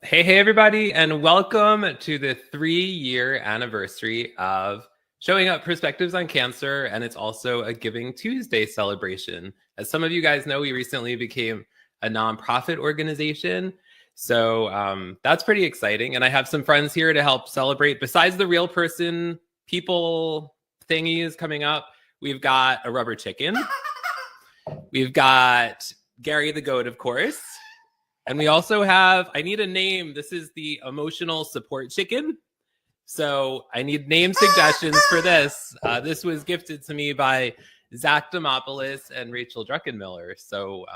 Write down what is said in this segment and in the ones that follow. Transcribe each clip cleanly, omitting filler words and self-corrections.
Hey, everybody, and welcome to the 3-year anniversary of Showing Up Perspectives on Cancer, and it's also a Giving Tuesday celebration. As some of you guys know, we recently became a nonprofit organization, so that's pretty exciting. And I have some friends here to help celebrate. Besides the real person, people thingies coming up, we've got a rubber chicken. We've got Gary the goat, of course. And we also have, I need a name. This is the emotional support chicken. So I need name suggestions for this. This was gifted to me by Zach Demopoulos and Rachel Druckenmiller. So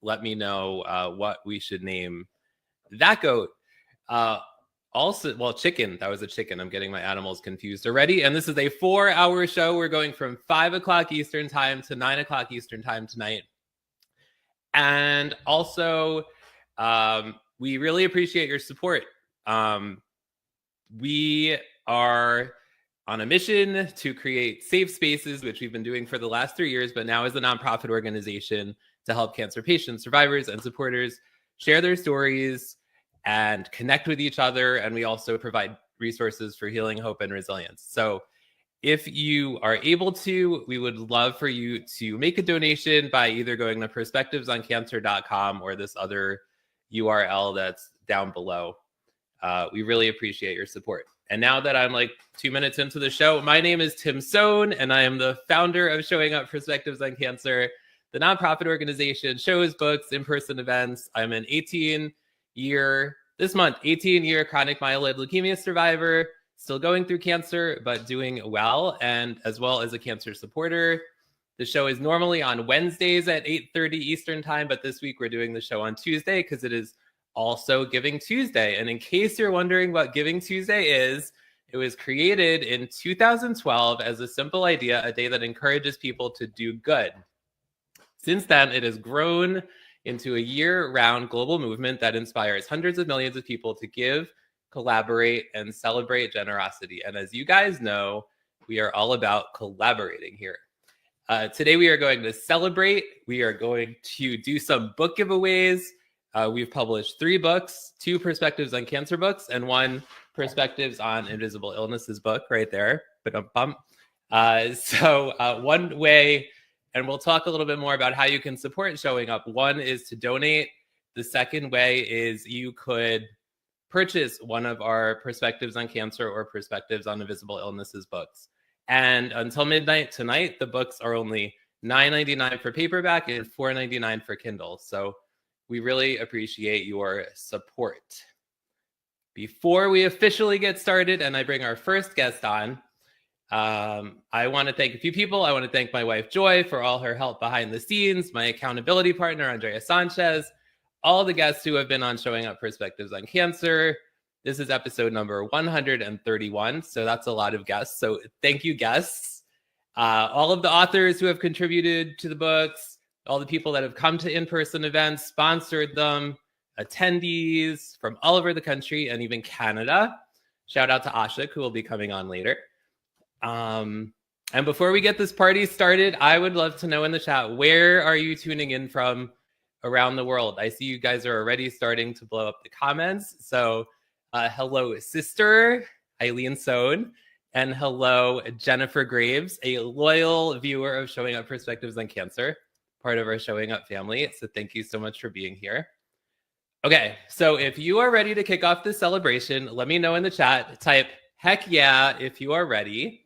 let me know what we should name that goat. Also, well, chicken. That was a chicken. I'm getting my animals confused already. And this is a 4-hour show. We're going from 5 o'clock Eastern time to 9 o'clock Eastern time tonight. And also, we really appreciate your support. We are on a mission to create safe spaces, which we've been doing for the last 3 years, but now as a nonprofit organization to help cancer patients, survivors, and supporters share their stories and connect with each other. And we also provide resources for healing, hope, and resilience. So if you are able to, we would love for you to make a donation by either going to perspectivesoncancer.com or this other URL that's down below. We really appreciate your support. And now that I'm like 2 minutes into the show, my name is Tim Sohn, and I am the founder of Showing Up Perspectives on Cancer, the nonprofit organization, shows, books, in-person events. I'm an 18-year chronic myeloid leukemia survivor, still going through cancer, but doing well, and as well as a cancer supporter. The show is normally on Wednesdays at 8:30 Eastern time, but this week we're doing the show on Tuesday because it is also Giving Tuesday. And in case you're wondering what Giving Tuesday is, it was created in 2012 as a simple idea, a day that encourages people to do good. Since then, it has grown into a year-round global movement that inspires hundreds of millions of people to give, collaborate, and celebrate generosity. And as you guys know, we are all about collaborating here. Today, we are going to celebrate. We are going to do some book giveaways. We've published 3 books, 2 Perspectives on Cancer books, and 1 Perspectives on Invisible Illnesses book right there. One way, and we'll talk a little bit more about how you can support Showing Up. One is to donate. The second way is you could purchase one of our Perspectives on Cancer or Perspectives on Invisible Illnesses books. And until midnight tonight, the books are only $9.99 for paperback and $4.99 for Kindle. So we really appreciate your support. Before we officially get started and I bring our first guest on, I want to thank a few people. I want to thank my wife, Joy, for all her help behind the scenes, my accountability partner, Andrea Sanchez, all the guests who have been on Showing Up Perspectives on Cancer. This is episode number 131, so that's a lot of guests. So thank you, guests. All of the authors who have contributed to the books, all the people that have come to in-person events, sponsored them, attendees from all over the country and even Canada. Shout out to Ashik, who will be coming on later. And before we get this party started, I would love to know in the chat, where are you tuning in from around the world? I see you guys are already starting to blow up the comments. So hello, sister Eileen Sohn, and hello, Jennifer Graves, a loyal viewer of Showing Up Perspectives on Cancer, part of our Showing Up family. So thank you so much for being here. Okay, so if you are ready to kick off this celebration, let me know in the chat. Type heck yeah if you are ready.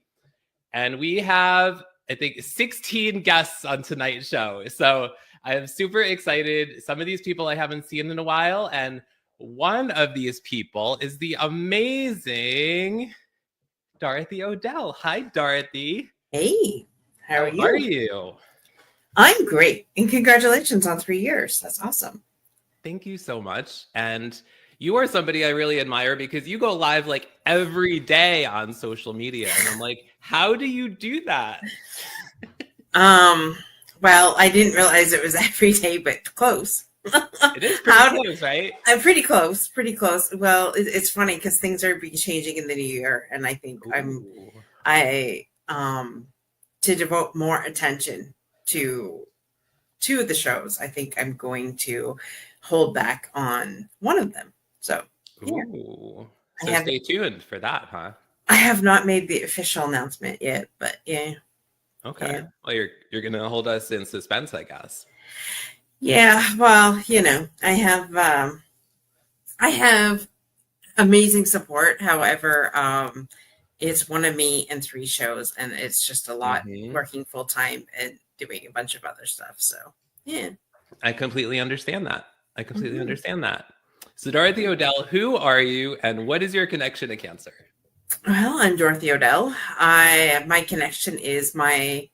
And we have, I think, 16 guests on tonight's show. So I am super excited. Some of these people I haven't seen in a while. And one of these people is the amazing Dorothy Odell. Hi, Dorothy. Hey, how are you? I'm great. And congratulations on 3 years. That's awesome. Thank you so much. And you are somebody I really admire because you go live like every day on social media. And I'm like, how do you do that? Well, I didn't realize it was every day, but close. It is pretty close, right? I'm pretty close. Well, it's funny because things are changing in the new year. And I think to devote more attention to the shows, I think I'm going to hold back on one of them. So yeah, Ooh. I So have stay tuned for that, huh? I have not made the official announcement yet, but yeah, Okay. yeah, Well, you're gonna hold us in suspense, I guess. yeah. Well, I have amazing support. However, it's one of me and three shows, and it's just a lot Hmm. working full time and doing a bunch of other stuff. So yeah. I completely understand that. I completely Mhm. understand that. So, Dorothy Odell, who are you, and what is your connection to cancer? Well, I'm Dorothy Odell. My connection is my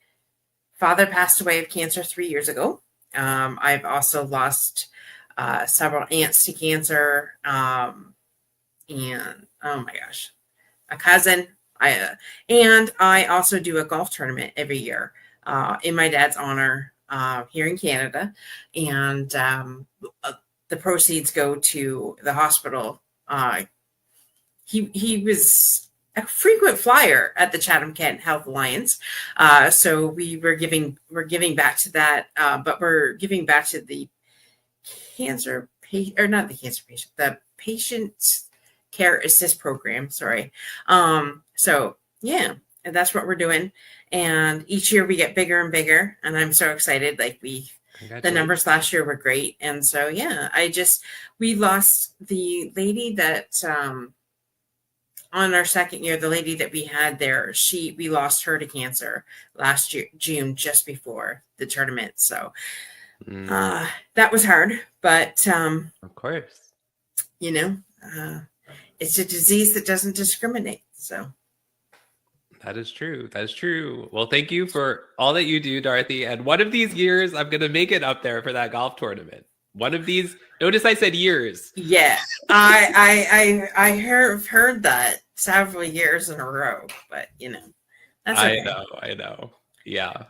father passed away of cancer 3 years ago. I've also lost several aunts to cancer, and oh my gosh, a cousin. And I also do a golf tournament every year in my dad's honor here in Canada, and the proceeds go to the hospital. He was a frequent flyer at the Chatham Kent Health Alliance, so we're giving back to that, but we're giving back to the cancer patient, or not the cancer patient, the patient care assist program. Sorry. So yeah, and that's what we're doing. And each year we get bigger and bigger, and I'm so excited. The Congratulations. numbers last year were great, and so yeah, we lost the lady that on our second year, the lady that we had there, we lost her to cancer last year, June, just before the tournament. So Mm, that was hard, but of course. you know, uh, it's a disease that doesn't discriminate. So That is true. That is true. Well, thank you for all that you do, Dorothy. And one of these years, I'm going to make it up there for that golf tournament. One of these, notice I said years. yeah, I have heard that several years in a row, but that's I okay. know. I know. Yeah.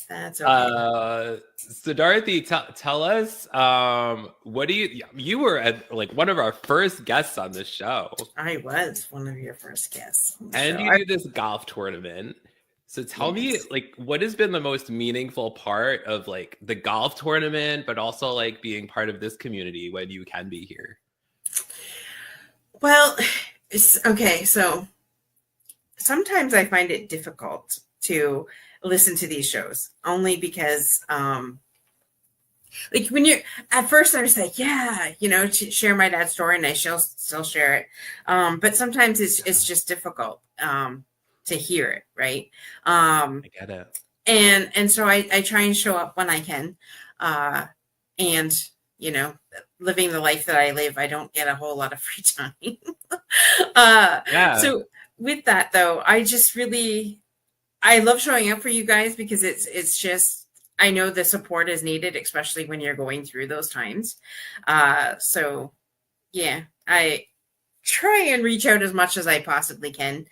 That's okay. So Dorothy, tell us, what do you were at like one of our first guests on this show, I was one of your first guests on the and show. you do this golf tournament. So tell me, Yes. like, what has been the most meaningful part of like the golf tournament, but also like being part of this community when you can be here? Well, okay. So sometimes I find it difficult to listen to these shows only because, like when you're at first, I was like, yeah, share my dad's story, and I shall still share it. But sometimes it's just difficult to hear it, right? I get it. And so I try and show up when I can, uh, and you know, living the life that I live, I don't get a whole lot of free time. Yeah. So with that though, I love showing up for you guys because it's just, I know the support is needed, especially when you're going through those times. So yeah, I try and reach out as much as I possibly can.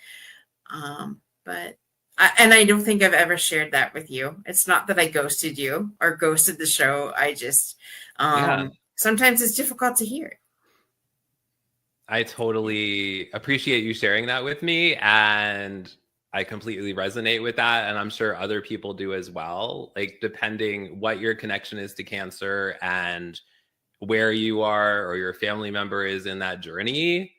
But and I don't think I've ever shared that with you. It's not that I ghosted you or ghosted the show. I just Yeah. sometimes it's difficult to hear. I totally appreciate you sharing that with me. And I completely resonate with that. And I'm sure other people do as well. Like, depending what your connection is to cancer and where you are or your family member is in that journey,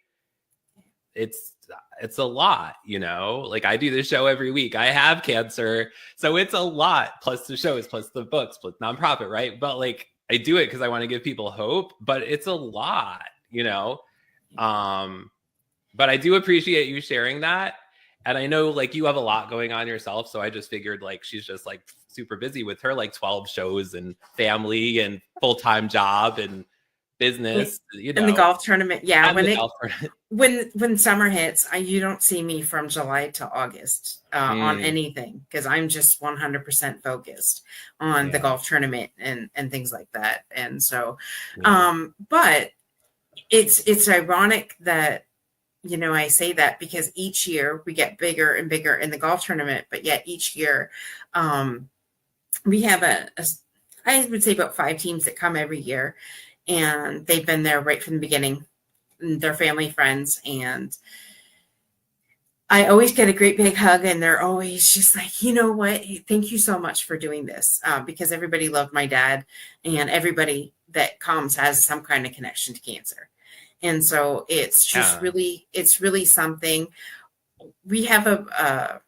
it's it's a lot, like I do this show every week. I have cancer, so it's a lot, plus the shows, plus the books, plus nonprofit, right? But like I do it because I want to give people hope, but it's a lot. um but I do appreciate you sharing that. And I know like you have a lot going on yourself, so I just figured like she's just like super busy with her like 12 shows and family and full-time job and business, In the golf tournament, yeah, and the golf tournament. when summer hits, you don't see me from July to August on anything because I'm just 100% focused on the Yeah. golf tournament and things like that. And so, Yeah. but it's ironic that I say that because each year we get bigger and bigger in the golf tournament, but yet each year we have I would say about 5 teams that come every year, and they've been there right from the beginning. They're family, friends, and I always get a great big hug, and they're always just like, you know what? Thank you so much for doing this, because everybody loved my dad, and everybody that comes has some kind of connection to cancer. And so it's just it's really something. We have a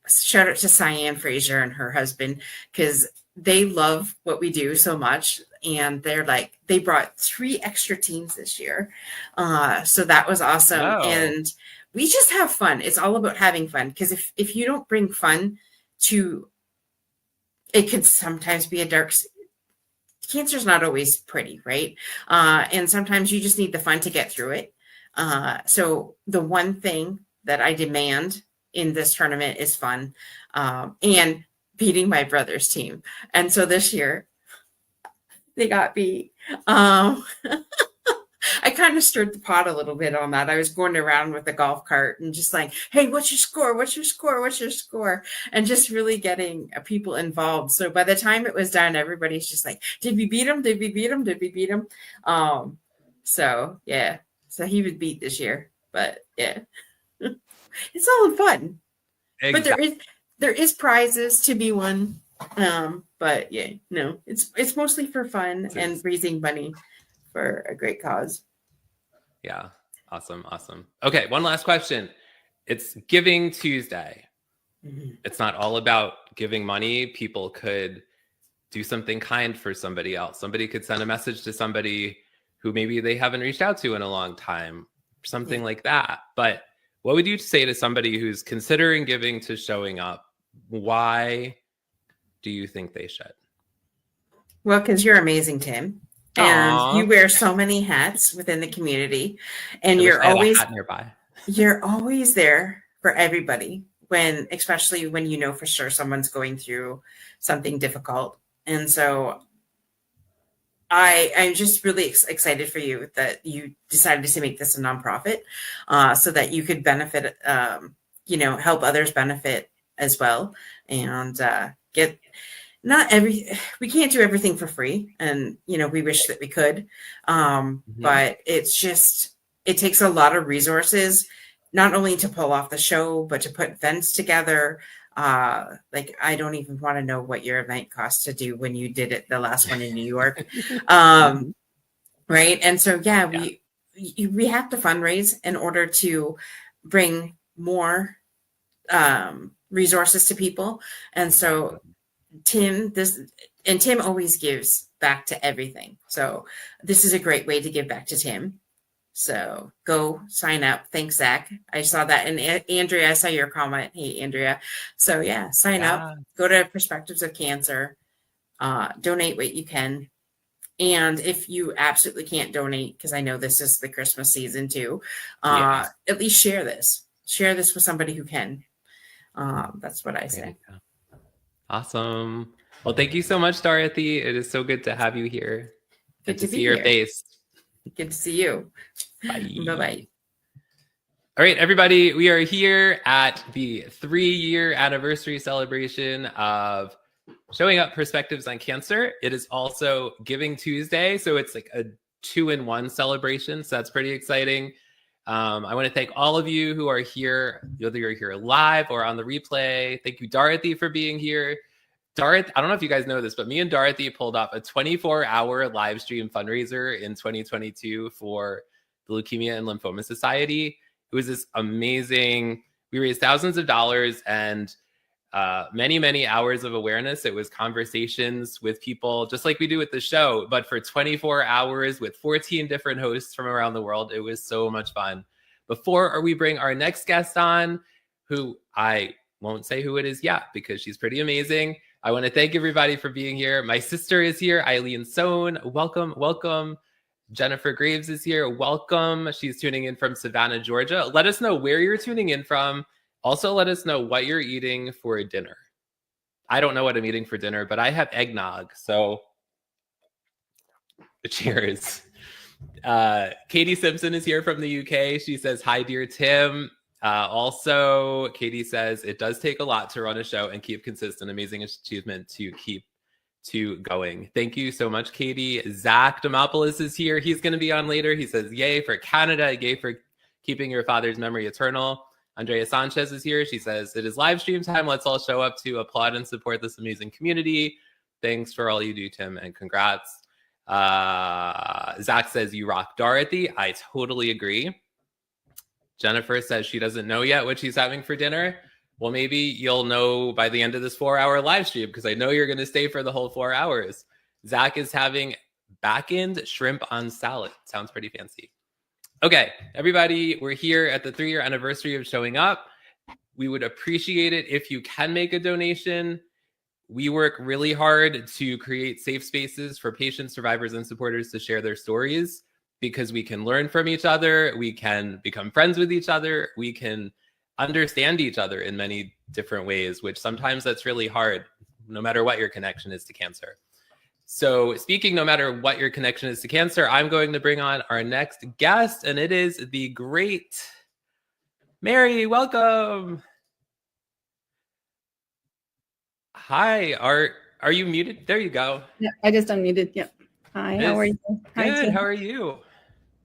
shout out to Cyan Fraser and her husband, because they love what we do so much. And they brought 3 extra teams this year. So that was awesome. Wow. And we just have fun. It's all about having fun. Because if you don't bring fun to, it could sometimes be a dark, cancer's not always pretty, right? And sometimes you just need the fun to get through it. So the one thing that I demand in this tournament is fun, and beating my brother's team. And so this year they got beat. I kind of stirred the pot a little bit on that. I was going around with the golf cart and just like, hey, what's your score? What's your score? What's your score? And just really getting people involved. So by the time it was done, everybody's just like, did we beat him? Did we beat him? Did we beat him? So yeah. So he was beat this year, but yeah. It's all in fun. Exactly. But there is prizes to be won. But yeah, no, it's mostly for fun and raising money for a great cause. Yeah. Awesome. Okay, one last question. It's Giving Tuesday. Mm-hmm. It's not all about giving money. People could do something kind for somebody else. Somebody could send a message to somebody who maybe they haven't reached out to in a long time, something like that. But what would you say to somebody who's considering giving to Showing Up? Why do you think they should? Well, because you're amazing, Tim. And you wear so many hats within the community, and you're always nearby. You're always there for everybody, especially when you know for sure someone's going through something difficult. And so I'm just really excited for you that you decided to make this a nonprofit, so that you could benefit, help others benefit as well, and we can't do everything for free, and we wish that we could, but it takes a lot of resources, not only to pull off the show, but to put events together. I don't even want to know what your event cost to do when you did it, the last one in New York. Right. And so, we have to fundraise in order to bring more resources to people. And so Tim always gives back to everything. So this is a great way to give back to Tim. So go sign up. Thanks, Zach. I saw that. And Andrea, I saw your comment. Hey, Andrea. So sign up. Go to Perspectives of Cancer. Donate what you can. And if you absolutely can't donate, because I know this is the Christmas season too, at least share this. Share this with somebody who can. That's what I say. Awesome. Well, thank you so much, Dorothy. It is so good to have you here. Good to see your face. Good to see you. Bye. Bye-bye. All right, everybody. We are here at the 3-year anniversary celebration of Showing Up Perspectives on Cancer. It is also Giving Tuesday, so it's like a 2-in-1 celebration. So that's pretty exciting. I want to thank all of you who are here, whether you're here live or on the replay. Thank you, Dorothy, for being here. Dorothy, I don't know if you guys know this, but me and Dorothy pulled off a 24-hour live stream fundraiser in 2022 for the Leukemia and Lymphoma Society. It was this amazing, we raised thousands of dollars and many, many hours of awareness. It was conversations with people, just like we do with the show, but for 24 hours with 14 different hosts from around the world. It was so much fun. Before we bring our next guest on, who I won't say who it is yet because she's pretty amazing, I want to thank everybody for being here. My sister is here, Eileen Sohn. Welcome, welcome. Jennifer Graves is here. Welcome. She's tuning in from Savannah, Georgia. Let us know where you're tuning in from. Also, let us know what you're eating for dinner. I don't know what I'm eating for dinner, but I have eggnog. So cheers. Katie Simpson is here from the UK. She says, hi, dear Tim. Also, Katie says, it does take a lot to run a show and keep consistent. Amazing achievement to keep going. Thank you so much, Katie. Zach Demopoulos is here. He's going to be on later. He says, yay for Canada. Yay for keeping your father's memory eternal. Andrea Sanchez is here. She says, it is live stream time. Let's all show up to applaud and support this amazing community. Thanks for all you do, Tim, and congrats. Zach says you rock Dorothy. I totally agree. Jennifer says she doesn't know yet what she's having for dinner. Well, maybe you'll know by the end of this 4-hour live stream, because I know you're going to stay for the whole 4 hours. Zach is having back-end shrimp on salad. Sounds pretty fancy. Okay, everybody, we're here at the 3-year anniversary of Showing Up. We would appreciate it if you can make a donation. We work really hard to create safe spaces for patients, survivors, and supporters to share their stories, because we can learn from each other, we can become friends with each other, we can understand each other in many different ways, which sometimes that's really hard, no matter what your connection is to cancer. So speaking no matter what your connection is to cancer, I'm going to bring on our next guest, and it is the great Mary. Welcome. Hi, are you muted? There you go. Yeah, I just unmuted. Yeah. Hi, how are you? Hi, Good. How are you?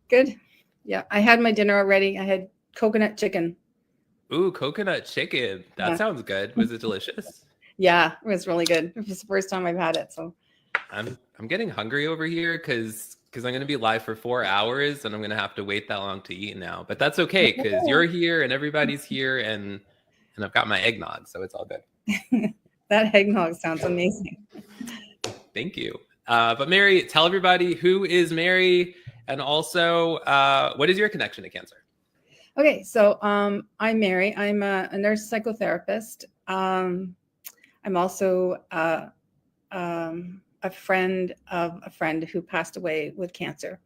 Good. Yeah, I had my dinner already. I had coconut chicken. Ooh, coconut chicken. That sounds good. Was it delicious? Yeah, it was really good. It was the first time I've had it, so. I'm getting hungry over here because I'm going to be live for 4 hours and I'm going to have to wait that long to eat now. But that's okay, because you're here and everybody's here, and I've got my eggnog, so it's all good. That eggnog sounds amazing. Thank you. But Mary, tell everybody, who is Mary, and also what is your connection to cancer? Okay, so I'm Mary. I'm a nurse psychotherapist. I'm also a friend of a friend who passed away with cancer,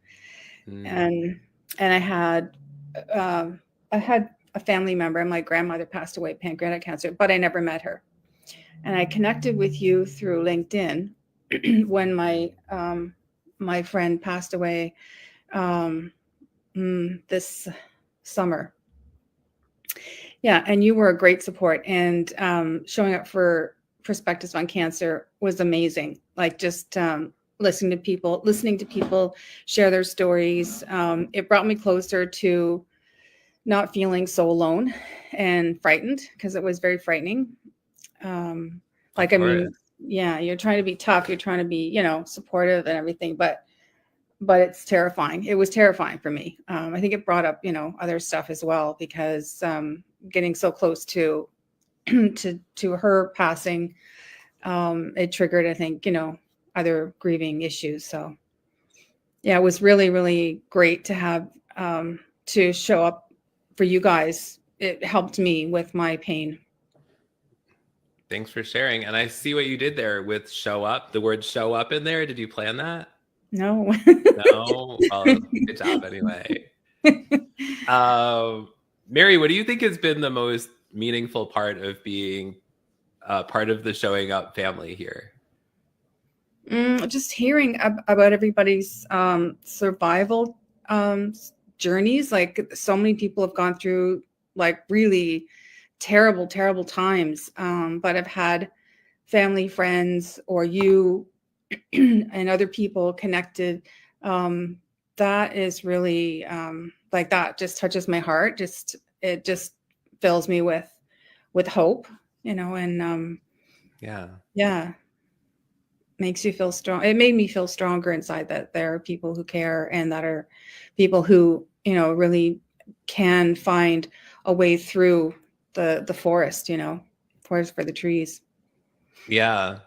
and I had a family member. My grandmother passed away pancreatic cancer, but I never met her. And I connected with you through LinkedIn when my friend passed away this summer. Yeah, and you were a great support, and showing up for Perspectives on Cancer was amazing. Like just listening to people share their stories. It brought me closer to not feeling so alone and frightened, because it was very frightening. Like, I mean, yeah, you're trying to be tough, you're trying to be, supportive and everything, but it's terrifying. It was terrifying for me. I think it brought up, other stuff as well, because getting so close to her passing, it triggered, I think, other grieving issues. So yeah, it was really, really great to have to show up for you guys. It helped me with my pain. Thanks for sharing. And I see what you did there with show up, the word show up in there. Did you plan that? No. No? Well, good job anyway. Mary, what do you think has been the most meaningful part of being part of the Showing Up family here? Just hearing about everybody's survival journeys. Like, so many people have gone through like really terrible times, but I've had family, friends, or you and other people connected. That is really like, that just touches my heart. It just fills me with hope, and yeah, makes you feel strong. It made me feel stronger inside, that there are people who care, and that are people who, really can find a way through the forest, forest for the trees. Yeah.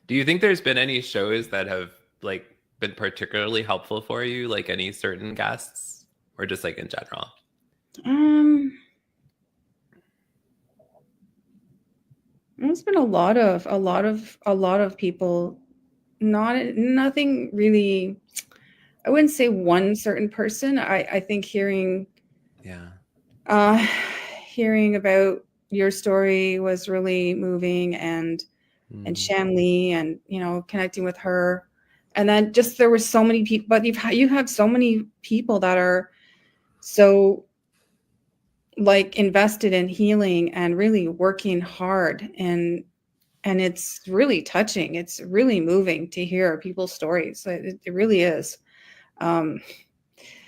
Do you think there's been any shows that have like been particularly helpful for you, like any certain guests, or just like in general? There's been a lot of people. Nothing really. I wouldn't say one certain person. I think hearing about your story was really moving, and Shanley, and connecting with her, and then just there were so many people. But you have so many people that are so like invested in healing and really working hard, and it's really touching. It's really moving to hear people's stories. It really is.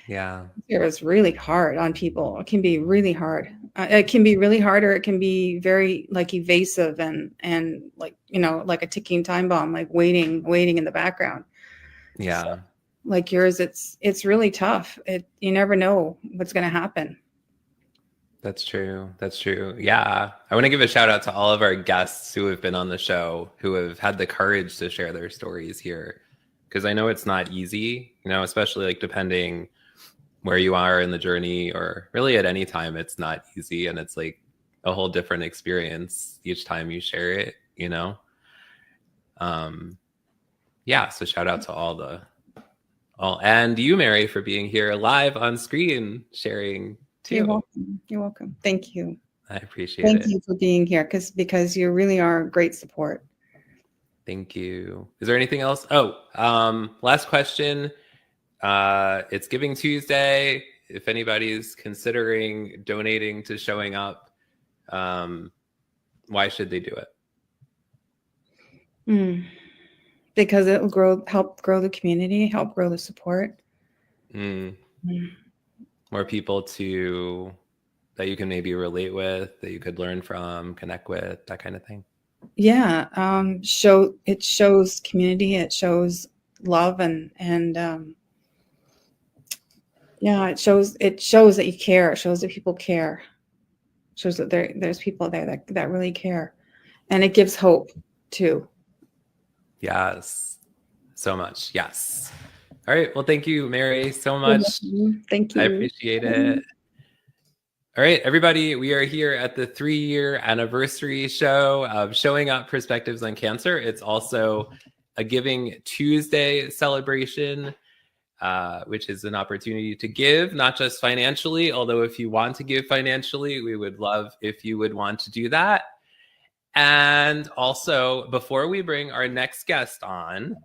It was really hard on people. It can be really hard. It can be really hard, or it can be very like evasive and like, like a ticking time bomb, like waiting in the background. Yeah. Like yours, it's really tough. You never know what's going to happen. That's true. That's true. Yeah. I want to give a shout out to all of our guests who have been on the show, who have had the courage to share their stories here. Because I know it's not easy, especially like depending where you are in the journey, or really at any time, it's not easy. And it's like a whole different experience each time you share it, Yeah. So shout out to and you, Mary, for being here live on screen, sharing too. You're welcome. You're welcome. Thank you. I appreciate it. Thank you for being here because you really are great support. Thank you. Is there anything else? Oh, last question. It's Giving Tuesday. If anybody's considering donating to Showing Up, why should they do it? Because it will help grow the community, help grow the support. More people that you can maybe relate with, that you could learn from, connect with, that kind of thing. Yeah. It shows community, it shows love, and yeah, it shows that you care. It shows that people care. It shows that there's people there that really care, and it gives hope too. Yes, so much. Yes. All right. Well, thank you, Mary, so much. Thank you. I appreciate it. All right, everybody, we are here at the 3-year anniversary show of Showing Up Perspectives on Cancer. It's also a Giving Tuesday celebration, which is an opportunity to give, not just financially, although if you want to give financially, we would love if you would want to do that. And also, before we bring our next guest on,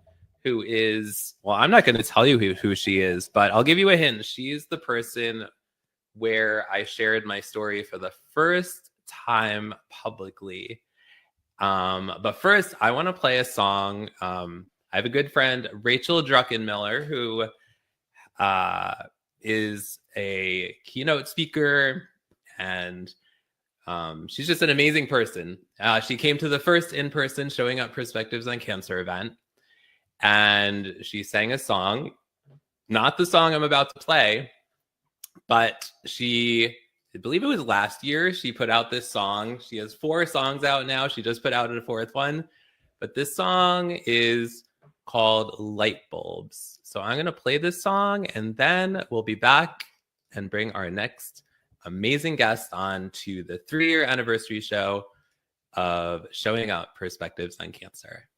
who is, well, I'm not going to tell you who she is, but I'll give you a hint. She's the person where I shared my story for the first time publicly. But first, I want to play a song. I have a good friend, Rachel Druckenmiller, who is a keynote speaker, and she's just an amazing person. She came to the first in-person Showing Up Perspectives on Cancer event, and she sang a song, not the song I'm about to play, but I believe it was last year, she put out this song. She has 4 songs out now. She just put out a 4th one. But this song is called Light Bulbs. So I'm going to play this song, and then we'll be back and bring our next amazing guest on to the 3-year anniversary show of Showing Up Perspectives on Cancer.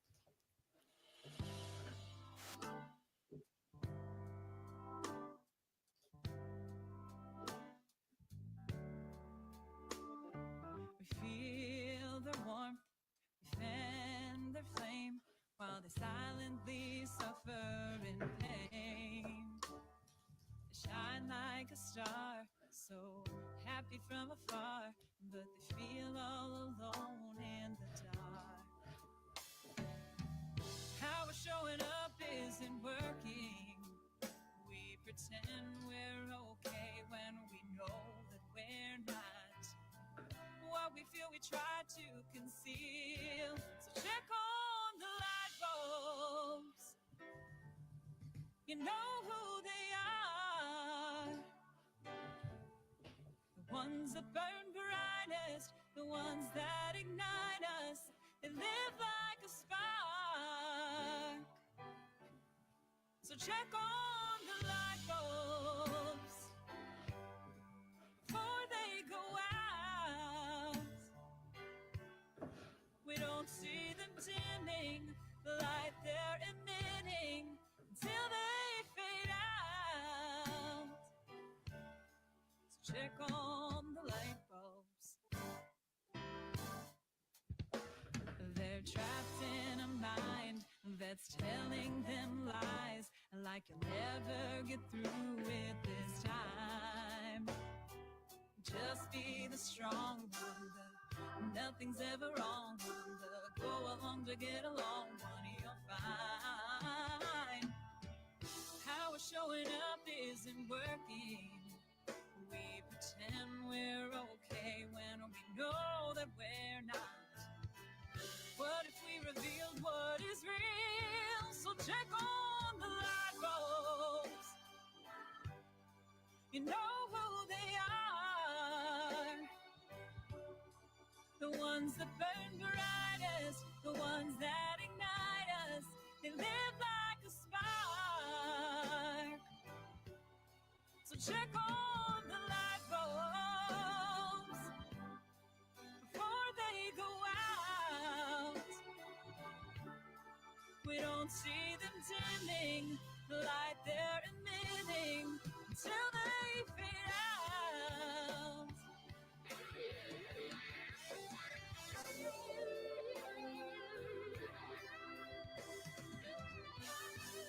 While they silently suffer in pain, they shine like a star, so happy from afar, but they feel all alone in the dark. How we're showing up isn't working. We pretend we're okay when we know that we're not. What we feel we try to conceal, so check on the light bulbs. You know who they are. The ones that burn brightest, the ones that ignite us. They live like a spark. So check on the light bulbs before they go out. We don't see them dimming, the light they're emitting, until they fade out. So check on the light bulbs. They're trapped in a mind that's telling them lies, like you'll never get through it this time. Just be the strong one, nothing's ever wrong one, the go along to get along one, you'll find. How we're showing up isn't working. We pretend we're okay when we know that we're not. What if we revealed what is real? So check on the light. the ones that burn brightest, the ones that ignite us. They live like a spark. So check on the light bulbs before they go out. We don't see them dimming, the light they're emitting until they fade out.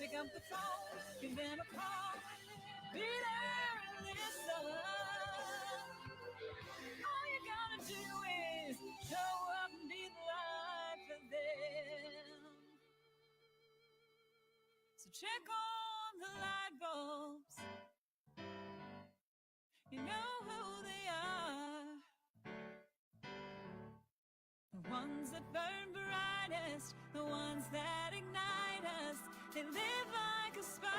Pick up the phone, give them a call, be there and listen. All you gotta do is show up and be the light for them. So check on the light bulbs. You know who they are. The ones that burn brightest, the ones that ignite us. They live like a spark.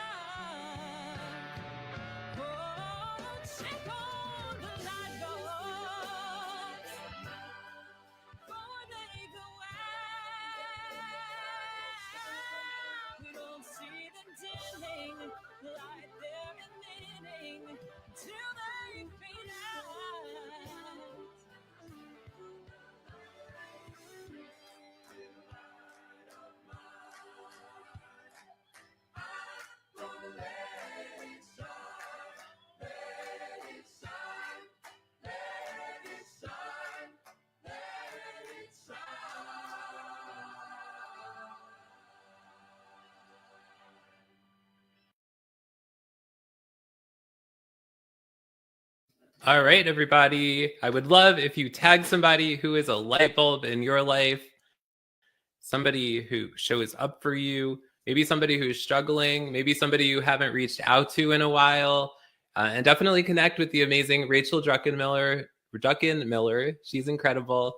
Oh, check on the light bulbs before they go out. We don't see them dimming, the light they're emitting till they fade out. All right, everybody. I would love if you tag somebody who is a light bulb in your life, somebody who shows up for you, maybe somebody who's struggling, maybe somebody you haven't reached out to in a while, and definitely connect with the amazing Rachel Druckenmiller. She's incredible.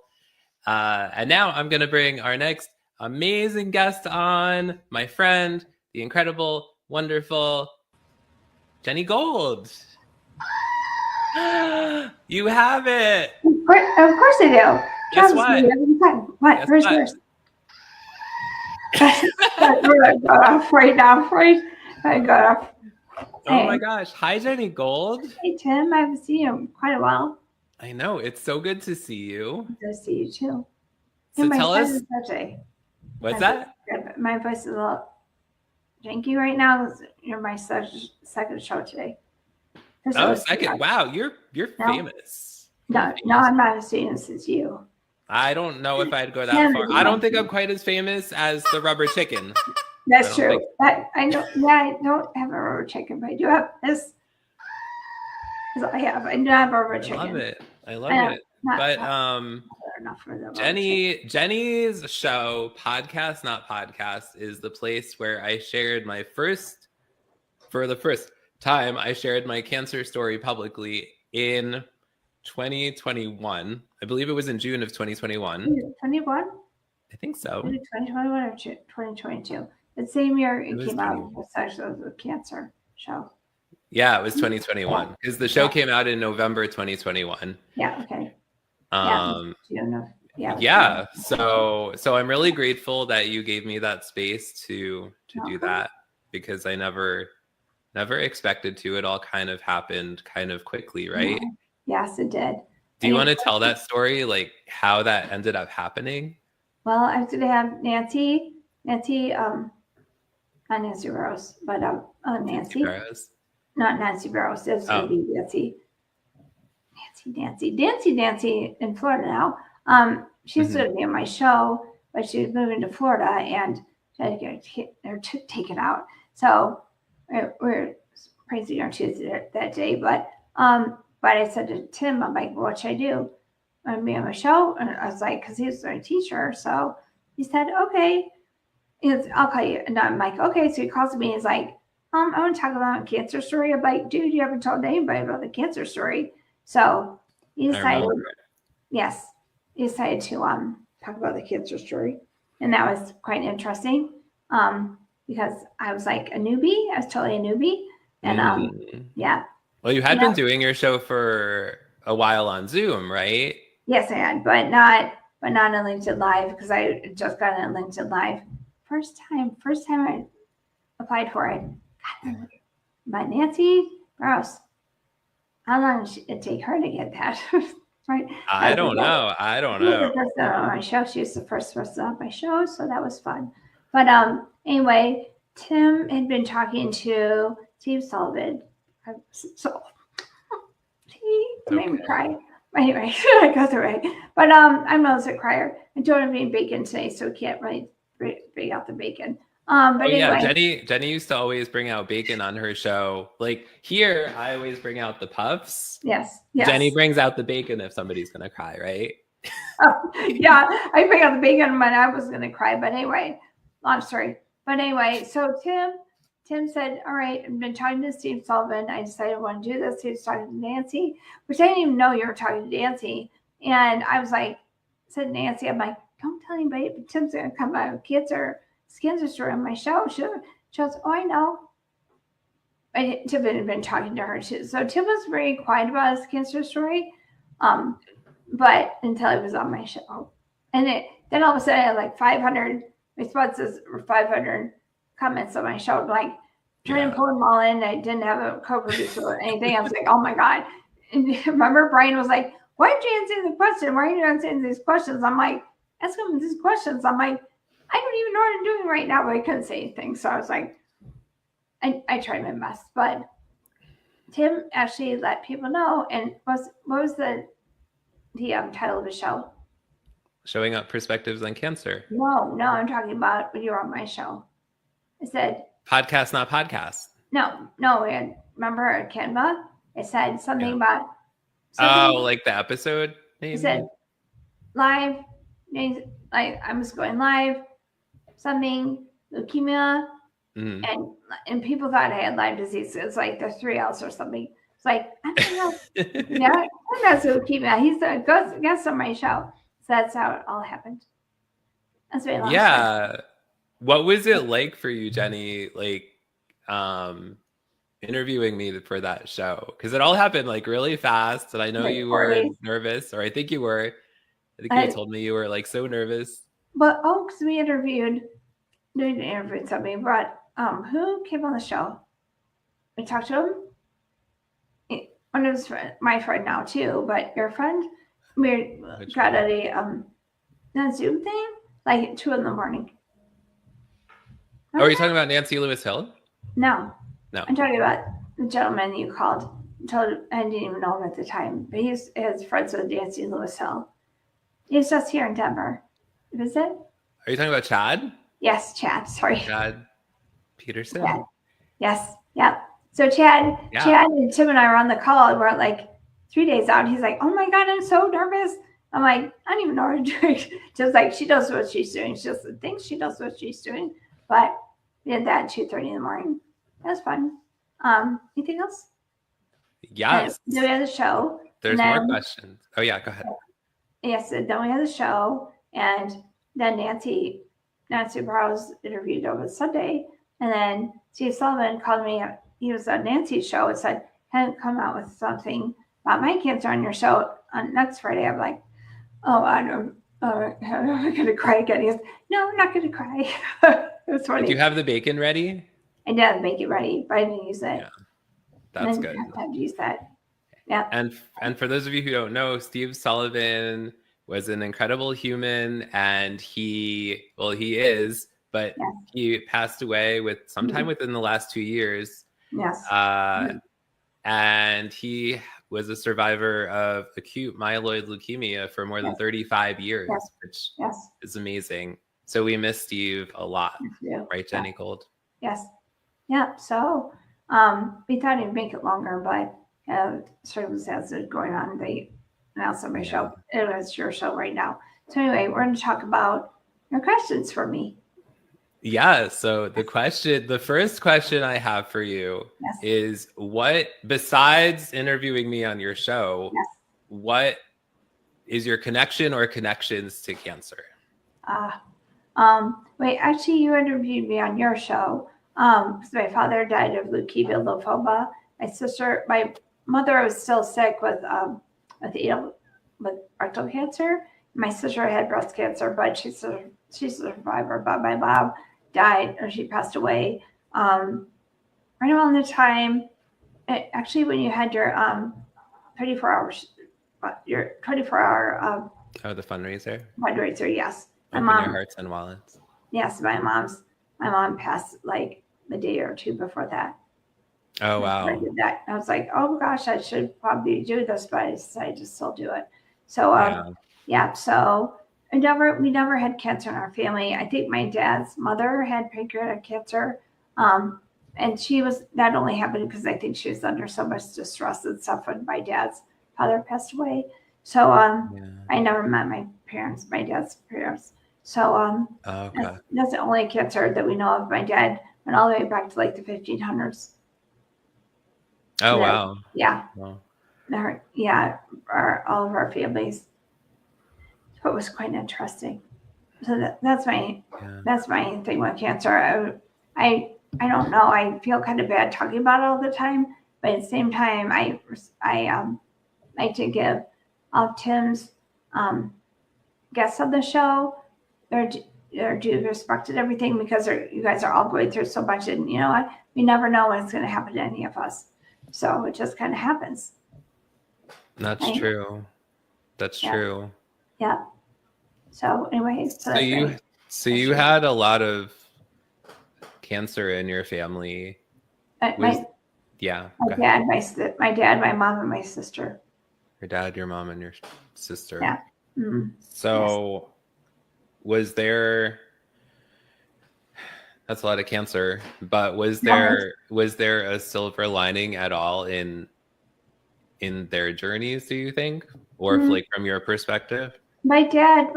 And now I'm going to bring our next amazing guest on, my friend, the incredible, wonderful Jenny Gold. You have it. Of course I do. Guess Travis, what? What? Guess Where's what? yours? I got off right now. I got off. Oh my gosh. Hi, Jenny Gold. Hey, Tim. I haven't seen you in quite a while. I know. It's so good to see you. Good to see you too. So And my tell voice us, is such what's that? my voice is a little janky right now. You're my second show today. First Oh, was- second. Wow, you're No. famous. No, I'm not as famous as you. I don't know if I'd go that Yeah, far. I don't think I'm quite as famous as the rubber chicken. That's I don't true. I don't have a rubber chicken, but I do have this. I do have a rubber I chicken. love it. I love I know. it. Not But enough for the rubber chicken. Jenny's show, Podcast Not Podcast, is the place where I shared for the first time, I shared my cancer story publicly in 2021. I believe it was in June of 2021. 21? I think so. 2021 or 2022? The same year it was came out 21. with Sexual with Cancer show. Yeah, it was 2021 because the show came out in November 2021. Yeah, okay. June of, Yeah. So I'm really grateful that you gave me that space to do that, because I never expected to. It all kind of happened kind of quickly, right? Yes, it did. Do you want to tell that story, like how that ended up happening? Well, I was going to have Nancy, not Nancy Rose, but Nancy. Barrows? Not Nancy Barrows. It's going to be Nancy in Florida now. She's going to be on my show, but she's moving to Florida and she had to get her taken out. So we're praising our Tuesday that day. But I said to Tim, I'm like, what should I do? Want to be on my show? And I was like, because he was my teacher. So he said, okay. He goes, I'll call you. And I'm like, okay. So he calls me. He's like, I want to talk about a cancer story. I'm like, dude, you haven't told anybody about the cancer story. So he decided, yes, he decided to talk about the cancer story. And that was quite interesting because I was like a newbie. I was totally a newbie. And yeah. Well, you had been doing your show for a while on Zoom, right? Yes, I had, but not on LinkedIn Live because I just got on LinkedIn Live. First time I applied for it. God, but Nancy Gross, how long did it take her to get that? Right? I don't know. I don't She was know. the first one on my show. She was the first person on my show, so that was fun. But anyway, Tim had been talking to Steve Sullivan. So he made me cry. Anyway, I got through it. But I'm not a crier. I don't have any bacon today, so can't really bring out the bacon. But Oh yeah, anyway, Jenny used to always bring out bacon on her show. Like here, I always bring out the puffs. yes. Jenny brings out the bacon if somebody's gonna cry, right? Oh, yeah, I bring out the bacon when I was gonna cry, but anyway, I'm sorry. But anyway, so Tim said, all right, I've been talking to Steve Sullivan. I decided I want to do this. He was talking to Nancy, which I didn't even know you were talking to Nancy. And I was like, said Nancy, I'm like, don't tell anybody, but Tim's gonna come by with cancer story on my show. She goes, oh, I know. Tim had been talking to her too. So Tim was very quiet about his cancer story. But until it was on my show. And then all of a sudden I had like 500 responses or 500 comments on my show. I'm like trying to pull them all in. I didn't have a co-producer or anything. I was like, oh my God. And remember Brian was like, why did you answer the question? Why are you answering these questions? I'm like, ask him these questions. I'm like, I don't even know what I'm doing right now, but I couldn't say anything. So I was like, I tried my best. But Tim actually let people know. And what was the title of the show? Showing up perspectives on cancer. No, I'm talking about when you were on my show. I said Podcast, not podcast. no. Remember at Canva? It said something about Like the episode name? It said live. I was going live. Something leukemia, and people thought I had Lyme disease. It's like the 3 L's or something. It's like I don't know. Yeah, I'm not leukemia. He's a guest on my show. So that's how it all happened. That's very long. Yeah. What was it like for you, Jenny? Like, interviewing me for that show? Because it all happened like really fast, and I know you were nervous, or I think you were. I think you told me you were like so nervous. But because we interviewed somebody, but who came on the show? We talked to him. One of his my friend now too, but your friend. We got at a Zoom thing like at 2 a.m. Oh, are you talking about Nancy Lewis Hill? No. I'm talking about the gentleman you called. I didn't even know him at the time, but he's friends with Nancy Lewis Hill. He's just here in Denver. Is it? Are you talking about Chad? Yes, Chad. Sorry. Chad Peterson? Chad. Yes. Yeah. So Chad and Tim and I were on the call, and we're like 3 days out. He's like, oh my God, I'm so nervous. I'm like, I don't even know what to do. Just like she knows what she's doing. She just thinks she knows what she's doing. But we did that at 2:30 in the morning. That was fun. Anything else? Yes. Then we had the show. There's more questions. Oh yeah, go ahead. Yes, then we had the show, and then Nancy Browse interviewed over Sunday, and then Steve Sullivan called me. He was on Nancy's show and said, "Hadn't come out with something about my cancer on your show on next Friday." I'm like, "Oh, I'm going to cry again." He goes, "No, I'm not going to cry." It was funny. Do you have the bacon ready? I did make it ready, but I didn't use it. Yeah, that's good. I have to use that. Yeah. And for those of you who don't know, Steve Sullivan was an incredible human, and he is, but he passed away sometime within the last 2 years. Yes. And he was a survivor of acute myeloid leukemia for more than 35 years, which is amazing. So we miss Steve a lot, right, Jenny Gold? Yes. Yeah. So we thought he'd make it longer, but circumstances going on, they announced on my show. It was your show right now. So anyway, we're going to talk about your questions for me. Yeah. So the first question I have for you is, what, besides interviewing me on your show, what is your connection or connections to cancer? Wait, actually you interviewed me on your show. Because my father died of leukemia lymphoma. My mother was still sick with with rectal cancer. My sister had breast cancer, but she's a survivor. But my mom died, or she passed away right around the time. Actually, when you had your 24 hours, your 24-hour the fundraiser. fundraiser. Yes, my Open mom. your hearts and wallets. Yes, my mom passed like the day or two before that. Oh I wow. did that. I was like, oh gosh, I should probably do this, but I decided to still do it. So Yeah. so we never had cancer in our family. I think my dad's mother had pancreatic cancer. And she was, that only happened because I think she was under so much distress and stuff when my dad's father passed away. So Yeah. I never met my dad's parents. So Okay. that's the only cancer that we know of. My dad went all the way back to like the 1500s. Oh Yeah. wow. Yeah. Wow. All of our families. So it was quite interesting. So that's my thing with cancer. I don't know. I feel kind of bad talking about it all the time, but at the same time, I like to give all of Tim's guests on the show their due respect and everything, because you guys are all going through so much, and you know what? We never know what's going to happen to any of us. So it just kind of happens. That's true. That's true. Yeah. So anyway, So you had a lot of cancer in your family. my Yeah. dad, my dad, my mom, and my sister. Your dad, your mom, and your sister. Yeah. Mm-hmm. So was there? That's a lot of cancer. But was there a silver lining at all in their journeys? Do you think, or like from your perspective? My dad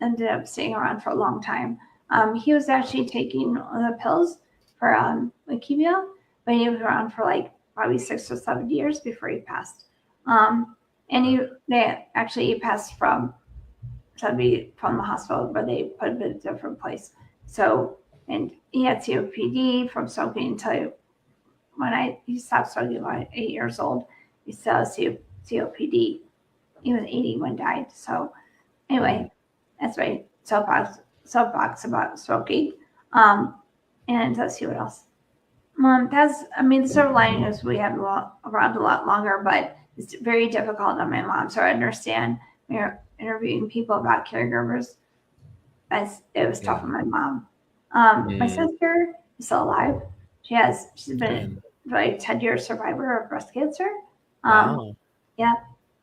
ended up staying around for a long time. He was actually taking the pills for leukemia, but he was around for like probably 6 or 7 years before he passed. And he passed from the hospital, but they put him in a different place. So, and he had COPD from smoking until he stopped smoking when 8 years old. He still has COPD. He was 80 when he died. So anyway, that's my soapbox about smoking. And let's see what else. The silver lining is we have around a lot longer, but it's very difficult on my mom. So I understand when you're interviewing people about caregivers. It was tough on my mom. My sister is still alive. She's been like 10-year survivor of breast cancer. Wow. Yeah.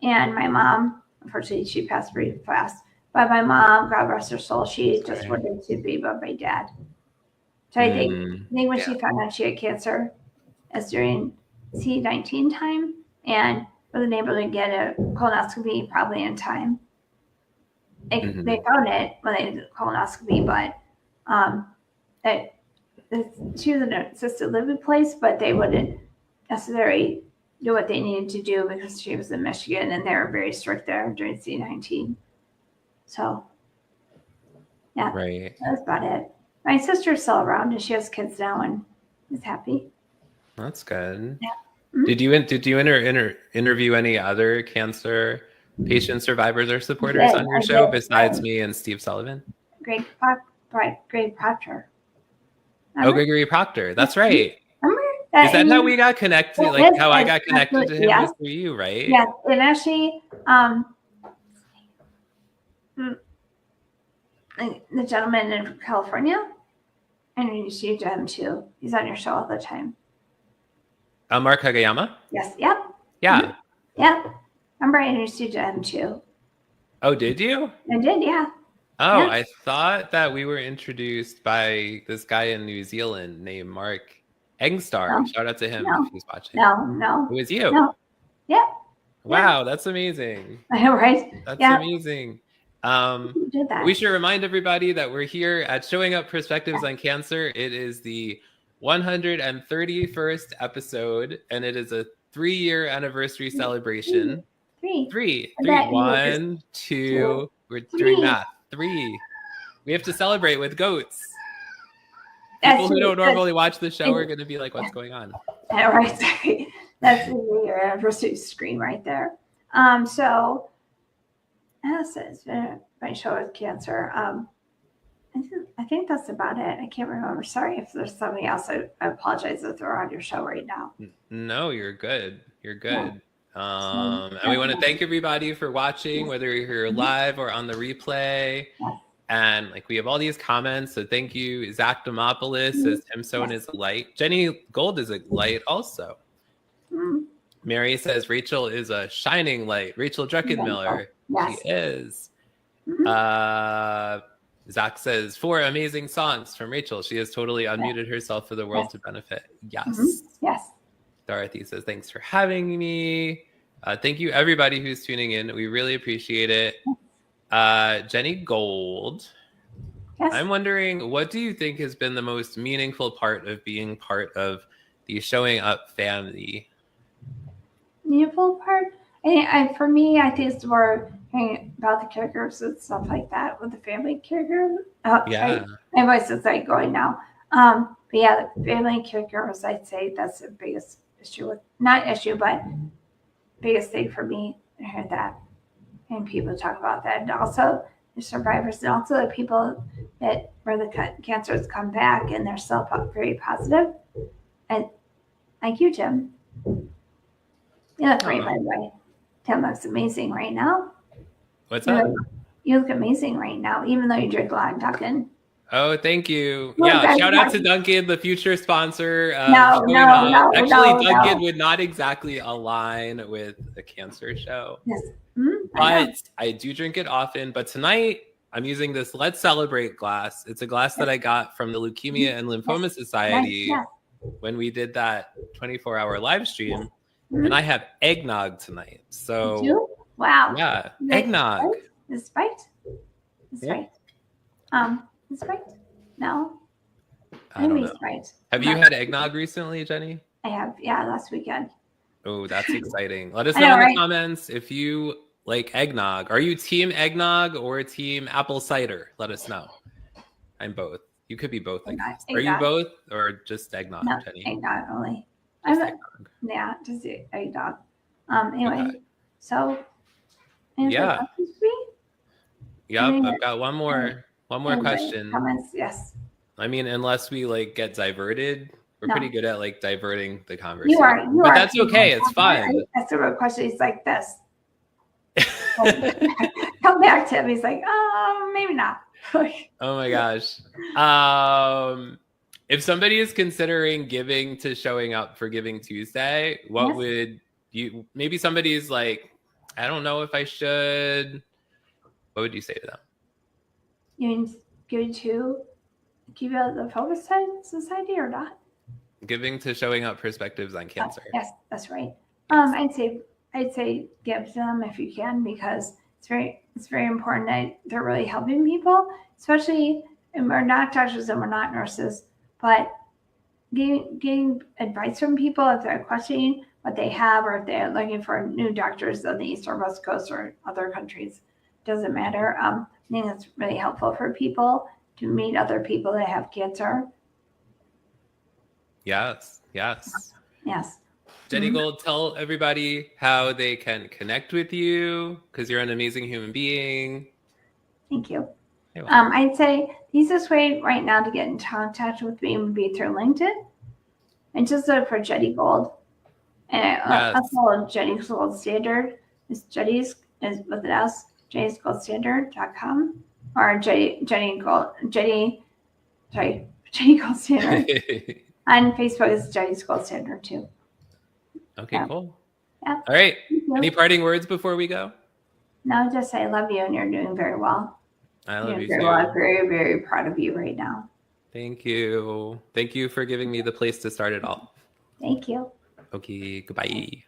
And my mom, unfortunately, she passed pretty fast. But my mom, God rest her soul, she just wanted to be with my dad. So I think when she found out she had cancer, it's during C19 time, and wasn't able to get a colonoscopy probably in time. They found it when they did the colonoscopy, but she was in an assisted living place, but they wouldn't necessarily do what they needed to do because she was in Michigan and they were very strict there during C19. So, yeah, right. That's about it. My sister's still around and she has kids now and is happy. That's good. Yeah. Mm-hmm. Did you interview any other cancer patient survivors or supporters on your show besides me and Steve Sullivan? Greg Proctor. Oh, Gregory Proctor. That's right. Remember? Is that how we got connected? Like how I got connected to him was through you, right? Yeah, and actually, the gentleman in California, I introduced you to him too. He's on your show all the time. Mark Hagayama? Yes. Yep. Yeah. Mm-hmm. Yeah. Remember, I introduced you to him too. Oh, did you? I did. Yeah. Oh, Yeah. I thought that we were introduced by this guy in New Zealand named Mark Engstar. No. Shout out to him No. if he's watching. No. It was you. No. Yeah. Wow, that's amazing. I know, right? That's Yeah. amazing. You did that. We should remind everybody that we're here at Showing Up Perspectives on Cancer. It is the 131st episode, and it is a 3-year anniversary celebration. Three. I bet you 1, 2. We're doing math. 3. We have to celebrate with goats. People who don't normally watch the show are going to be like, "What's going on?" Yeah, right. That's your anniversary screen right there. So that's it's been my show with cancer. I think that's about it. I can't remember. Sorry if there's somebing else. I apologize if they're on your show right now. No, you're good. You're good. Yeah. And we want to thank everybody for watching, whether you're here live or on the replay. Yes. And like we have all these comments, so thank you. Zach Demopoulos says Tim Sohn is a light. Jenny Gold is a light also. Mhm. Mary says Rachel is a shining light. Rachel Druckenmiller, Yes. she is. Mhm. Zach says 4 amazing songs from Rachel. She has totally unmuted herself for the world to benefit. Yes. Mhm. Yes. Dorothy says, thanks for having me. Thank you, everybody who's tuning in. We really appreciate it. Jenny Gold, Yes. I'm wondering, what do you think has been the most meaningful part of being part of the Showing Up family? Meaningful part? For me, I think it's more hearing about the caregivers and stuff like that with the family caregiver. Yeah. My voice is like going now. But yeah, the family caregivers, I'd say that's the biggest issue but biggest thing for me to hear that and people talk about that. And also the survivors and also the people that where the cancer has come back and they're still very positive. And like you, Tim. You look great, by the way. Tim looks amazing right now. What's up? You look amazing right now, even though you drink a lot of Dunkin'. Oh, thank you. Well, Yeah, that's shout out to fine. Duncan, the future sponsor. No, Actually, Duncan no. would not exactly align with a cancer show. Yes. I know. But I do drink it often. But tonight, I'm using this Let's Celebrate glass. It's a glass that I got from the Leukemia and Lymphoma Society Yes. when we did that 24-hour live stream. Mhm. And I have eggnog tonight. So, You do? Wow. yeah, Like, eggnog. Is this right? Is Yeah. right? Is this right? No. I don't Maybe know. it's right. Have you had eggnog recently, Jenny? I have, yeah, last weekend. Oh, that's exciting. Let us I know know, in the right? comments if you like eggnog. Are you team eggnog or team apple cider? Let us know. I'm both. You could be both. I Eggnog, guess. Are you eggnog. both or just eggnog, No, Jenny? eggnog only. Just I'm eggnog. Yeah, just eggnog. Anyway, Okay. so anything Yeah. else this week? Yep, Any- I've got one more Anybody? question. Comments? Yes. I mean, unless we like get diverted, we're No. pretty good at like diverting the conversation. You are. But that's okay. It's fun. That's the real question. He's like this. Come back to him. He's like, maybe not. Oh my gosh. If somebody is considering giving to Showing Up for Giving Tuesday, what Yes. would you, maybe somebody's like, I don't know if I should. What would you say to them? You mean go to keep out the Focus Society or not? Giving to Showing Up Perspectives on Cancer. Yes, that's right. I'd say give to them if you can because it's very important that they're really helping people, especially and we're not doctors and we're not nurses, but getting advice from people if they're questioning what they have or if they're looking for new doctors on the East or West Coast or other countries, doesn't matter. I think it's really helpful for people to meet other people that have cancer. Yes. Yes. Yes. Jenny Mhm. Gold, tell everybody how they can connect with you because you're an amazing human being. Thank you. You're welcome. I'd say the easiest way right now to get in contact with me would be through LinkedIn. And just look for Jenny Gold. And Yes. also Jenny's Gold Standard. It's Jenny's is with an S, Jenny'sGoldStandard.com or Jenny Gold Standard. On Facebook is Jenny's Gold Standard too. Okay, Yeah. cool. Yeah. All right. Thank you. Any parting words before we go? No, just say I love you and you're doing very well. I You're love doing you very too. well. I'm very, very proud of you right now. Thank you. Thank you for giving me the place to start it all. Thank you. Okay, goodbye.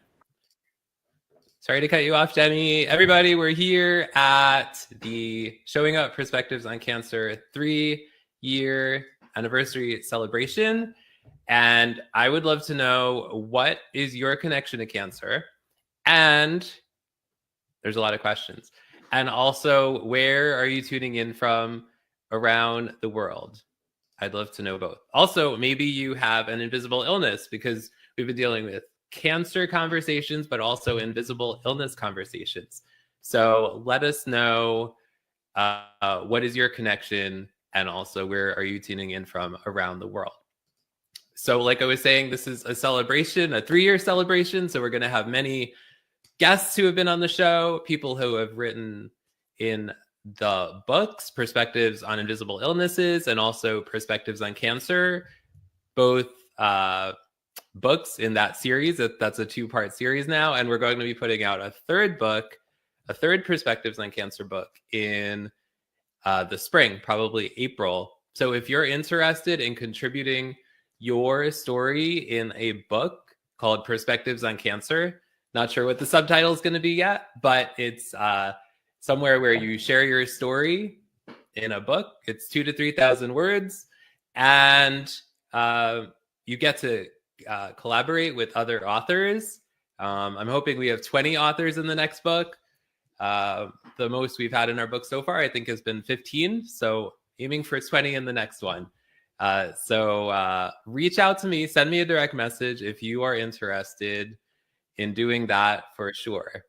Sorry to cut you off, Jenny. Everybody, we're here at the Showing Up Perspectives on Cancer 3-year anniversary celebration. And I would love to know, what is your connection to cancer? And there's a lot of questions. And also, where are you tuning in from around the world? I'd love to know both. Also, maybe you have an invisible illness because we've been dealing with cancer conversations, but also invisible illness conversations. So let us know what is your connection, and also where are you tuning in from around the world. So like I was saying, this is a celebration, a 3-year celebration. So we're going to have many guests who have been on the show, people who have written in the books, Perspectives on Invisible Illnesses, and also Perspectives on Cancer, both books in that series. That's a 2-part series now. And we're going to be putting out a third book, a third Perspectives on Cancer book in the spring, probably April. So if you're interested in contributing your story in a book called Perspectives on Cancer, not sure what the subtitle is going to be yet, but it's somewhere where you share your story in a book. It's 2,000 to 3,000 words, and you get to collaborate with other authors. I'm hoping we have 20 authors in the next book. The most we've had in our book so far, I think, has been 15. So aiming for 20 in the next one. So reach out to me, send me a direct message if you are interested in doing that for sure.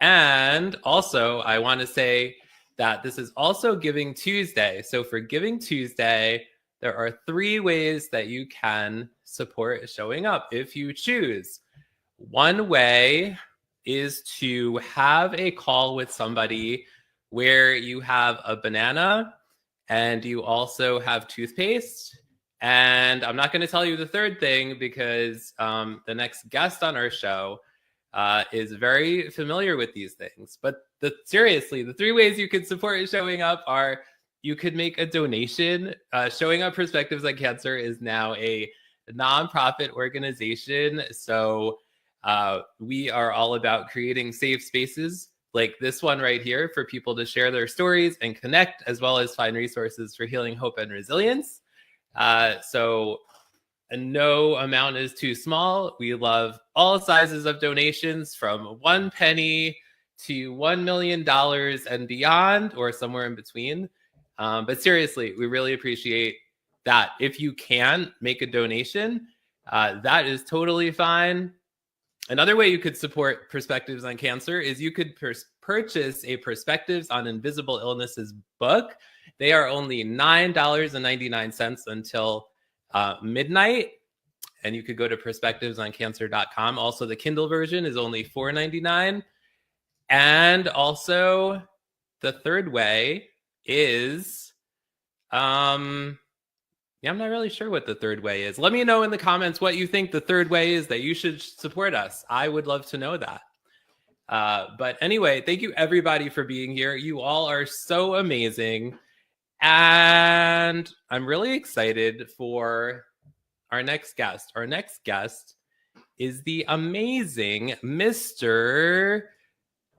And also, I want to say that this is also Giving Tuesday. So for Giving Tuesday, there are 3 ways that you can support Showing Up if you choose. One way is to have a call with somebody where you have a banana and you also have toothpaste. And I'm not going to tell you the third thing because the next guest on our show is very familiar with these things. But seriously, the 3 ways you could support Showing Up are: you could make a donation. Showing Up Perspectives on Cancer is now a nonprofit organization. So we are all about creating safe spaces like this one right here for people to share their stories and connect, as well as find resources for healing, hope, and resilience. So no amount is too small. We love all sizes of donations, from 1 penny to $1 million and beyond, or somewhere in between. But seriously, we really appreciate that. If you can make a donation, that is totally fine. Another way you could support Perspectives on Cancer is you could purchase a Perspectives on Invisible Illnesses book. They are only $9.99 until midnight. And you could go to perspectivesoncancer.com. Also, the Kindle version is only $4.99. And also, the third way is, I'm not really sure what the third way is. Let me know in the comments what you think the third way is that you should support us. I would love to know that. But anyway, thank you everybody for being here. You all are so amazing. And I'm really excited for our next guest. Our next guest is the amazing Mr.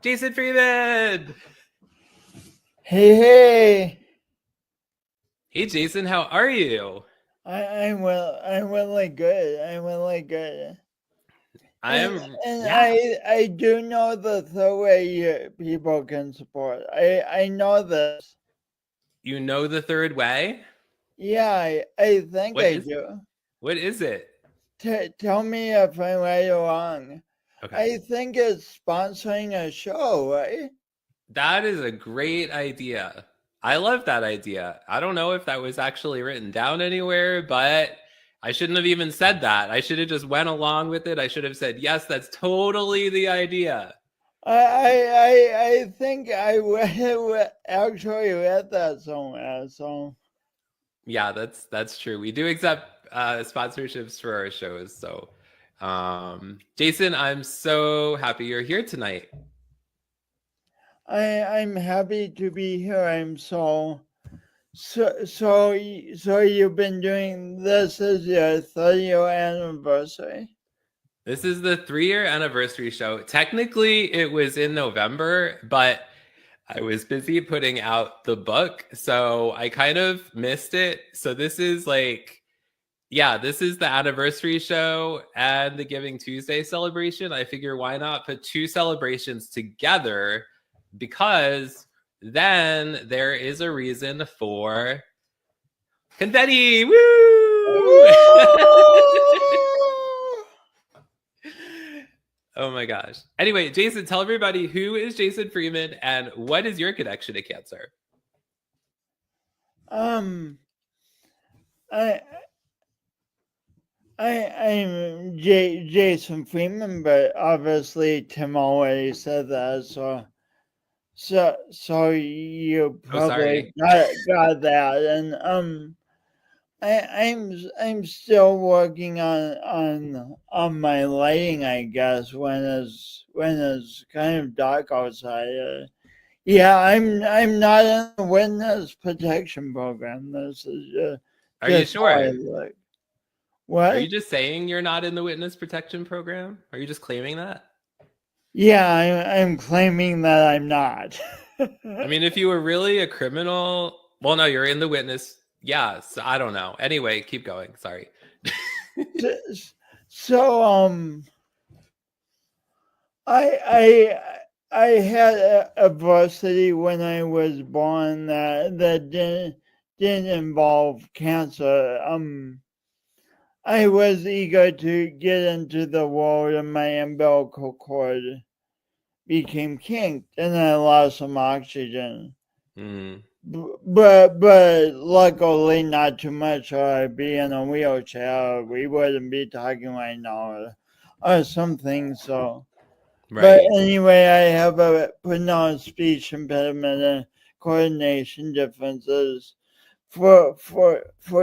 Jason Freeman. Hey. Hey, Jason, how are you? I'm really good. I'm really good. I do know the third way people can support. I know this. You know the third way? Yeah, I think I do. What is it? Tell me if I'm right or wrong. Okay. I think it's sponsoring a show, right? That is a great idea. I love that idea. I don't know if that was actually written down anywhere, but I shouldn't have even said that. I should have just went along with it. I should have said, yes, that's totally the idea. I think I actually read that somewhere. So yeah, that's true. We do accept sponsorships for our shows. So Jason, I'm so happy you're here tonight. I'm happy to be here. I'm so you've been doing this as your 3-year anniversary? This is the 3-year anniversary show. Technically, it was in November, but I was busy putting out the book, so I kind of missed it. So this is this is the anniversary show and the Giving Tuesday celebration. I figure why not put 2 celebrations together, because then there is a reason for confetti. Woo! Oh my gosh. Anyway, Jason, tell everybody, who is Jason Freeman and what is your connection to cancer? I I'm Jason Freeman, but obviously Tim already said that, so you Oh, probably sorry. got that, and I'm still working on my lighting, I guess, when it's kind of dark outside. Yeah, I'm not in the witness protection program. This is Are you just how I sure? look. Are you What? just saying you're not in the witness protection program? Are you just claiming that? Yeah, I'm claiming that I'm not. I mean, if you were really a criminal, well, no, you're in the witness. Yeah, so I don't know. Anyway, keep going. Sorry. So I had adversity when I was born that didn't involve cancer. I was eager to get into the world, and my umbilical cord became kinked, and I lost some oxygen. Mm. But luckily not too much, or I'd be in a wheelchair. We wouldn't be talking right now, or something. So, but Right. anyway, I have a pronounced speech impediment and coordination differences. For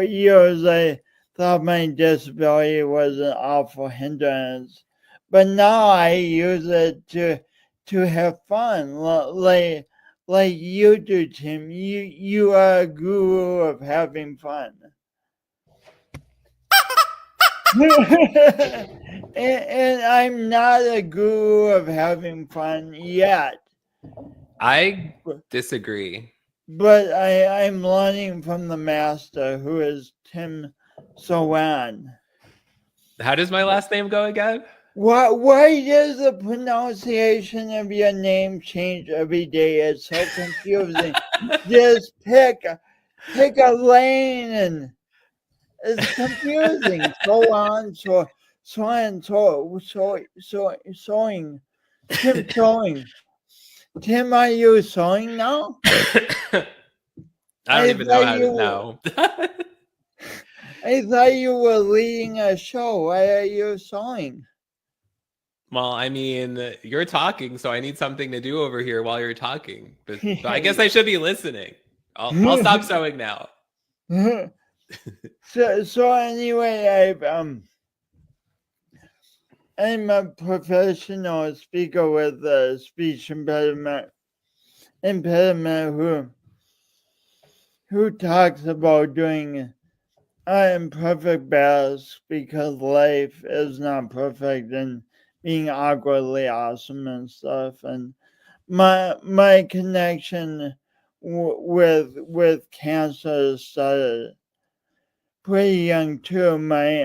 years, I thought my disability was an awful hindrance, but now I use it to have fun, like you do, Tim. You are a guru of having fun. And I'm not a guru of having fun yet. I disagree. But I'm learning from the master, who is Tim Sowan. How does my last name go again? Why does the pronunciation of your name change every day? It's so confusing. Just pick a lane, and it's confusing. Sewing. Tim sewing. Tim, are you sewing now? I don't even know how to know. I thought you were leading a show. Why are you sewing? Well, I mean, you're talking, so I need something to do over here while you're talking. But I guess I should be listening. I'll stop sewing now. So anyway, I'm a professional speaker with a speech impediment who talks about doing imperfect best because life is not perfect, and being awkwardly awesome and stuff. And my connection with cancer started pretty young too. My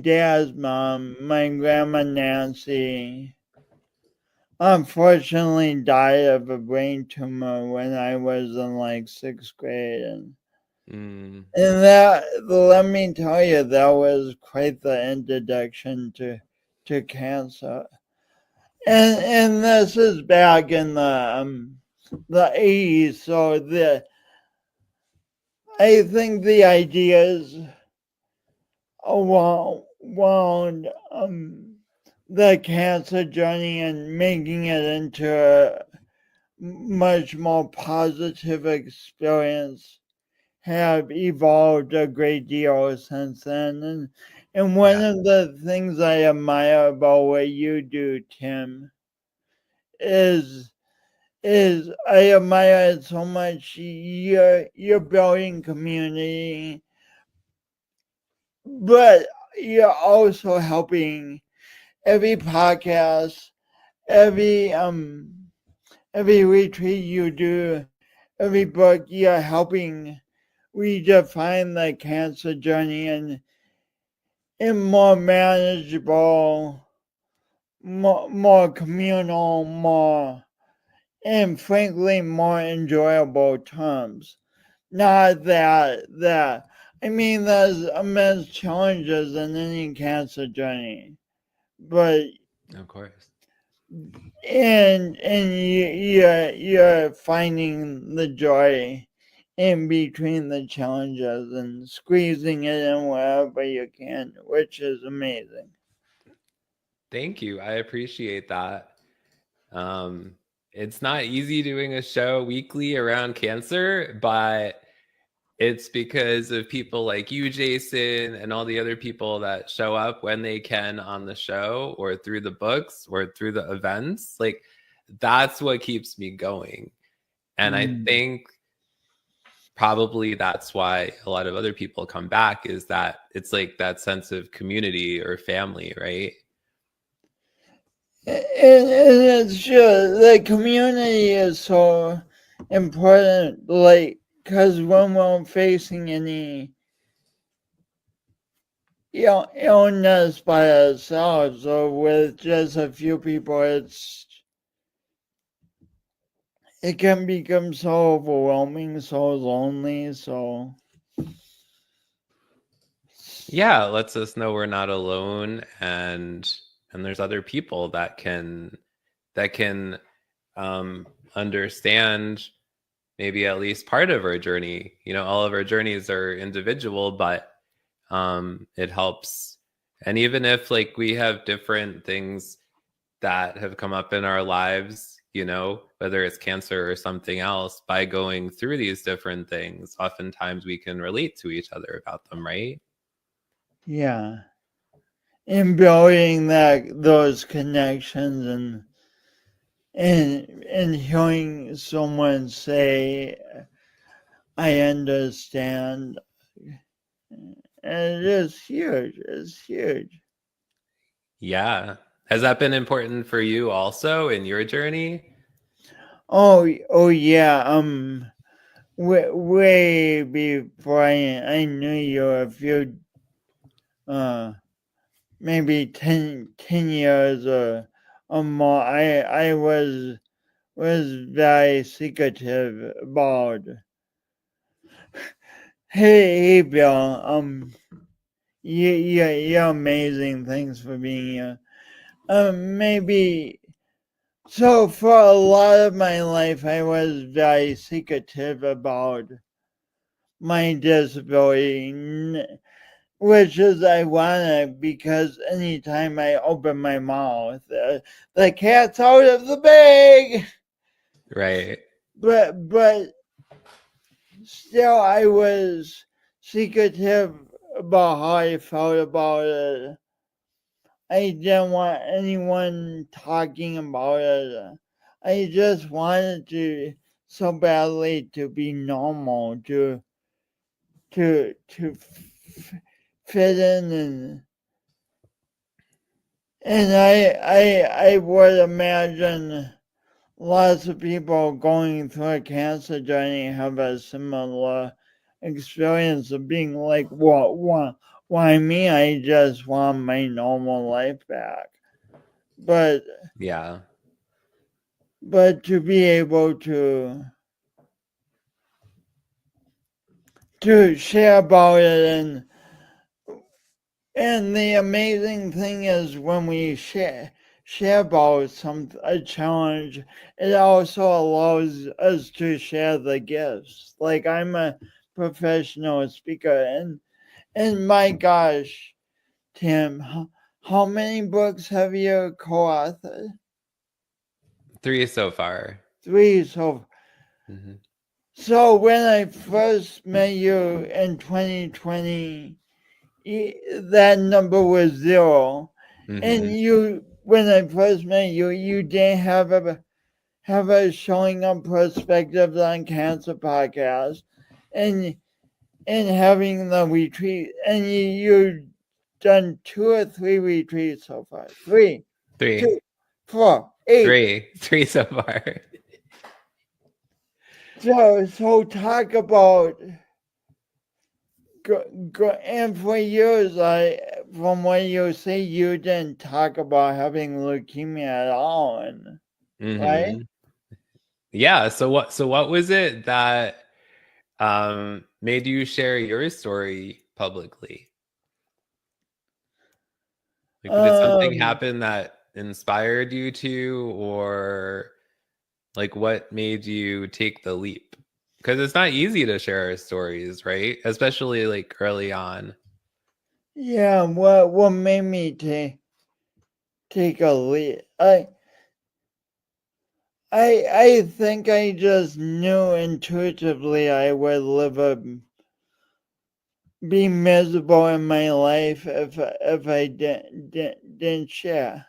dad's mom, my grandma Nancy, unfortunately died of a brain tumor when I was in like 6th grade, and that, let me tell you, that was quite the introduction to cancer. And this is back in the 80s, so I think the ideas around the cancer journey and making it into a much more positive experience have evolved a great deal since then. And one of the things I admire about what you do, Tim, is I admire it so much. You're building community, but you're also helping every podcast, every retreat you do, every book. You're helping redefine the cancer journey in more manageable, more communal, and frankly more enjoyable terms. Not that I mean, there's immense challenges in any cancer journey, but Of course. and you're finding the joy in between the challenges and squeezing it in wherever you can, which is amazing. Thank you. I appreciate that. It's not easy doing a show weekly around cancer, but it's because of people like you, Jason, and all the other people that show up when they can on the show or through the books or through the events. Like, that's what keeps me going. And I think probably that's why a lot of other people come back, is that it's like that sense of community or family, right? And it's true, the community is so important, like, because when we're facing any illness by ourselves or with just a few people, it can become so overwhelming, so lonely, so Yeah, it lets us know we're not alone, and there's other people that can understand maybe at least part of our journey. You know, all of our journeys are individual, but it helps. And even if like we have different things that have come up in our lives, you know, whether it's cancer or something else, by going through these different things, oftentimes we can relate to each other about them, right? yeah. And building those connections and hearing someone say, I understand. And it is huge. It's huge. Yeah. Has that been important for you also in your journey? Oh yeah. Way before I knew you, a few, maybe 10 years or more, I was very secretive about, hey Bill, you're amazing. Thanks for being here. Maybe so for a lot of my life, I was very secretive about my disability, which is ironic because anytime I open my mouth, the cat's out of the bag. Right. But still, I was secretive about how I felt about it. I didn't want anyone talking about it. I just wanted to so badly to be normal, to fit in, and I would imagine lots of people going through a cancer journey have a similar experience of being like, why me? I just want my normal life back. But Yeah. to be able to share about it, and the amazing thing is when we share about a challenge, it also allows us to share the gifts. Like, I'm a professional speaker, and my gosh, Tim, how many books have you co-authored? 3 so far. 3 so. Mm-hmm. So when I first met you in 2020, that number was 0. Mm-hmm. And when I first met you, you didn't have a Showing Up Perspectives on Cancer podcast, and having the retreat, and you've done 2 or 3 retreats so far. 3, 2, 4, 8. 3 so far. So talk about and for years, from what you say, you didn't talk about having leukemia at all, Mm-hmm. right? Yeah. So what was it that made you share your story publicly? Like, did something Um, happen that inspired you to, or like what made you take the leap? Because it's not easy to share our stories, right? Especially like early on. yeah, what made me take a leap? I think I just knew intuitively I would be miserable in my life if I didn't share.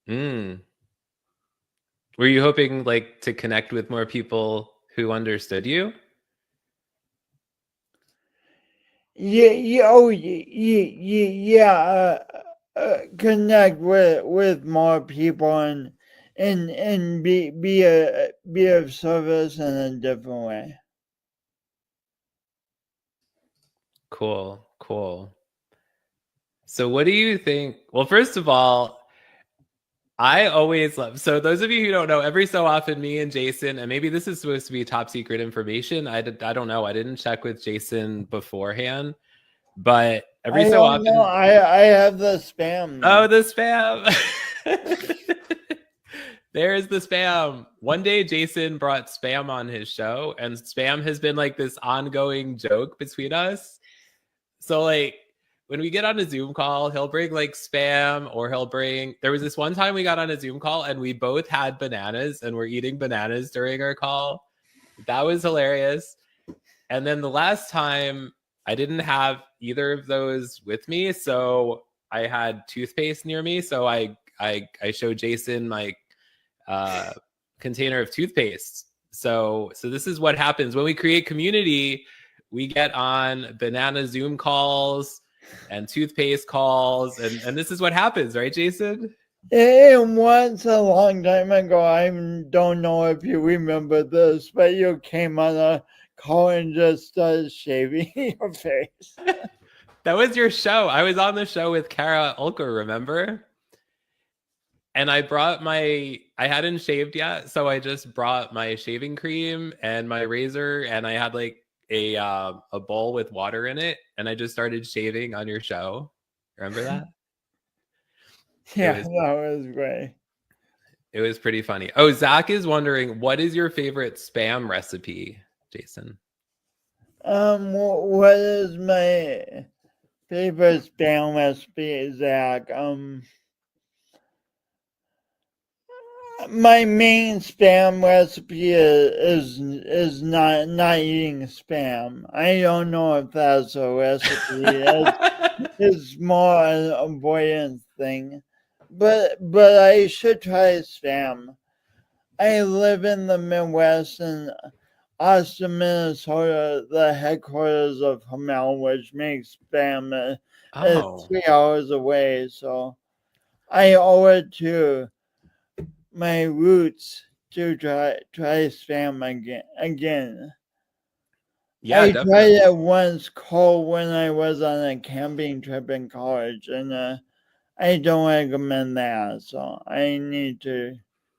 Mm. Were you hoping like to connect with more people who understood you? Yeah. Connect with more people and be of service in a different way. Cool. So what do you think? Well, first of all, I always love, so those of you who don't know, every so often me and Jason, and maybe this is supposed to be top secret information. I don't know. I didn't check with Jason beforehand, but every I so don't know. often, I have the spam now. oh, the spam. There's the spam. One day Jason brought spam on his show, and spam has been like this ongoing joke between us. So like when we get on a Zoom call, he'll bring like spam, or there was this one time we got on a Zoom call and we both had bananas and we're eating bananas during our call. That was hilarious. And then the last time I didn't have either of those with me, so I had toothpaste near me. So I showed Jason my container of toothpaste. So this is what happens when we create community. We get on banana Zoom calls and toothpaste calls, and this is what happens, right, Jason? And once a long time ago, I don't know if you remember this, but you came on a call and just started shaving your face. That was your show. I was on the show with Kara Ulker, remember? And I hadn't shaved yet, so I just brought my shaving cream and my razor, and I had like a bowl with water in it, and I just started shaving on your show. Remember that? Yeah, It was, that was great. it was pretty funny. Oh, Zach is wondering, what is your favorite spam recipe, Jason? What is my favorite spam recipe, Zach? My main spam recipe is not eating spam. I don't know if that's a recipe. It's more an avoidance thing, but I should try spam. I live in the Midwest in Austin, Minnesota, the headquarters of Hamel, which makes spam. Oh, 3 hours away, so I owe it to my roots to try spam again. yeah, I tried definitely. it once cold when I was on a camping trip in college, and I don't recommend that. So I need to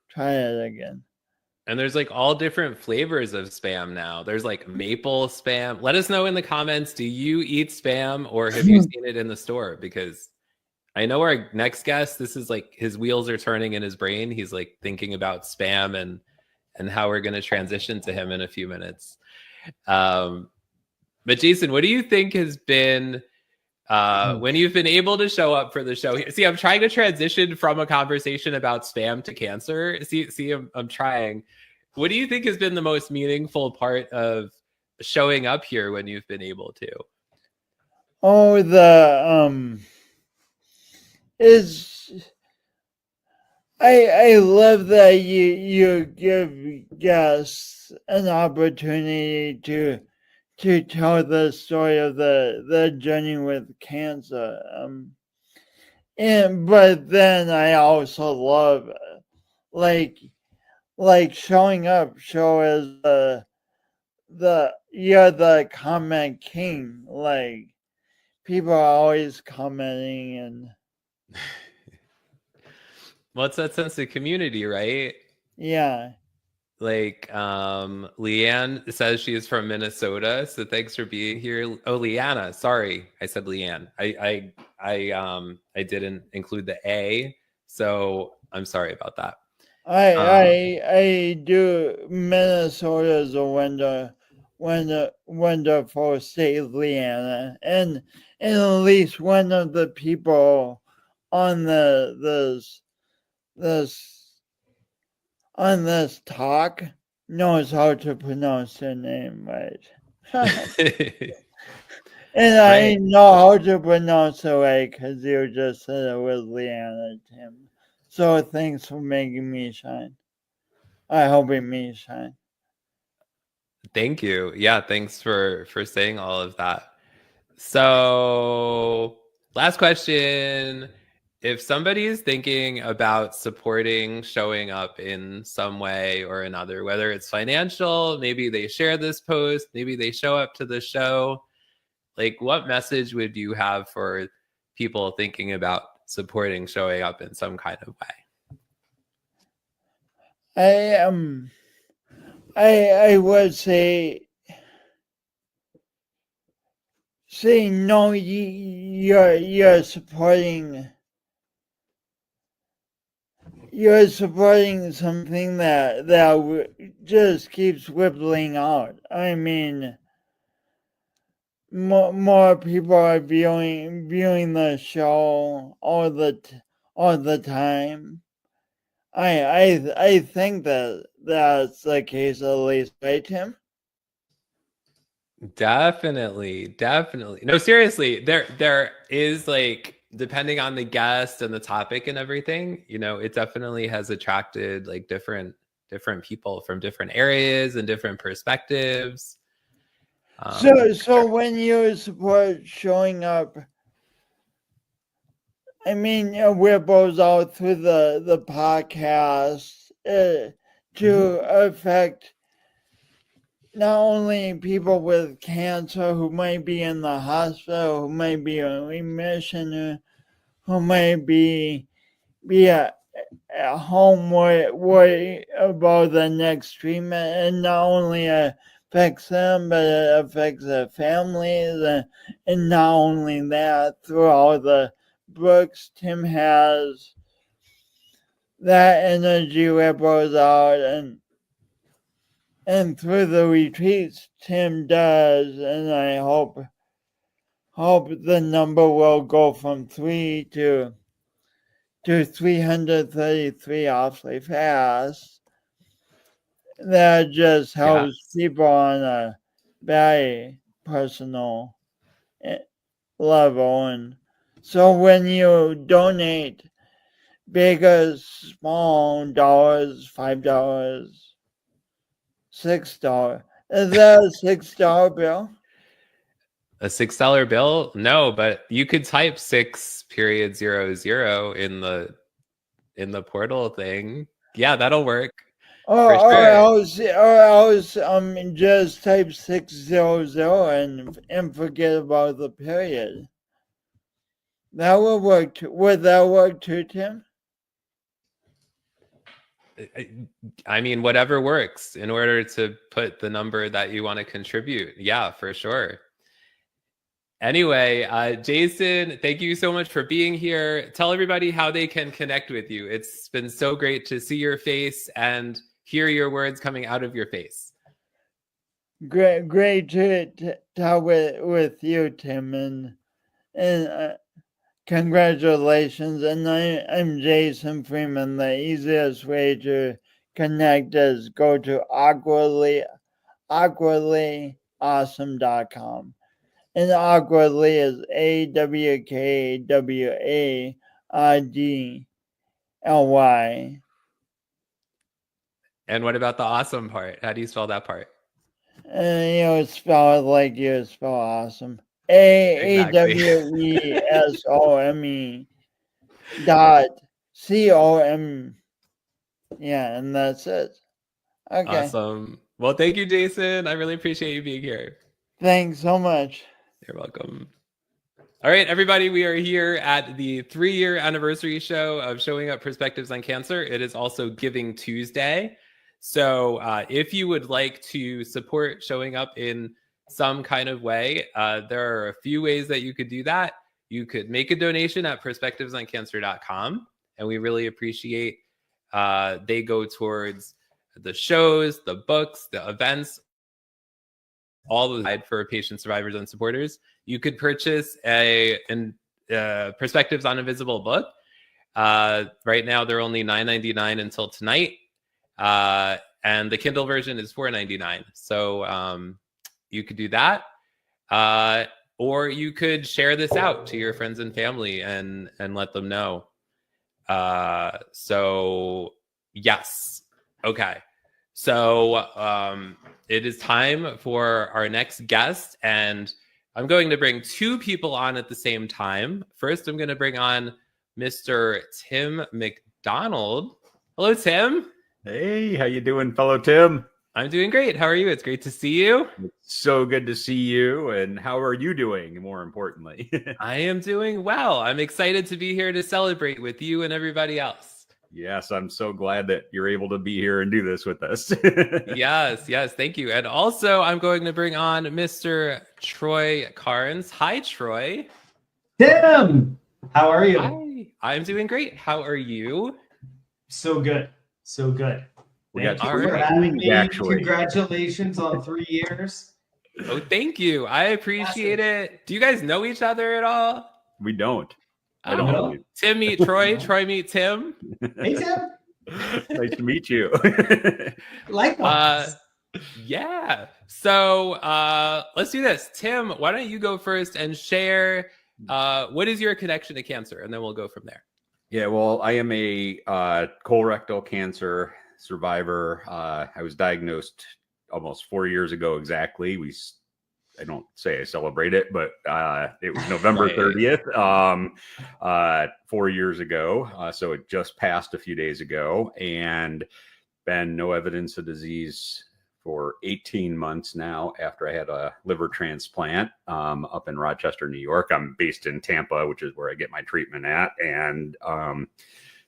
try it again. And there's like all different flavors of spam now. There's like maple spam. Let us know in the comments, do you eat spam, or have you seen it in the store? Because I know our next guest, this is like his wheels are turning in his brain. He's like thinking about spam and how we're going to transition to him in a few minutes. But Jason, what do you think has been when you've been able to show up for the show? See, I'm trying to transition from a conversation about spam to cancer. See, I'm trying. What do you think has been the most meaningful part of showing up here when you've been able to? Oh, is I love that you give guests an opportunity to tell the story of the journey with cancer. But then I also love like showing up show as you're the comment king. Like people are always commenting and Well, it's that sense of community, right? yeah. Leanne says she is from Minnesota, so thanks for being here. Oh, Leanna, sorry, I said Leanne. I didn't include the A, so I'm sorry about that. I do. Minnesota is a wonderful state, Leanna, and at least one of the people on this talk knows how to pronounce their name right. And I Right. know how to pronounce it right because you just said it with Leanna, Tim. So thanks for making me shine. I hope it made shine. Thank you. Yeah, thanks for saying all of that. So, last question. If somebody is thinking about supporting showing up in some way or another, whether it's financial, maybe they share this post, maybe they show up to the show, like what message would you have for people thinking about supporting showing up in some kind of way? I would say no. You're supporting something that just keeps whippling out. I mean, more people are viewing the show all the time. I think that's the case, at least, right, Tim? Definitely. No, seriously, there is like, depending on the guest and the topic and everything, it definitely has attracted like different people from different areas and different perspectives. So when you support showing up, I mean, we're both out through the podcast to affect not only people with cancer who might be in the hospital, who might be in remission, who might be at home worry about the next treatment, and not only affects them, but it affects their families, and not only that, through all the books Tim has, that energy ripples out, and through the retreats Tim does, and I hope the number will go from 3 to 333 awfully fast. That just helps people on a very personal level. And so when you donate big or small dollars, $5, $6, is that a $6 bill? A $6 bill? No, but you could type 6.00 in the portal thing. Yeah, that'll work. Or else just type 600 and forget about the period. That would work. Would that work too, Tim? I mean, whatever works in order to put the number that you want to contribute. Yeah, for sure. Anyway, Jason, thank you so much for being here. Tell everybody how they can connect with you. It's been so great to see your face and hear your words coming out of your face. Great to talk with you, Tim, and congratulations. And I'm Jason Freeman. The easiest way to connect is go to awkwardlyawesome.com. And awkwardly is AWKWARDLY. And what about the awesome part? How do you spell that part? Spell it like you spell awesome. Exactly. AWESOME.COM. Yeah, and that's it. Okay. Awesome. Well, thank you, Jason. I really appreciate you being here. Thanks so much. You're welcome. All right, everybody, we are here at the 3-year anniversary show of Showing Up Perspectives on Cancer. It is also Giving Tuesday. So if you would like to support Showing Up in some kind of way, there are a few ways that you could do that. You could make a donation at perspectivesoncancer.com, and we really appreciate they go towards the shows, the books, the events, all of that for patient survivors and supporters. You could purchase a Perspectives on Invisible book. Right now, they're only $9.99 until tonight. And the Kindle version is $4.99. So you could do that. Or you could share this out to your friends and family and let them know. So yes. Okay. So it is time for our next guest, and I'm going to bring two people on at the same time. First, I'm going to bring on Mr. Tim McDonald. Hello, Tim. Hey, how you doing, fellow Tim? I'm doing great. How are you? It's great to see you. It's so good to see you. And how are you doing, more importantly? I am doing well. I'm excited to be here to celebrate with you and everybody else. Yes, I'm so glad that you're able to be here and do this with us. Yes, thank you. And also, I'm going to bring on Mr. Troy Carnes. Hi, Troy. Tim, how are you? Hi. I'm doing great. How are you? So good. So good. We Thank got you two for great having me. actually. Congratulations on 3 years. Oh, thank you. I appreciate it. Do you guys know each other at all? We don't. I Oh, don't know. believe. Tim meet Troy. Troy meet Tim. Hey, Tim. Nice to meet you. Likewise. Yeah. So let's do this. Tim, why don't you go first and share what is your connection to cancer, and then we'll go from there. Yeah, well, I am a colorectal cancer survivor. I was diagnosed almost 4 years ago exactly. I don't say I celebrate it, but it was November Right. 30th, 4 years ago. So it just passed a few days ago, and been no evidence of disease for 18 months now after I had a liver transplant up in Rochester, New York. I'm based in Tampa, which is where I get my treatment at, and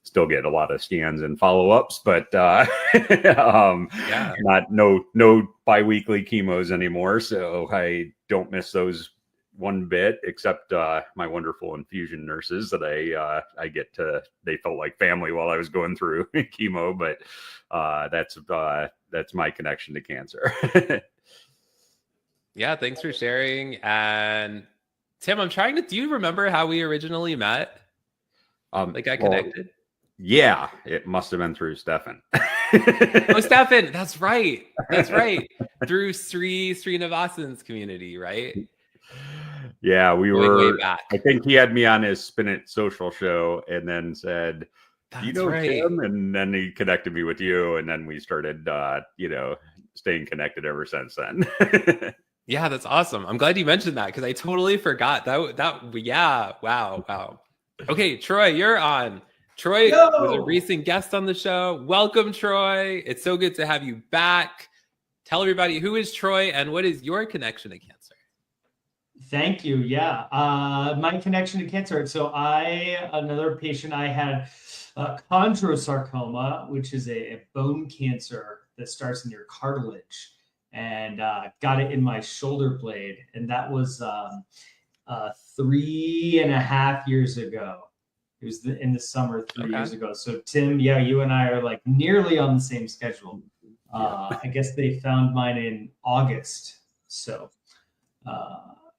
still get a lot of scans and follow-ups, but Yeah. no biweekly chemos anymore. So I don't miss those one bit, except my wonderful infusion nurses that I get to. They felt like family while I was going through chemo, but that's my connection to cancer. Yeah, thanks for sharing. And Tim, do you remember how we originally met? Like I Well, connected? yeah, it must have been through Stefan. Oh, Stefan, that's right. That's right. Through Srinivasan's community, right? Yeah, we Going were. way back. I think he had me on his Spin It social show, and then said, "Do you That's know right. Tim?" And then he connected me with you, and then we started, staying connected ever since then. Yeah, that's awesome. I'm glad you mentioned that because I totally forgot yeah, wow. Okay, Troy, you're on. Troy was a Yo! recent guest on the show. Welcome, Troy. It's so good to have you back. Tell everybody, who is Troy and what is your connection to cancer? Thank you. Yeah. My connection to cancer. So another patient, I had chondrosarcoma, which is a bone cancer that starts in your cartilage, and got it in my shoulder blade. And that was 3.5 years ago. It was in the summer 3 years ago. So Tim, yeah, you and I are like nearly on the same schedule. I guess they found mine in August. So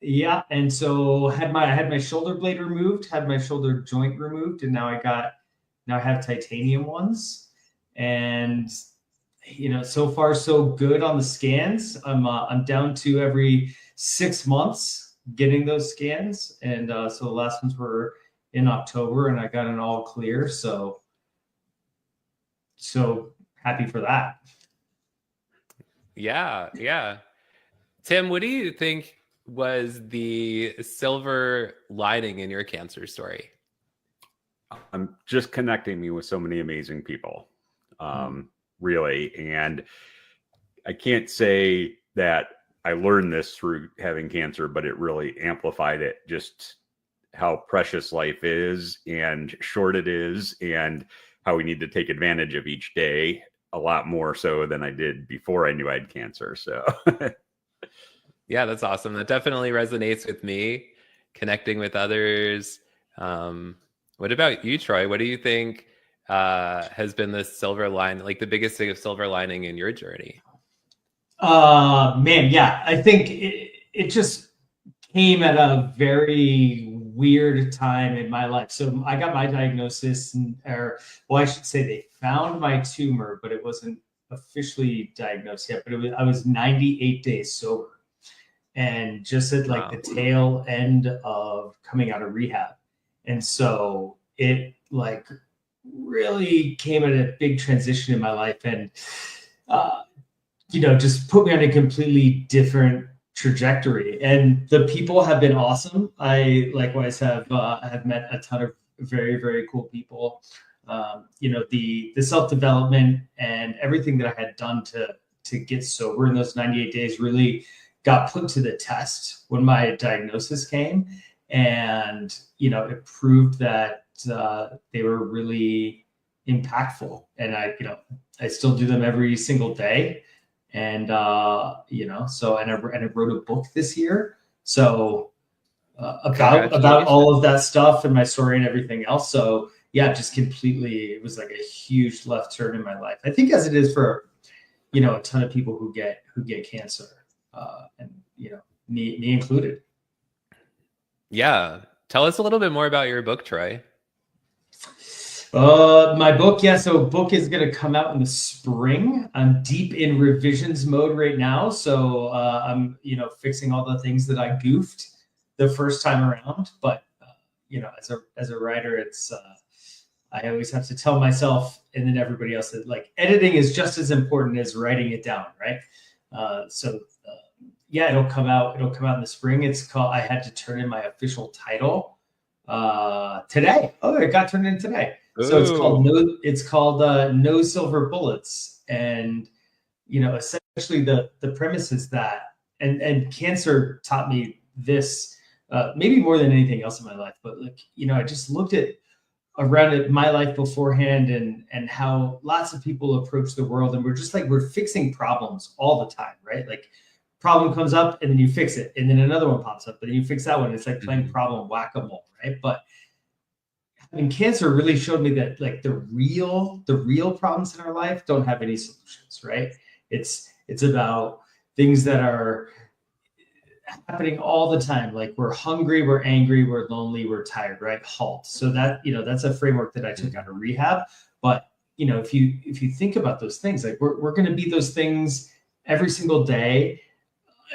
yeah, and so I had my shoulder blade removed, had my shoulder joint removed, and now I have titanium ones. And so far so good on the scans. I'm down to every 6 months getting those scans, and so the last ones were in October, and I got an all clear. So happy for that. Yeah. Tim, what do you think was the silver lining in your cancer story? I'm just connecting me with so many amazing people, really. And I can't say that I learned this through having cancer, but it really amplified it, just how precious life is and short it is, and how we need to take advantage of each day a lot more so than I did before I knew I had cancer. So Yeah, that's awesome. That definitely resonates with me, connecting with others. What about you, Troy? What do you think has been the silver line, like the biggest thing of silver lining in your journey? Man, yeah, I think it just came at a very weird time in my life. So I got my diagnosis, I should say they found my tumor, but it wasn't officially diagnosed yet. But I was 98 days sober, and just at like the tail end of coming out of rehab, and so it like really came at a big transition in my life, and just put me on a completely different trajectory. And the people have been awesome. I likewise have met a ton of very, very cool people. The self-development and everything that I had done to get sober in those 98 days really got put to the test when my diagnosis came. And, it proved that they were really impactful. And I still do them every single day. And, and I wrote a book this year. So about all of that stuff and my story and everything else. So yeah, just completely, it was like a huge left turn in my life. I think as it is for, a ton of people who get cancer, and, me included. Yeah. Tell us a little bit more about your book, Troy. My book, yeah. So book is going to come out in the spring. I'm deep in revisions mode right now. So I'm, fixing all the things that I goofed the first time around. But, as a writer, it's, I always have to tell myself and then everybody else that like editing is just as important as writing it down. Right. Yeah, it'll come out in the spring. It's called, I had to turn in my official title today. Oh, it got turned in today. Ooh. So it's called No Silver Bullets. And, essentially the premise is that, and cancer taught me this, maybe more than anything else in my life, but I just looked around at my life beforehand and how lots of people approach the world. And we're fixing problems all the time, right? Like problem comes up and then you fix it. And then another one pops up and then you fix that one. It's like playing problem whack-a-mole, right? But having cancer really showed me that like the real problems in our life don't have any solutions, right? It's about things that are happening all the time. Like we're hungry, we're angry, we're lonely, we're tired, right? HALT. So that, that's a framework that I took out of rehab. But, if you think about those things, like we're going to be those things every single day,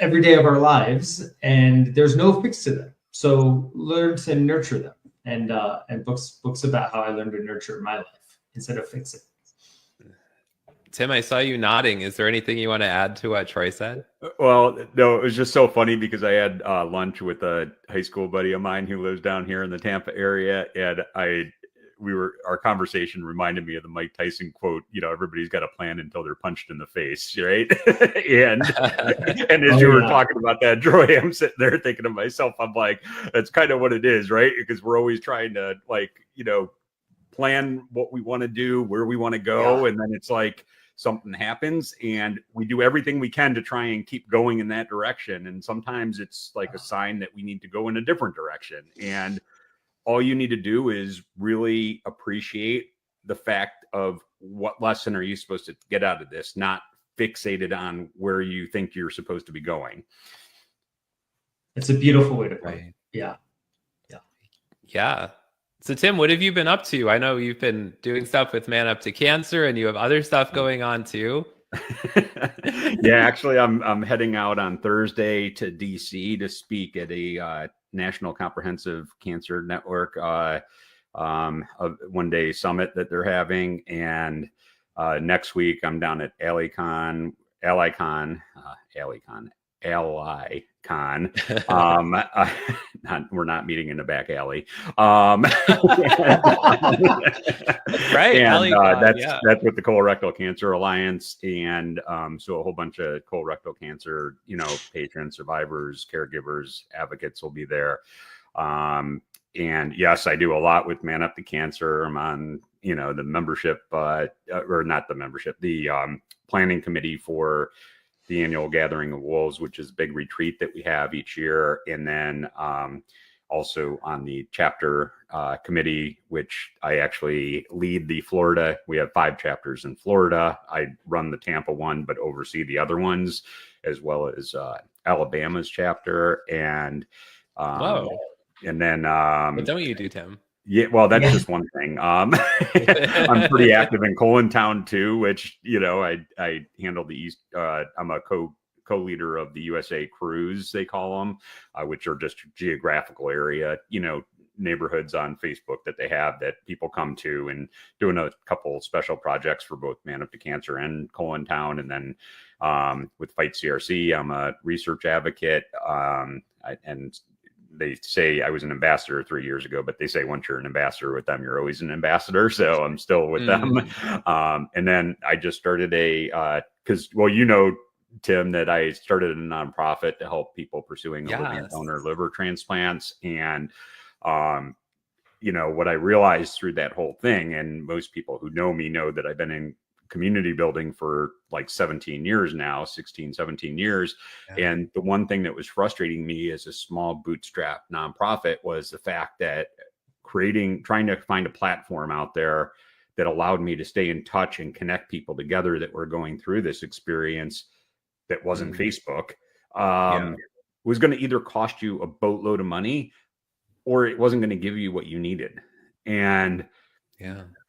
every day of our lives, and there's no fix to them. So learn to nurture them. And books about how I learned to nurture my life instead of fix it. Tim, I saw you nodding. Is there anything you want to add to what Troy said? Well, no, it was just so funny because I had lunch with a high school buddy of mine who lives down here in the Tampa area, and our conversation reminded me of the Mike Tyson quote, everybody's got a plan until they're punched in the face, right? and as you were talking about that, Troy, I'm sitting there thinking to myself, I'm like, that's kind of what it is, right? Because we're always trying to plan what we want to do, where we want to go. Yeah. And then it's like something happens and we do everything we can to try and keep going in that direction. And sometimes it's like a sign that we need to go in a different direction. And all you need to do is really appreciate the fact of what lesson are you supposed to get out of this, not fixated on where you think you're supposed to be going. It's a beautiful way to put it. Yeah. So Tim, what have you been up to? I know you've been doing stuff with Man Up to Cancer and you have other stuff going on too. Yeah, actually I'm heading out on Thursday to DC to speak at a National Comprehensive Cancer Network a one-day summit that they're having. And next week I'm down at AliCon. We're not meeting in the back alley. Right. And that's with the Colorectal Cancer Alliance. And so a whole bunch of colorectal cancer, patients, survivors, caregivers, advocates will be there. And yes, I do a lot with Man Up to Cancer. I'm on you know, the membership, or not the membership, the planning committee for the annual Gathering of Wolves, which is a big retreat that we have each year. And then also on the chapter committee, which I actually lead the Florida. We have 5 chapters in Florida. I run the Tampa one, but oversee the other ones, as well as Alabama's chapter. And Whoa. and then What don't you do, Tim? yeah, well, that's just one thing. I'm pretty active in Colintown too, which, you know, I handle the East. I'm a co-leader of the USA Cruise, they call them, which are just geographical area, you know, neighborhoods on Facebook that they have that people come to, and doing a couple special projects for both Man Up to Cancer and Colintown. And then with Fight CRC, I'm a research advocate, and they say I was an ambassador 3 years ago, but they say once you're an ambassador with them, you're always an ambassador. So I'm still with them. And then I just started because, well, you know, Tim, that I started a nonprofit to help people pursuing organ donor liver transplants. And, you know, what I realized through that whole thing, and most people who know me know that I've been in community building for like 17 years now, 16, 17 years. Yeah. And the one thing that was frustrating me as a small bootstrap nonprofit was the fact that trying to find a platform out there that allowed me to stay in touch and connect people together that were going through this experience that wasn't Facebook, was going to either cost you a boatload of money, or it wasn't going to give you what you needed. And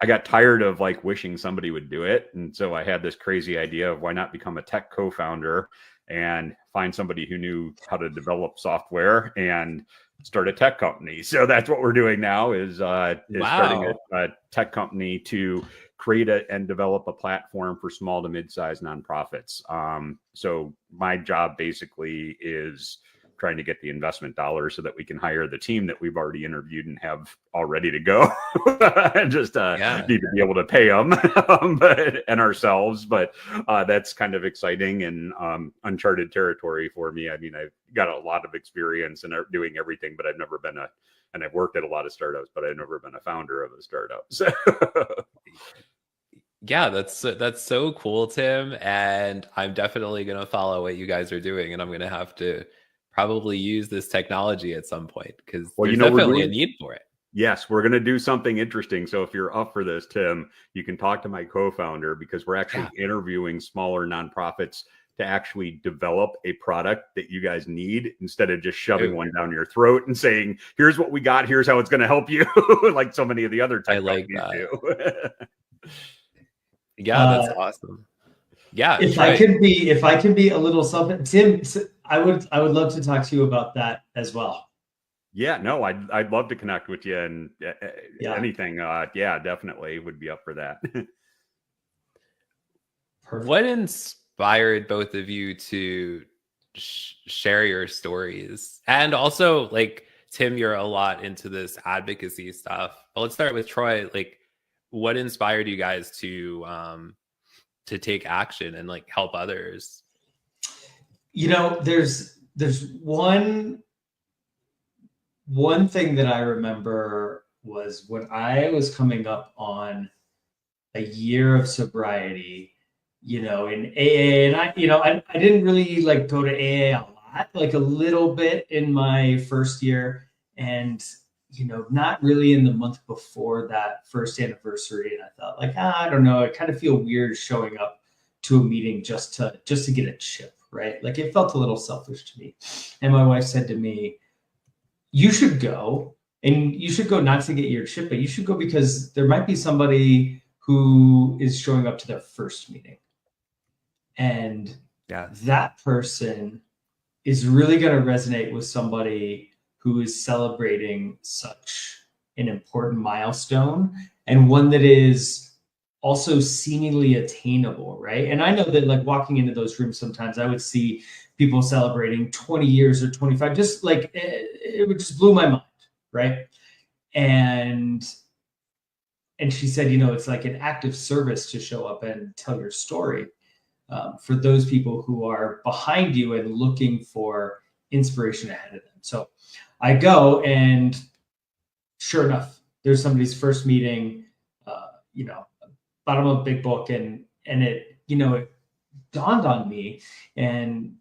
I got tired of like wishing somebody would do it. And so I had this crazy idea of why not become a tech co-founder and find somebody who knew how to develop software and start a tech company. So that's what we're doing now is starting a tech company to create and develop a platform for small to mid-sized nonprofits. So my job basically is trying to get the investment dollars so that we can hire the team that we've already interviewed and have all ready to go. Just need to be able to pay them and ourselves. But that's kind of exciting and uncharted territory for me. I mean, I've got a lot of experience in doing everything, but I've never been and I've worked at a lot of startups, but I've never been a founder of a startup. So yeah, that's so cool, Tim. And I'm definitely going to follow what you guys are doing. And I'm going to have to probably use this technology at some point, because there's definitely a need for it. Yes, we're going to do something interesting. So if you're up for this, Tim, you can talk to my co-founder, because we're actually interviewing smaller nonprofits to actually develop a product that you guys need, instead of just shoving one down your throat and saying, here's what we got, here's how it's going to help you, like so many of the other tech companies do. Yeah, that's awesome. Yeah. If I can be a little Tim, I would love to talk to you about that as well. Yeah, no, I'd love to connect with you, and anything. Definitely would be up for that. Perfect. What inspired both of you to share your stories? And also, like, Tim, you're a lot into this advocacy stuff. But let's start with Troy. Like, what inspired you guys to take action and like help others? You know, there's one thing that I remember was when I was coming up on a year of sobriety, you know, in AA, and I didn't really like go to AA a lot, like a little bit in my first year, and you know, not really in the month before that first anniversary. And I thought, like, I don't know, I kind of feel weird showing up to a meeting just to get a chip, right? Like, it felt a little selfish to me. And my wife said to me, you should go, and you should go not to get your chip, but you should go because there might be somebody who is showing up to their first meeting. And that person is really going to resonate with somebody who is celebrating such an important milestone, and one that is also seemingly attainable, right? And I know that, like, walking into those rooms, sometimes I would see people celebrating 20 years or 25, just like it would just blew my mind, right? And she said, you know, it's like an act of service to show up and tell your story for those people who are behind you and looking for inspiration ahead of them. So I go, and sure enough, there's somebody's first meeting. bottom of a big book, and it, it dawned on me, and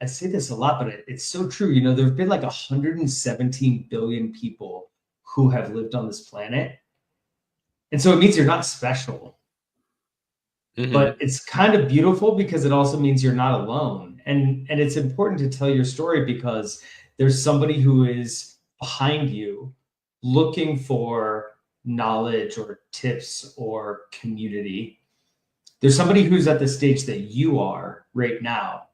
I say this a lot, but it's so true. There have been like 117 billion people who have lived on this planet, and so it means you're not special. Mhm. But it's kind of beautiful because it also means you're not alone, and it's important to tell your story because there's somebody who is behind you looking for knowledge or tips or community. There's somebody who's at the stage that you are right now,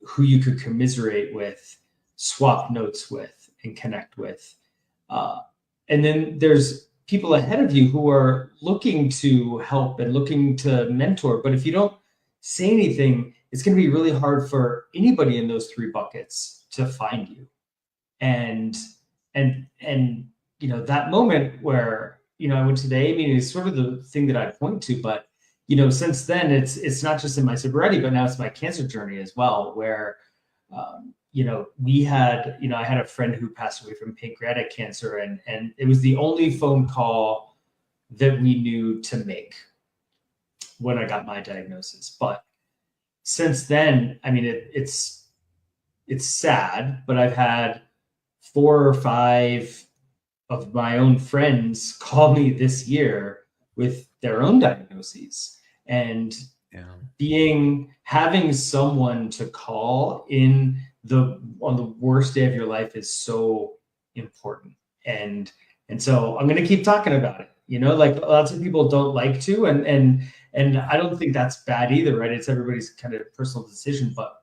who you could commiserate with, swap notes with, and connect with. And then there's people ahead of you who are looking to help and looking to mentor. But if you don't say anything, it's going to be really hard for anybody in those three buckets to find you. And that moment where, I went to the AA meeting is sort of the thing that I point to, but since then it's not just in my sobriety, but now it's my cancer journey as well, where we had, I had a friend who passed away from pancreatic cancer, and it was the only phone call that we knew to make when I got my diagnosis. But since then, I mean, it's sad, but I've had 4 or 5 of my own friends call me this year with their own diagnoses, and having someone to call on the worst day of your life is so important. And so I'm going to keep talking about it. Like lots of people don't like to, and I don't think that's bad either, right? It's everybody's kind of personal decision, but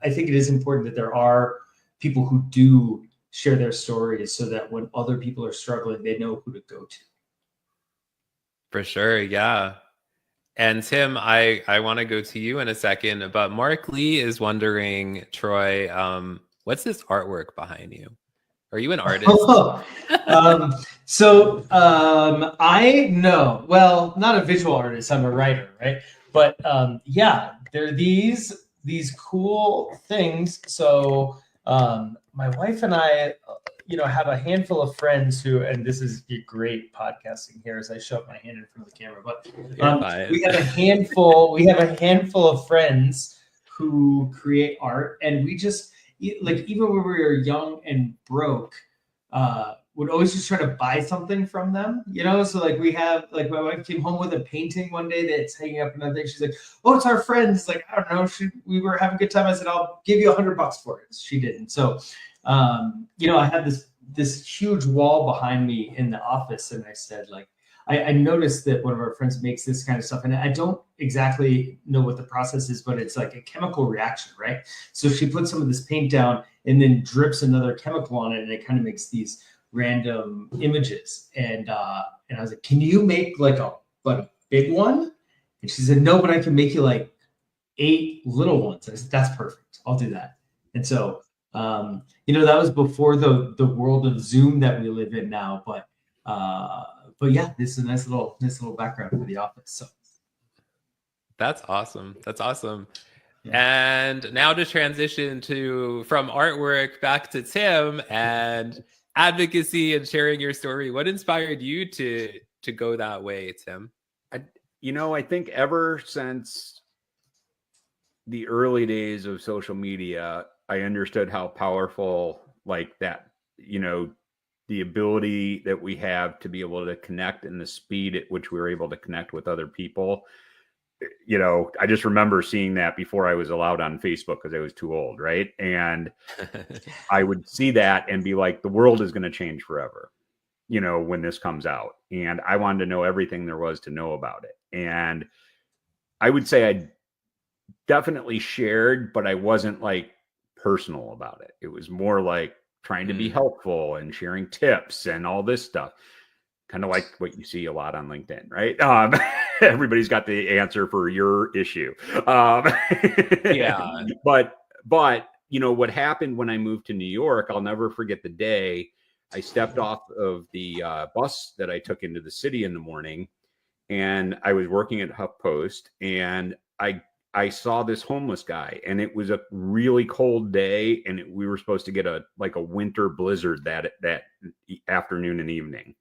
I think it is important that there are people who do share their stories so that when other people are struggling, they know who to go to. For sure, yeah. And Tim, I want to go to you in a second, but Mark Lee is wondering, Troy, what's this artwork behind you? Are you an artist? I know, well, not a visual artist, I'm a writer, right? But yeah, there are these cool things. So my wife and I, have a handful of friends who, and this is great podcasting here as I show up my hand in front of the camera, but we have a handful of friends who create art, and we just, like, even when we were young and broke, would always just try to buy something from them, So like we have, like, my wife came home with a painting one day that's hanging up another thing. She's like, "Oh, it's our friends." Like, I don't know. We were having a good time. I said, "I'll give you $100 for it." She didn't. So, I had this huge wall behind me in the office, and I said, like, I noticed that one of our friends makes this kind of stuff, and I don't exactly know what the process is, but it's like a chemical reaction, right? So she puts some of this paint down and then drips another chemical on it, and it kind of makes these random images. And I was like, "Can you make like a big one?" And she said, "No, but I can make you like 8 little ones." I said, "That's perfect. I'll do that." And so, that was before the world of Zoom that we live in now. But yeah, this is a nice little background for the office. So That's awesome. That's awesome. Yeah. And now to transition from artwork back to Tim and advocacy and sharing your story. What inspired you to go that way, Tim? I think ever since the early days of social media, I understood how powerful, like that, the ability that we have to be able to connect and the speed at which we were able to connect with other people. I just remember seeing that before I was allowed on Facebook because I was too old, right? And I would see that and be like, the world is going to change forever, when this comes out. And I wanted to know everything there was to know about it. And I would say I definitely shared, but I wasn't like personal about it. It was more like trying to be helpful and sharing tips and all this stuff. Kind of like what you see a lot on LinkedIn, right? Everybody's got the answer for your issue. Yeah. But what happened when I moved to New York, I'll never forget the day I stepped off of the bus that I took into the city in the morning, and I was working at HuffPost, and I saw this homeless guy, and it was a really cold day, and we were supposed to get a winter blizzard that afternoon and evening.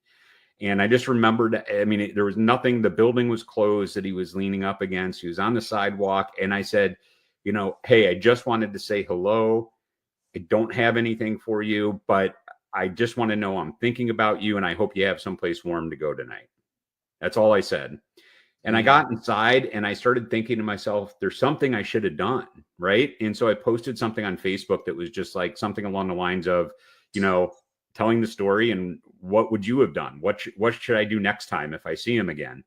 And I just remembered, I mean, there was nothing, the building was closed that he was leaning up against. He was on the sidewalk. And I said, you know, hey, I just wanted to say hello. I don't have anything for you, but I just want to know I'm thinking about you, and I hope you have someplace warm to go tonight. That's all I said. And I got inside and I started thinking to myself, there's something I should have done, right? And so I posted something on Facebook that was just like something along the lines of, you know, telling the story and what would you have done? What should I do next time if I see him again?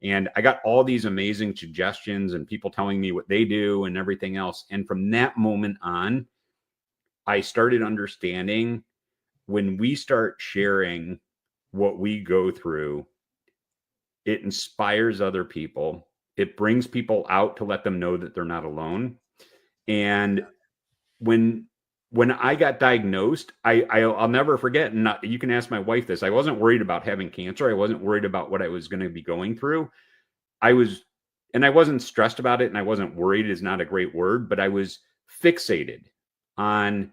And I got all these amazing suggestions and people telling me what they do and everything else. And from that moment on, I started understanding when we start sharing what we go through, it inspires other people. It brings people out to let them know that they're not alone. And when I got diagnosed, I'll never forget, and you can ask my wife this, I wasn't worried about having cancer. I wasn't worried about what I was going to be going through. I wasn't stressed about it, and I wasn't worried is not a great word, but I was fixated on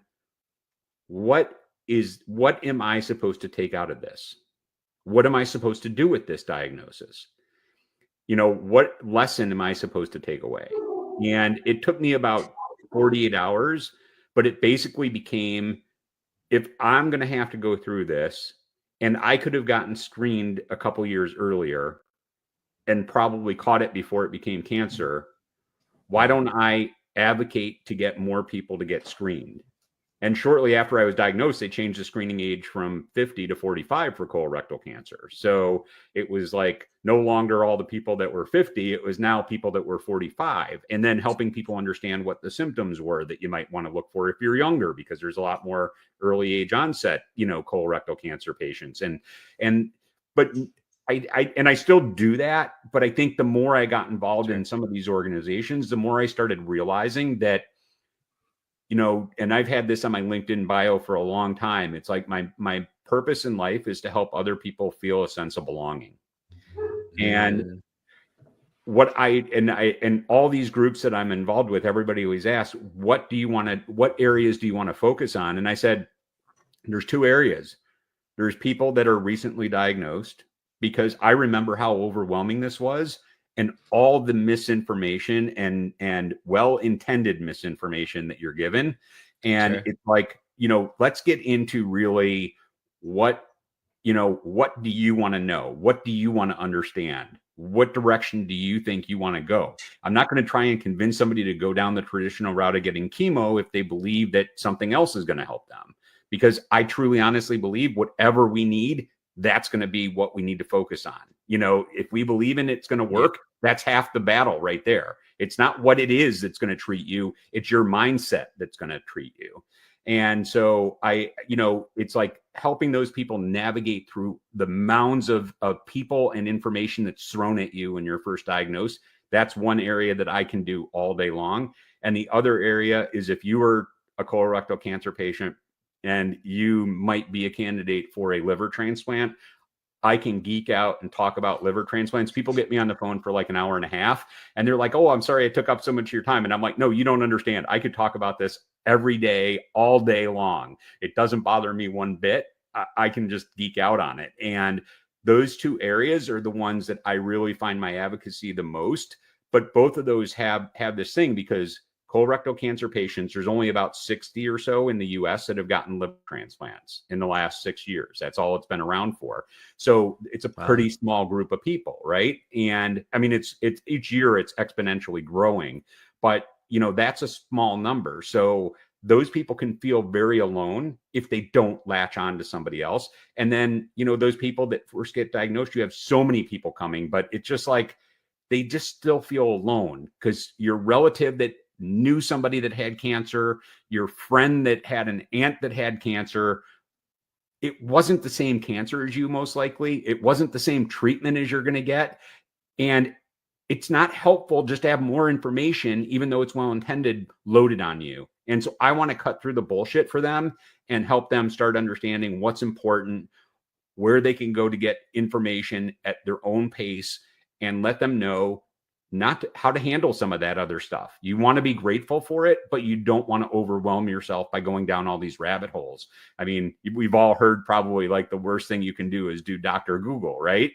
what am I supposed to take out of this? What am I supposed to do with this diagnosis? You know, what lesson am I supposed to take away? And it took me about 48 hours, but it basically became, if I'm going to have to go through this, and I could have gotten screened a couple years earlier and probably caught it before it became cancer, why don't I advocate to get more people to get screened? And shortly after I was diagnosed, they changed the screening age from 50 to 45 for colorectal cancer. So it was like no longer all the people that were 50, it was now people that were 45. And then helping people understand what the symptoms were that you might want to look for if you're younger, because there's a lot more early age onset, you know, colorectal cancer patients. But I still do that. But I think the more I got involved in some of these organizations, the more I started realizing that, you know, and I've had this on my LinkedIn bio for a long time. It's like my purpose in life is to help other people feel a sense of belonging. And and all these groups that I'm involved with, everybody always asks, what areas do you want to focus on? And I said, there's two areas. There's people that are recently diagnosed, because I remember how overwhelming this was. And all the misinformation and well-intended misinformation that you're given. And It's like, you know, let's get into really what do you want to know? What do you want to understand? What direction do you think you want to go? I'm not going to try and convince somebody to go down the traditional route of getting chemo if they believe that something else is going to help them. Because I truly, honestly believe whatever we need, that's going to be what we need to focus on. You know, if we believe in it's going to work, that's half the battle right there. It's not what it is that's going to treat you. It's your mindset that's going to treat you. And so it's like helping those people navigate through the mounds of people and information that's thrown at you when you're first diagnosed. That's one area that I can do all day long. And the other area is if you are a colorectal cancer patient and you might be a candidate for a liver transplant, I can geek out and talk about liver transplants. People get me on the phone for like an hour and a half and they're like, oh, I'm sorry I took up so much of your time. And I'm like, no, you don't understand. I could talk about this every day, all day long. It doesn't bother me one bit. I can just geek out on it. And those two areas are the ones that I really find my advocacy the most. But both of those have this thing, because colorectal cancer patients, there's only about 60 or so in the US that have gotten liver transplants in the last 6 years. That's all it's been around for. So it's a pretty small group of people, right? And I mean, it's each year it's exponentially growing, but you know, that's a small number. So those people can feel very alone if they don't latch on to somebody else. And then, you know, those people that first get diagnosed, you have so many people coming, but it's just like, they just still feel alone because your relative that knew somebody that had cancer, your friend that had an aunt that had cancer, it wasn't the same cancer as you, most likely. It wasn't the same treatment as you're going to get. And it's not helpful just to have more information, even though it's well-intended, loaded on you. And so I want to cut through the bullshit for them and help them start understanding what's important, where they can go to get information at their own pace, and let them know how to handle some of that other stuff. You want to be grateful for it, but you don't want to overwhelm yourself by going down all these rabbit holes. I mean, we've all heard probably like the worst thing you can do is do Dr. Google, right?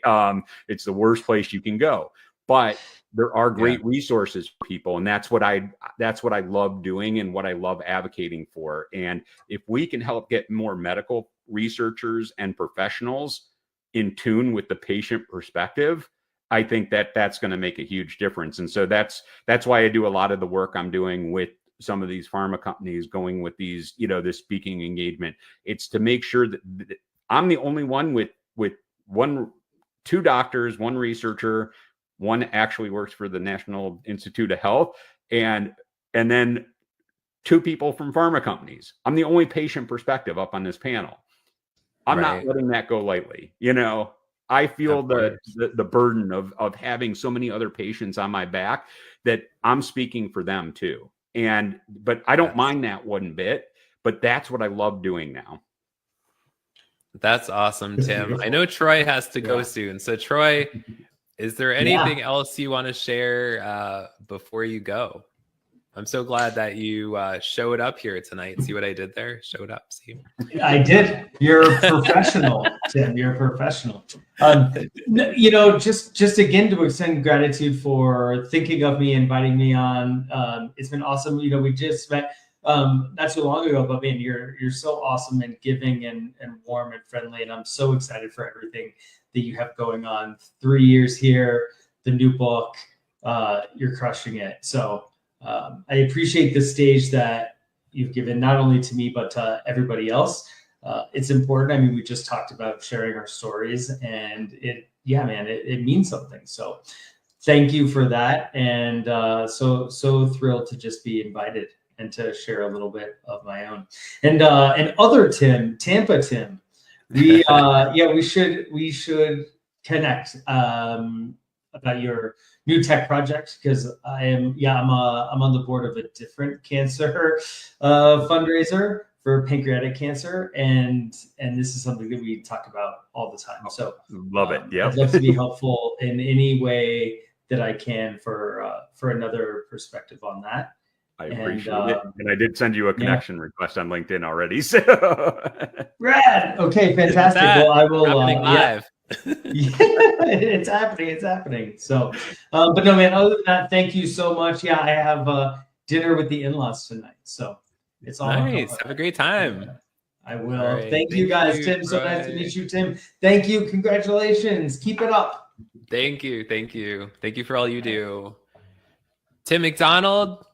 It's the worst place you can go, but there are great resources for people. And that's what I love doing and what I love advocating for. And if we can help get more medical researchers and professionals in tune with the patient perspective, I think that's going to make a huge difference. And so that's why I do a lot of the work I'm doing with some of these pharma companies, going with these, this speaking engagement. It's to make sure that I'm the only one with two doctors, one researcher, one actually works for the National Institute of Health, and then two people from pharma companies. I'm the only patient perspective up on this panel. I'm not letting that go lightly. I feel the burden of having so many other patients on my back that I'm speaking for them too. But I don't mind that one bit, but that's what I love doing now. That's awesome, Tim. I know Troy has to go soon. So Troy, is there anything else you want to share before you go? I'm so glad that you showed up here tonight. See what I did there? Showed up. See? I did. You're a professional, Tim. You're a professional. Just again to extend gratitude for thinking of me, inviting me on. It's been awesome. We just met not too long ago, but man, you're so awesome and giving and warm and friendly. And I'm so excited for everything that you have going on. 3 years here, the new book, you're crushing it. So I appreciate the stage that you've given not only to me, but to everybody else. It's important. I mean, we just talked about sharing our stories, and it means something. So thank you for that. And so thrilled to just be invited and to share a little bit of my own. And other Tim, Tampa Tim, we should connect about your new tech project, because I'm on the board of a different cancer fundraiser for pancreatic cancer, and this is something that we talk about all the time. So love it. Yeah, I'd love to be helpful in any way that I can for another perspective on that. I appreciate it, and I did send you a connection request on LinkedIn already. So rad. Okay, fantastic. Well, I will. Live. It's happening. So, but no, man, other than that, thank you so much. Yeah, I have dinner with the in-laws tonight. So it's all nice. Have a great time. I will. Right. Thank you guys, Tim. So nice to meet you, Tim. Thank you. Congratulations. Keep it up. Thank you for all you do. Tim McDonald,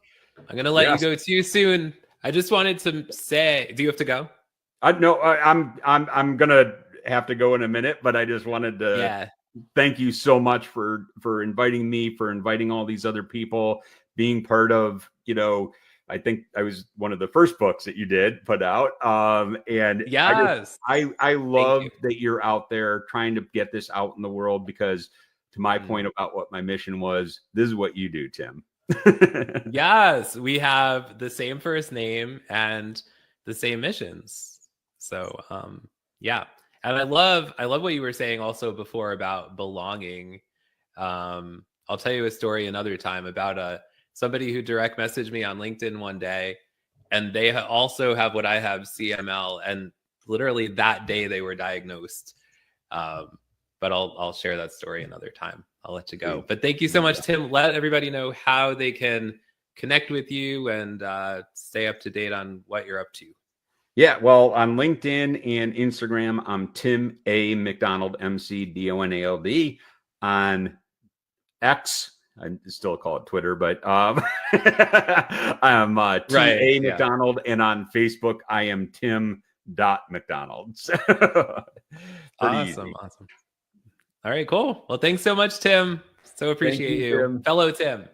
I'm going to let you go too soon. I just wanted to say, do you have to go? No, I'm going to have to go in a minute, but I just wanted to thank you so much for inviting me, for inviting all these other people, being part of, I think I was one of the first books that you did put out. And I love that you're out there trying to get this out in the world, because to my point about what my mission was, this is what you do, Tim. Yes, we have the same first name and the same missions. So, and I love what you were saying also before about belonging. I'll tell you a story another time about somebody who direct messaged me on LinkedIn one day, and they also have what I have, CML, and literally that day they were diagnosed. But I'll share that story another time. I'll let you go. But thank you so much, Tim. Let everybody know how they can connect with you and stay up to date on what you're up to. Yeah, well, on LinkedIn and Instagram, I'm Tim A. McDonald, McDonald. On X, I still call it Twitter, but I'm Tim A. McDonald, and on Facebook, I am Tim.McDonald. Awesome. All right, cool. Well, thanks so much, Tim. So appreciate you, Tim. Fellow Tim.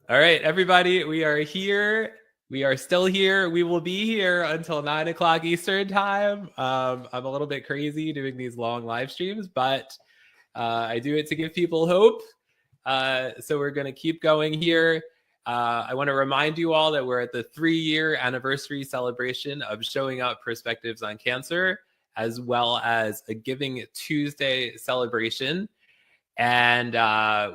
All right, everybody, we are here. We are still here. We will be here until 9 o'clock Eastern time. I'm a little bit crazy doing these long live streams, but I do it to give people hope. So we're going to keep going here. I want to remind you all that we're at the 3-year anniversary celebration of Showing Up Perspectives on Cancer, as well as a Giving Tuesday celebration. And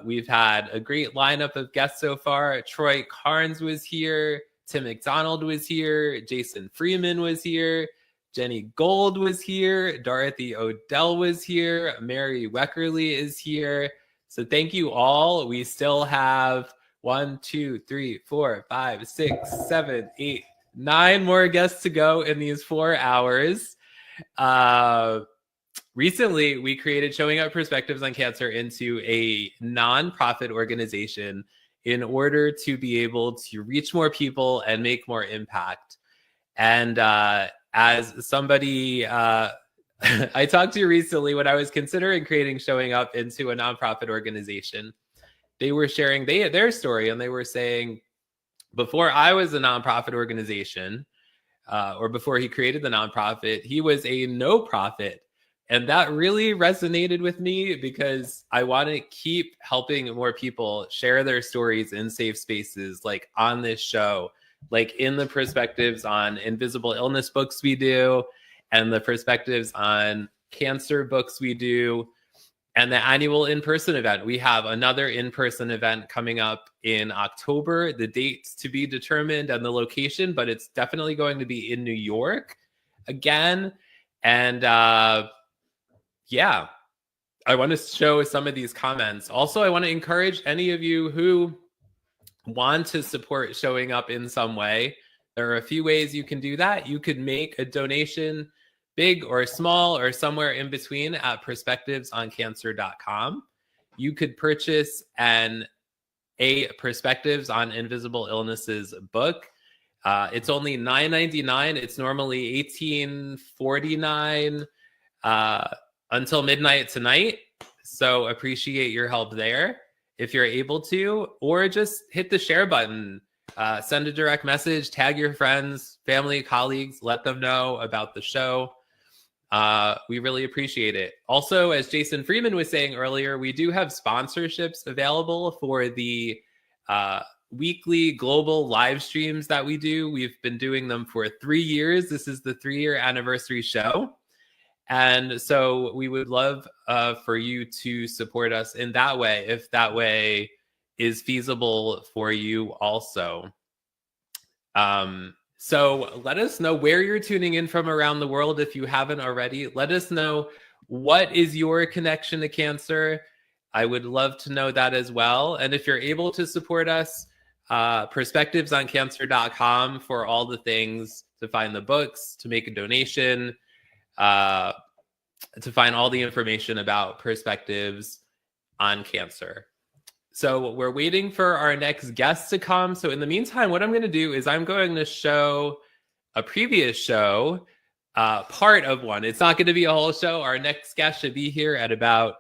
we've had a great lineup of guests so far. Troy Carnes was here. Tim McDonald was here. Jason Freeman was here. Jenny Gold was here. Dorothy Odell was here. Mary Weckerly is here. So thank you all. We still have 1, 2, 3, 4, 5, 6, 7, 8, 9 more guests to go in these 4 hours. Recently, we created Showing Up Perspectives on Cancer into a nonprofit organization in order to be able to reach more people and make more impact. And as somebody I talked to recently when I was considering creating Showing Up into a nonprofit organization, they were sharing their story, and they were saying, before I was a nonprofit organization, or before he created the nonprofit, he was a no-profit. And that really resonated with me because I want to keep helping more people share their stories in safe spaces, like on this show, like in the perspectives on invisible illness books we do, and the perspectives on cancer books we do, and the annual in-person event. We have another in-person event coming up in October, the dates to be determined and the location, but it's definitely going to be in New York again. And yeah, I want to show some of these comments. Also, I want to encourage any of you who want to support Showing Up in some way. There are a few ways you can do that. You could make a donation, big or small or somewhere in between, at perspectivesoncancer.com. You could purchase a Perspectives on Invisible Illnesses book. It's only $9.99. It's normally $18.49 until midnight tonight. So appreciate your help there if you're able to, or just hit the share button, send a direct message, tag your friends, family, colleagues, let them know about the show. We really appreciate it. Also, as Jason Freeman was saying earlier, we do have sponsorships available for the weekly global live streams that we do. We've been doing them for 3 years. This is the 3-year anniversary show. And so we would love for you to support us in that way, if that way is feasible for you also. So let us know where you're tuning in from around the world if you haven't already. Let us know, what is your connection to cancer? I would love to know that as well. And if you're able to support us, perspectivesoncancer.com for all the things, to find the books, to make a donation, to find all the information about Perspectives on Cancer. So we're waiting for our next guest to come. So in the meantime, what I'm going to do is I'm going to show a previous show, part of one. It's not going to be a whole show. Our next guest should be here at about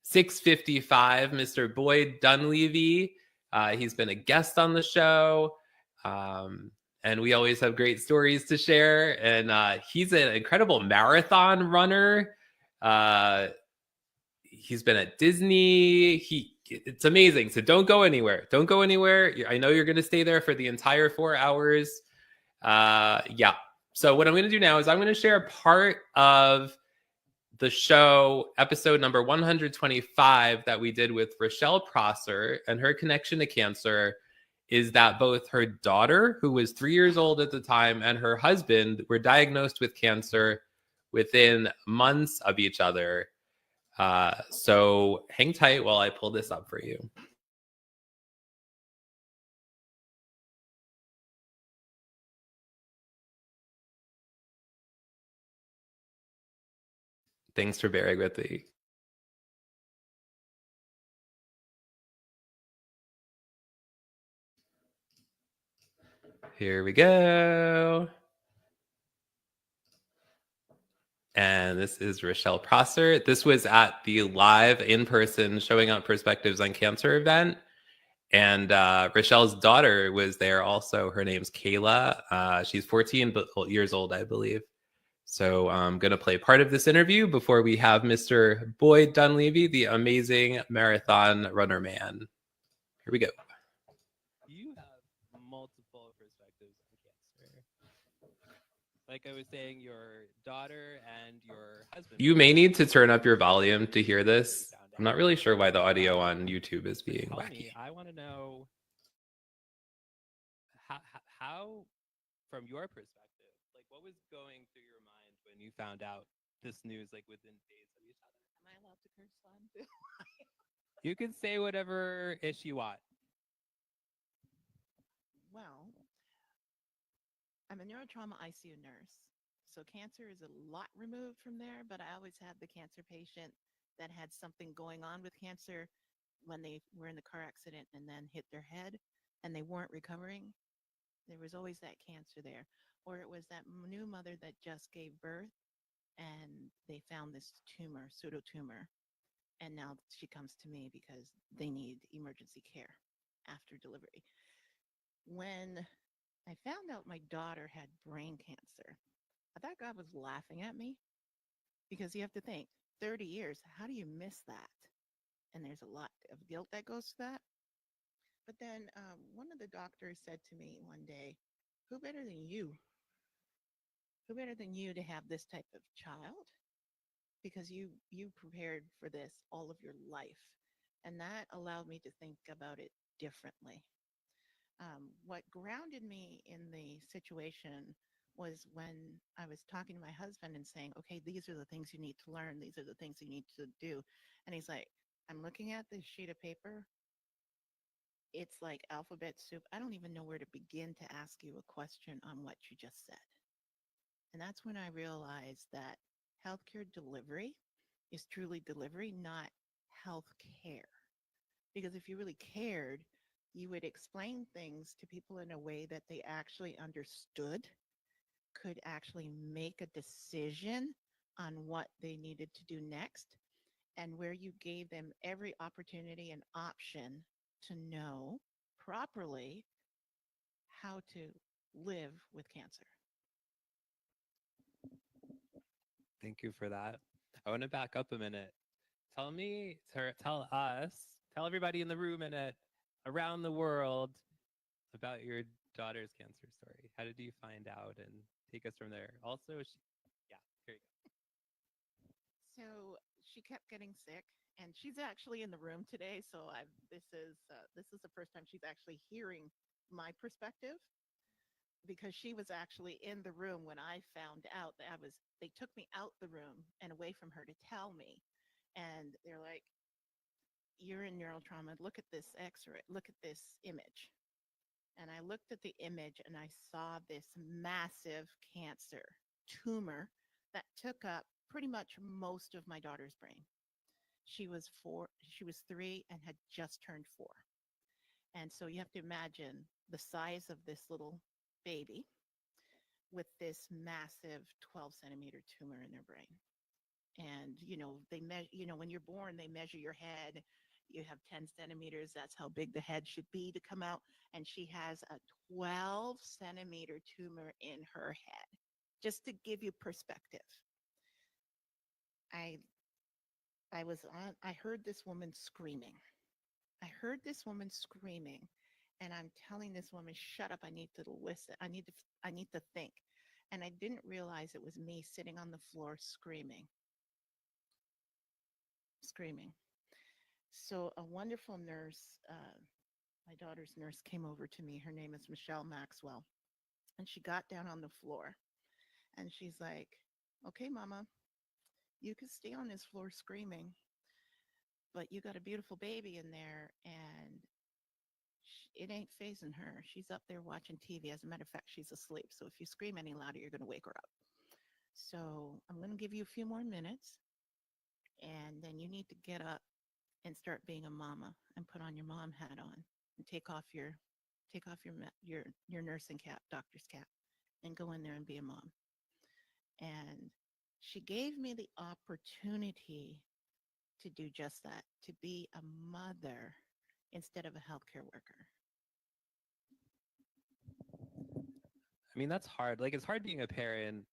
6:55, Mr. Boyd Dunleavy. He's been a guest on the show. And we always have great stories to share. And he's an incredible marathon runner. He's been at Disney. It's amazing. So don't go anywhere. Don't go anywhere. I know you're going to stay there for the entire 4 hours. Yeah. So what I'm going to do now is I'm going to share a part of the show, episode number 125, that we did with Rochelle Prosser, and her connection to cancer is that both her daughter, who was 3 years old at the time, and her husband were diagnosed with cancer within months of each other. So hang tight while I pull this up for you. Thanks for bearing with me. Here we go. And this is Rochelle Prosser. This was at the live in-person Showing Up Perspectives on Cancer event. And Rochelle's daughter was there also. Her name's Kayla. She's 14 years old, I believe. So I'm going to play part of this interview before we have Mr. Boyd Dunleavy, the amazing marathon runner man. Here we go. You have multiple perspectives on cancer. Like I was saying, your daughter and your husband. You may need to turn up your volume to hear this. I'm not really sure why the audio on YouTube is being Tell wacky. me, I want to know how, from your perspective, like what was going through your mind when you found out this news, like within days of each other? Am I allowed to curse on too? You can say whatever ish you want. Well, I'm a neurotrauma ICU nurse. So cancer is a lot removed from there, but I always had the cancer patient that had something going on with cancer when they were in the car accident and then hit their head and they weren't recovering. There was always that cancer there. Or it was that new mother that just gave birth and they found this tumor, pseudotumor. And now she comes to me because they need emergency care after delivery. When I found out my daughter had brain cancer, I thought God was laughing at me because you have to think 30 years, how do you miss that? And there's a lot of guilt that goes to that. But then one of the doctors said to me one day, who better than you? Who better than you to have this type of child? Because you prepared for this all of your life. And that allowed me to think about it differently. What grounded me in the situation was when I was talking to my husband and saying, okay, these are the things you need to learn. These are the things you need to do. And he's like, I'm looking at this sheet of paper. It's like alphabet soup. I don't even know where to begin to ask you a question on what you just said. And that's when I realized that healthcare delivery is truly delivery, not health care. Because if you really cared, you would explain things to people in a way that they actually understood, could actually make a decision on what they needed to do next, and where you gave them every opportunity and option to know properly how to live with cancer. Thank you for that. I want to back up a minute. Tell us, tell everybody in the room and around the world about your daughter's cancer story. How did you find out, and take us from there? Also, here you go. So she kept getting sick, and she's actually in the room today. So this is the first time she's actually hearing my perspective, because she was actually in the room when I found out that they took me out the room and away from her to tell me. And they're like, you're in neural trauma. Look at this x-ray. Look at this image. And I looked at the image and I saw this massive cancer tumor that took up pretty much most of my daughter's brain. She was 3 and had just turned 4. And so you have to imagine the size of this little baby with this massive 12-centimeter tumor in their brain. And, they measure, when you're born, they measure your head. You have 10 centimeters. That's how big the head should be to come out. And she has a 12-centimeter tumor in her head, just to give you perspective. I heard this woman screaming. And I'm telling this woman, shut up, I need to listen. I need to think. And I didn't realize it was me sitting on the floor screaming. So a wonderful nurse, my daughter's nurse, came over to me. Her name is Michelle Maxwell. And she got down on the floor and she's like, okay, mama, you can stay on this floor screaming, but you got a beautiful baby in there and it ain't phasing her. She's up there watching TV. As a matter of fact, she's asleep. So if you scream any louder, you're going to wake her up. So I'm going to give you a few more minutes, and then you need to get up and start being a mama and put on your mom hat on and take off your nursing cap, doctor's cap, and go in there and be a mom. And she gave me the opportunity to do just that, to be a mother instead of a healthcare worker. I mean, that's hard. Like, it's hard being a parent,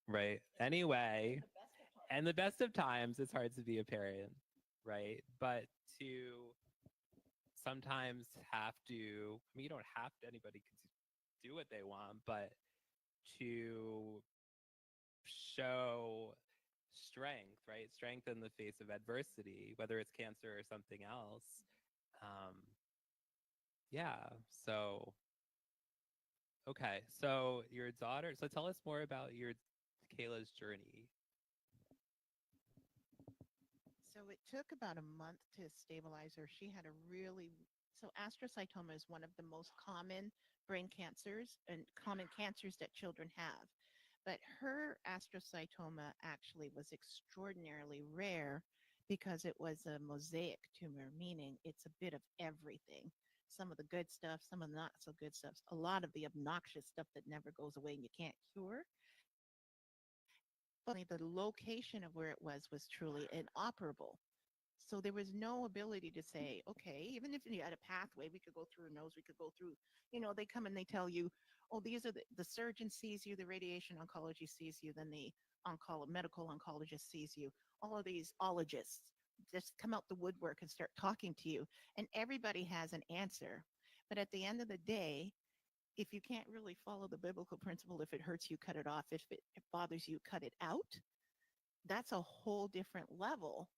right? Anyway, and the best of times, it's hard to be a parent, right? But to sometimes have to, I mean, you don't have to, anybody can do what they want, but to show strength, right? Strength in the face of adversity, whether it's cancer or something else. Um, yeah. So, okay. So your daughter. So tell us more about your Kayla's journey. So it took about a month to stabilize her. She had a really so astrocytoma is one of the most common brain cancers and common cancers that children have. But her astrocytoma actually was extraordinarily rare because it was a mosaic tumor, meaning it's a bit of everything. Some of the good stuff, some of the not so good stuff, a lot of the obnoxious stuff that never goes away and you can't cure. But the location of where it was truly inoperable. So there was no ability to say, okay, even if you had a pathway, we could go through a nose, we could go through, they come and they tell you, oh, these are the surgeon sees you, the radiation oncology sees you, then the medical oncologist sees you. All of these ologists just come out the woodwork and start talking to you. And everybody has an answer. But at the end of the day, if you can't really follow the biblical principle, if it hurts you, cut it off. If it bothers you, cut it out. That's a whole different level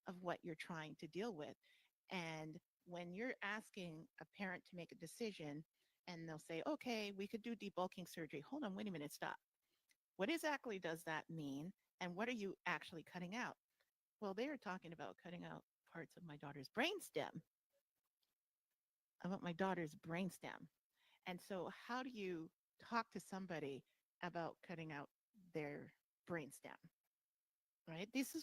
of what you're trying to deal with. And when you're asking a parent to make a decision and they'll say, okay, we could do debulking surgery. Hold on, wait a minute, stop. What exactly does that mean? And what are you actually cutting out? Well, they are talking about cutting out parts of my daughter's brainstem. And so how do you talk to somebody about cutting out their brainstem? Right? These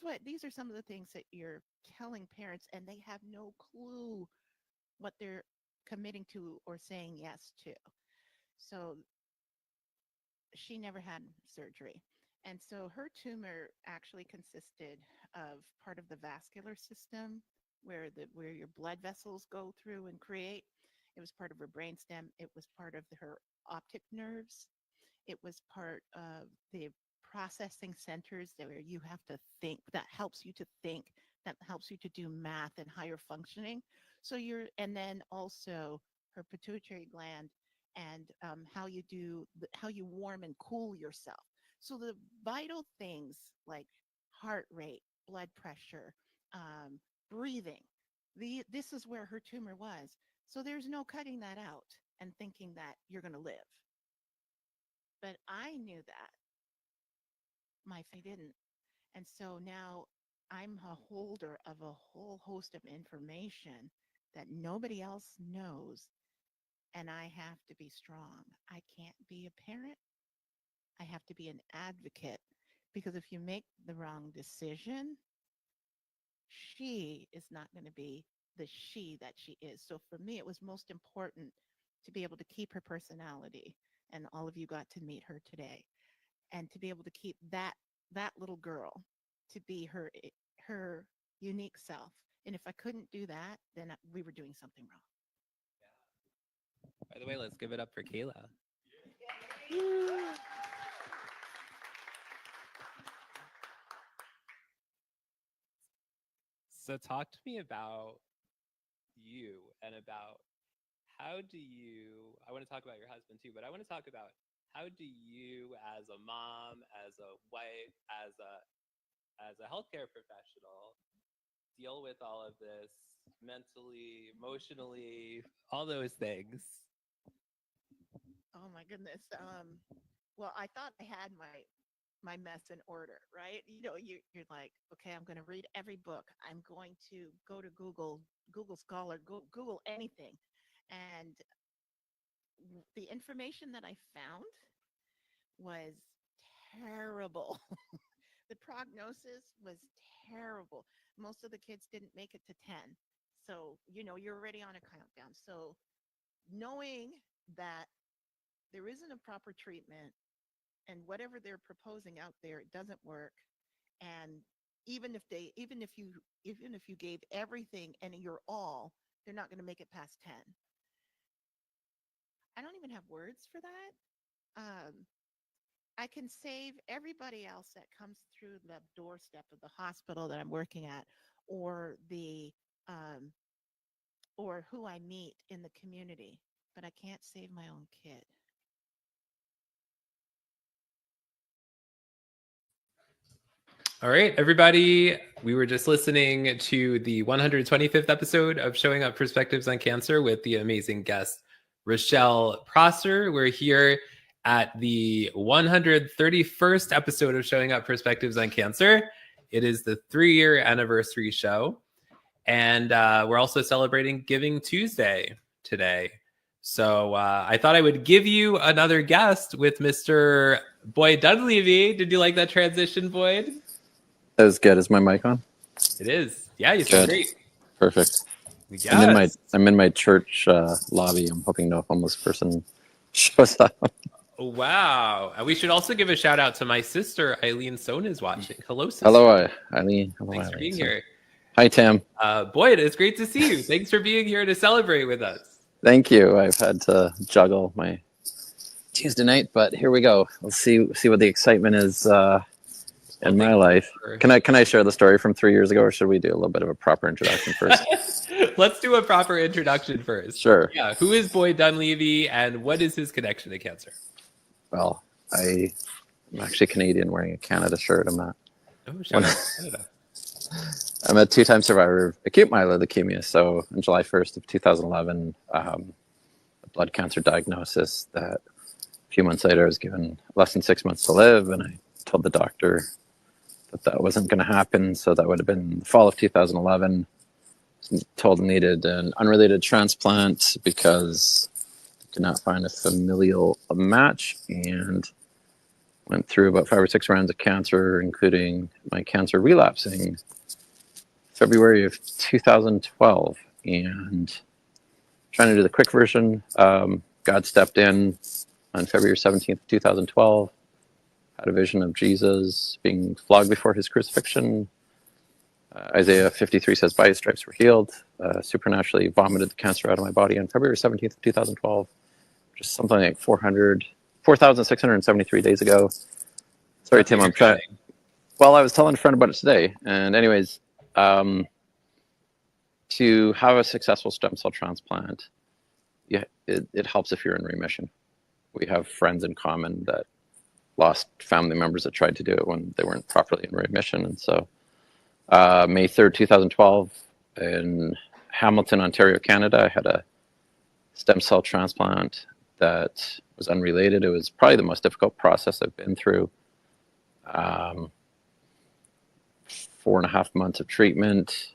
are some of the things that you're telling parents, and they have no clue what they're committing to or saying yes to. So she never had surgery. And so her tumor actually consisted of part of the vascular system where your blood vessels go through and create. It was part of her brainstem. It was part of her optic nerves. It was part of the processing centers where you have to think, that helps you to think, that helps you to do math and higher functioning. And then also her pituitary gland and how you warm and cool yourself. So the vital things like heart rate, blood pressure, breathing, this is where her tumor was. So there's no cutting that out and thinking that you're going to live. But I knew that. My family didn't. And so now I'm a holder of a whole host of information that nobody else knows. And I have to be strong. I can't be a parent. I have to be an advocate, because if you make the wrong decision, she is not going to be the she that she is. So for me, it was most important to be able to keep her personality. And all of you got to meet her today. And to be able to keep that little girl to be her unique self. And if I couldn't do that, then we were doing something wrong. By the way, let's give it up for Kayla. So talk to me about you and about I want to talk about your husband too, but I want to talk about how do you as a mom, as a wife, as a healthcare professional deal with all of this mentally, emotionally, all those things? Oh my goodness. Well, I thought I had my mess in order, right? You're like, okay, I'm going to read every book. I'm going to go to Google Scholar, Google anything. And the information that I found was terrible. The prognosis was terrible. Most of the kids didn't make it to 10. So, you're already on a countdown. So knowing that there isn't a proper treatment and whatever they're proposing out there, it doesn't work. And even if you gave everything and your all, they're not going to make it past 10. I don't even have words for that. I can save everybody else that comes through the doorstep of the hospital that I'm working at, or or who I meet in the community, but I can't save my own kid. All right, everybody. We were just listening to the 125th episode of Showing Up Perspectives on Cancer with the amazing guest, Rochelle Prosser. We're here at the 131st episode of Showing Up Perspectives on Cancer. It is the 3-year anniversary show. And we're also celebrating Giving Tuesday today. So I thought I would give you another guest with Mr. Boyd Dunleavy. Did you like that transition, Boyd? That was good. Is my mic on? It is. Yeah, you sound Good. great. Perfect. Yes. I'm in my church lobby. I'm hoping no homeless person shows up. Wow. And we should also give a shout out to my sister, Eileen Sohn is watching. Hello, sister. Hello, Eileen. Hello, Thanks for Eileen. being here. Hi, Tim. Boyd, it's great to see you. Thanks for being here to celebrate with us. Thank you. I've had to juggle my Tuesday night, but here we go. Let's see what the excitement is in my life. Can I share the story from 3 years ago, or should we do a little bit of a proper introduction first? Let's do a proper introduction first. Sure. Yeah. Who is Boyd Dunleavy and what is his connection to cancer? Well, I'm actually Canadian, wearing a Canada shirt. I'm not. Oh, shout out to Canada. I'm a 2-time survivor of acute myeloid leukemia. So on July 1st of 2011, a blood cancer diagnosis that a few months later I was given less than 6 months to live. And I told the doctor that wasn't going to happen. So that would have been the fall of 2011. Told needed an unrelated transplant because I could not find a familial match, and went through about 5 or 6 rounds of cancer, including my cancer relapsing February of 2012. And trying to do the quick version, God stepped in on February 17th, 2012, had a vision of Jesus being flogged before his crucifixion. Isaiah 53 says, by his stripes we're healed. Supernaturally vomited the cancer out of my body on February 17th, 2012, which is something like 4,673 days ago. Sorry, Tim, I'm trying. Well, I was telling a friend about it today. And anyways, to have a successful stem cell transplant, it helps if you're in remission. We have friends in common that lost family members that tried to do it when they weren't properly in remission. And so May 3rd, 2012, in Hamilton, Ontario, Canada, I had a stem cell transplant that was unrelated. It was probably the most difficult process I've been through. 4.5 months of treatment.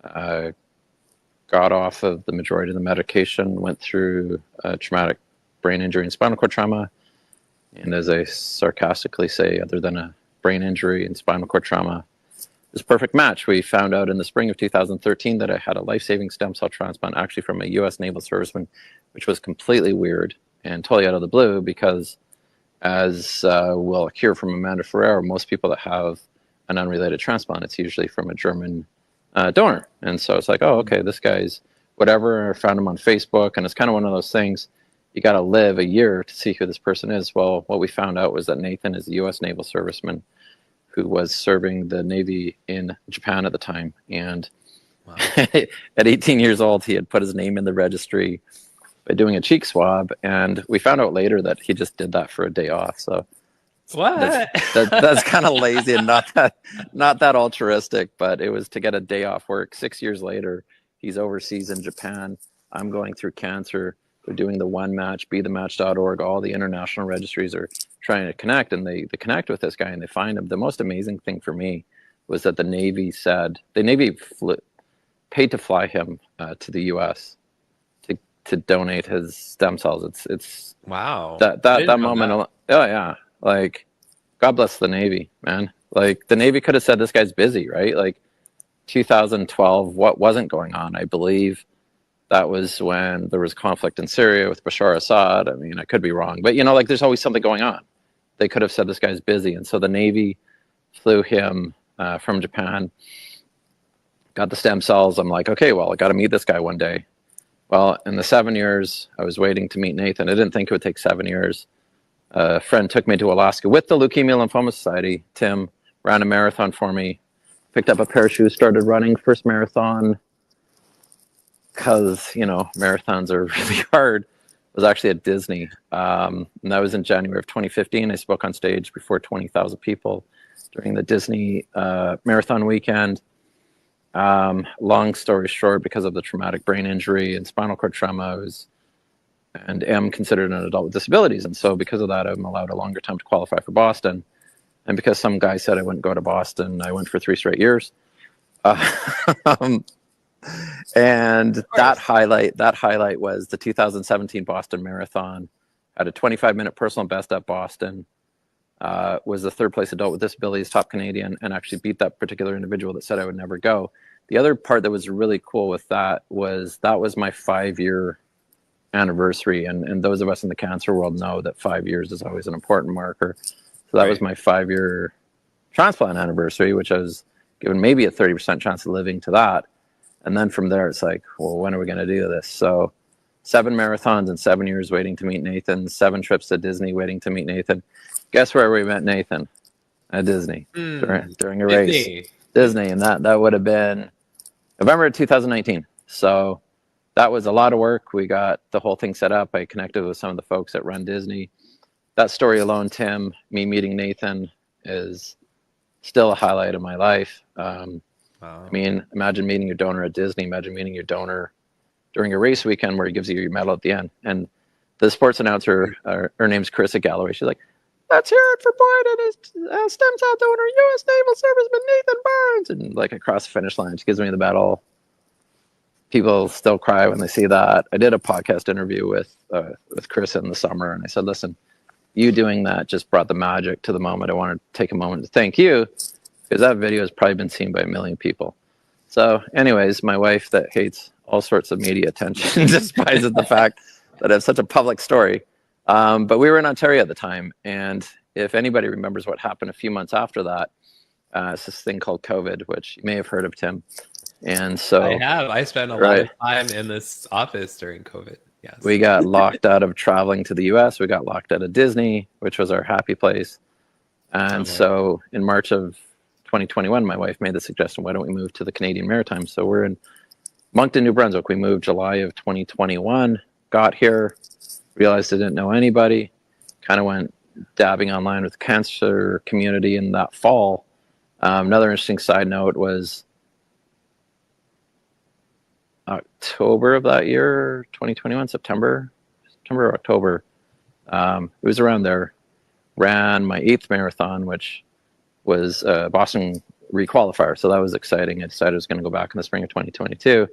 Got off of the majority of the medication, went through traumatic brain injury and spinal cord trauma. And as I sarcastically say, other than a brain injury and spinal cord trauma, it was a perfect match. We found out in the spring of 2013 that I had a life-saving stem cell transplant, actually from a U.S. naval serviceman, which was completely weird and totally out of the blue because, as we'll hear from Amanda Ferrero, most people that have an unrelated transplant, it's usually from a German donor. And so it's like, oh, okay, this guy's whatever. I found him on Facebook, and it's kind of one of those things, you got to live a year to see who this person is. Well, what we found out was that Nathan is a U.S. naval serviceman who was serving the Navy in Japan at the time. And wow. At 18 years old, he had put his name in the registry by doing a cheek swab. And we found out later that he just did that for a day off. So what? That's kind of lazy and not that altruistic, but it was to get a day off work. 6 years later, he's overseas in Japan. I'm going through cancer. They're doing the One Match, BeTheMatch.org. All the international registries are trying to connect, and they connect with this guy and they find him. The most amazing thing for me was that the Navy paid to fly him to the U.S. to donate his stem cells. It's wow. That moment. Oh yeah, like God bless the Navy, man. Like the Navy could have said this guy's busy, right? Like 2012, what wasn't going on? I believe that was when there was conflict in Syria with Bashar Assad. I mean, I could be wrong, but like there's always something going on. They could have said this guy's busy. And so the Navy flew him from Japan, got the stem cells. I'm like, okay, well, I got to meet this guy one day. Well, in the 7 years I was waiting to meet Nathan, I didn't think it would take 7 years. A friend took me to Alaska with the Leukemia Lymphoma Society. Tim ran a marathon for me, picked up a pair of shoes, started running. First marathon, because marathons are really hard, was actually at Disney, and that was in January of 2015. I spoke on stage before 20,000 people, during the Disney marathon weekend. Long story short, because of the traumatic brain injury and spinal cord trauma, I was and am considered an adult with disabilities. And so because of that, I'm allowed a longer time to qualify for Boston. And because some guy said I wouldn't go to Boston, I went for 3 straight years. And that highlight was the 2017 Boston Marathon. Had a 25-minute personal best at Boston. Was the 3rd place adult with disabilities, top Canadian, and actually beat that particular individual that said I would never go. The other part that was really cool with that was my 5-year anniversary. And those of us in the cancer world know that 5 years is always an important marker. So that was my 5-year transplant anniversary, which I was given maybe a 30% chance of living to that. And then from there, it's like, well, when are we going to do this? So 7 marathons in 7 years waiting to meet Nathan, 7 trips to Disney waiting to meet Nathan. Guess where we met Nathan? At Disney during a race. Disney. And that would have been November 2019. So that was a lot of work. We got the whole thing set up. I connected with some of the folks that run Disney. That story alone, Tim, me meeting Nathan, is still a highlight of my life. Wow. I mean, imagine meeting your donor at Disney. Imagine meeting your donor during a race weekend where he gives you your medal at the end. And the sports announcer, her name's Carissa Galloway. She's like, "Let's hear it for Boyd and his stem cell donor, U.S. Naval Serviceman Nathan Burns." And like across the finish line, she gives me the medal. People still cry when they see that. I did a podcast interview with Chris in the summer, and I said, "Listen, you doing that just brought the magic to the moment. I want to take a moment to thank you, because that video has probably been seen by 1 million people." So anyways, my wife that hates all sorts of media attention despises the fact that I have such a public story. But we were in Ontario at the time. And if anybody remembers what happened a few months after that, it's this thing called COVID, which you may have heard of, Tim. And so I spent a lot of time in this office during COVID. Yes. We got locked out of traveling to the US. We got locked out of Disney, which was our happy place. And so in March of 2021, my wife made the suggestion, why don't we move to the Canadian Maritimes? So we're in Moncton, New Brunswick. We moved July of 2021, got here, realized I didn't know anybody, kind of went dabbing online with the cancer community in that fall. Another interesting side note was October of that year, 2021, September or October. It was around there. Ran my 8th marathon, which was Boston requalifier. So that was exciting. I decided I was going to go back in the spring of 2022.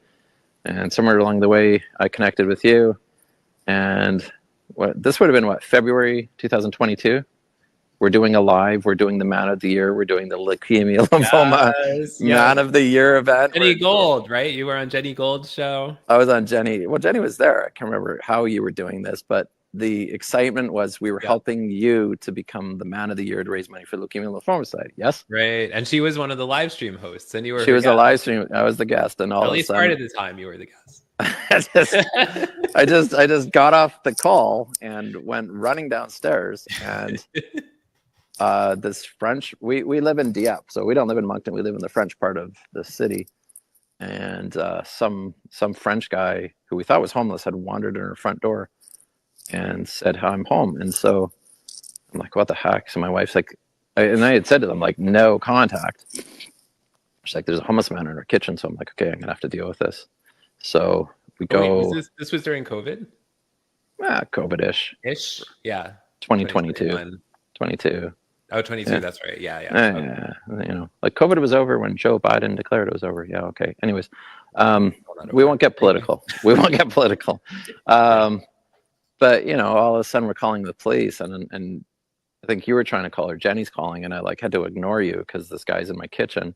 And somewhere along the way, I connected with you. And this would have been February 2022. We're doing a live. We're doing the Man of the Year. We're doing the Leukemia Lymphoma Man of the Year event. Jenny Gold, right? You were on Jenny Gold's show. I was on Jenny. Well, Jenny was there. I can't remember how you were doing this, but the excitement was we were helping you to become the Man of the Year to raise money for the Leukemia Lymphoma Society. Yes. Right, and she was one of the live stream hosts, and you were. She was a live stream. I was the guest, and all. At least part of the time, you were the guest. I just got off the call and went running downstairs, and this French. We live in Dieppe, so we don't live in Moncton. We live in the French part of the city, and some French guy who we thought was homeless had wandered in our front door and said, "I'm home." And so I'm like, "What the heck?" So my wife's like, and I had said to them, like, "No contact." She's like, "There's a homeless man in our kitchen." So I'm like, "Okay, I'm gonna have to deal with this." So we go. Wait, this was during COVID? COVID-ish. Yeah. 2022. 22. Oh, 22. Yeah. That's right. Yeah. You know, like COVID was over when Joe Biden declared it was over. Yeah. Okay. Anyways, we won't get political. We won't get political. But you know, all of a sudden we're calling the police, and I think you were trying to call her. Jenny's calling, and I like had to ignore you because this guy's in my kitchen,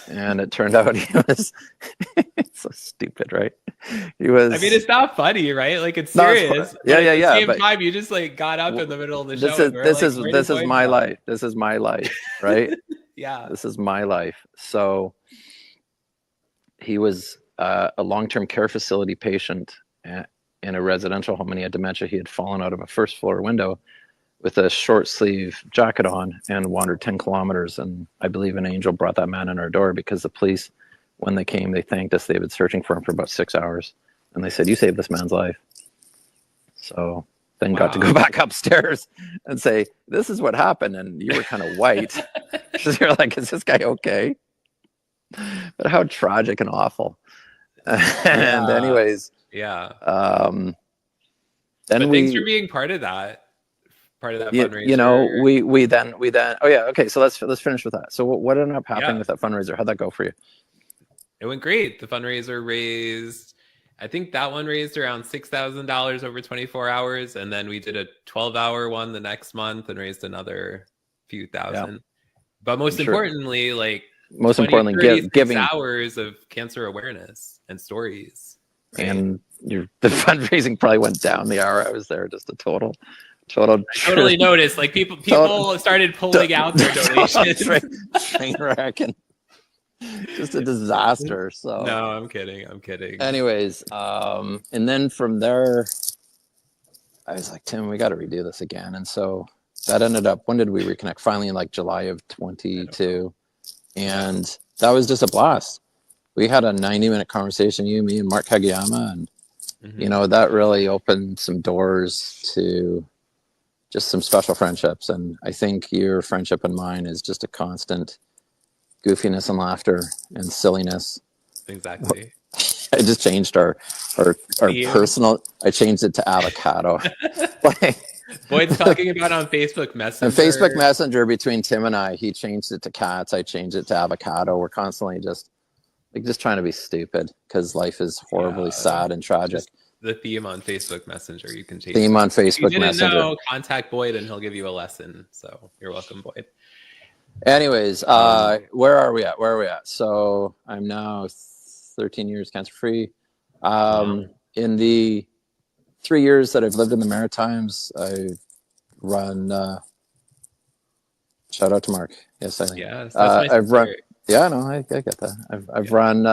and it turned out he was so stupid, right? He was. I mean, it's not funny, right? Like it's serious. Yeah. At the same time, you just like got up in the middle of the show. This is my life. This is my life, right? Yeah. This is my life. So he was a long-term care facility patient in a residential home, and he had dementia. He had fallen out of a first floor window with a short sleeve jacket on and wandered 10 kilometers. And I believe an angel brought that man in our door, because the police, when they came, they thanked us. They've been searching for him for about 6 hours. And they said, "You saved this man's life." So then got to go back upstairs and say, this is what happened. And you were kind of white. So you're like, is this guy okay? But how tragic and awful. And anyways, Yeah. then But we, thanks for being part of that fundraiser. you know, we then, oh yeah. Okay. So let's finish with that. So what ended up happening with that fundraiser? How'd that go for you? It went great. The fundraiser raised, I think that one raised around $6,000 over 24 hours. And then we did a 12-hour one the next month and raised another few thousand. Yeah. But most Sure. importantly, like Most 20, importantly, 36 giving, hours of cancer awareness and stories. Right? and the fundraising probably went down the hour I was there. Just a total. I totally noticed. Like people started pulling out their donations. Train wreck and just a disaster. So No, I'm kidding. anyways, and then from there, I was like, Tim, we got to redo this again. And so that ended up, when did we reconnect? Finally in like July of 22. And that was just a blast. We had a 90-minute conversation, you, me, and Mark Kageyama. And, you know, that really opened some doors to just some special friendships. And I think your friendship and mine is just a constant goofiness and laughter and silliness. Exactly. I just changed our personal, I changed it to avocado. Boyd's talking about on Facebook Messenger. And Facebook Messenger between Tim and I, he changed it to cats. I changed it to avocado. We're constantly just trying to be stupid because life is horribly sad and tragic. Just the theme on Facebook Messenger. You can change theme on Facebook if you didn't Messenger. know, contact Boyd and he'll give you a lesson. So you're welcome, Boyd. Anyways, where are we at? So I'm now 13 years cancer free. In the 3 years that I've lived in the Maritimes, I've run. Shout out to Mark. Yes, I think. Yes, I've run. Yeah, no, I get that. I've run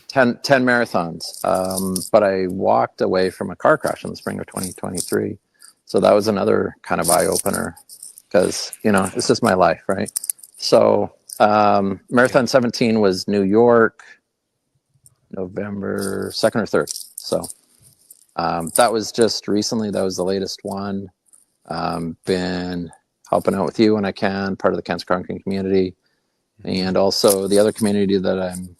10 marathons, but I walked away from a car crash in the spring of 2023. So that was another kind of eye opener because, you know, it's just my life, right? So Marathon 17 was New York, November 2nd or 3rd. So that was just recently. That was the latest one. Been helping out with you when I can, part of the cancer conquering community. And also the other community that I'm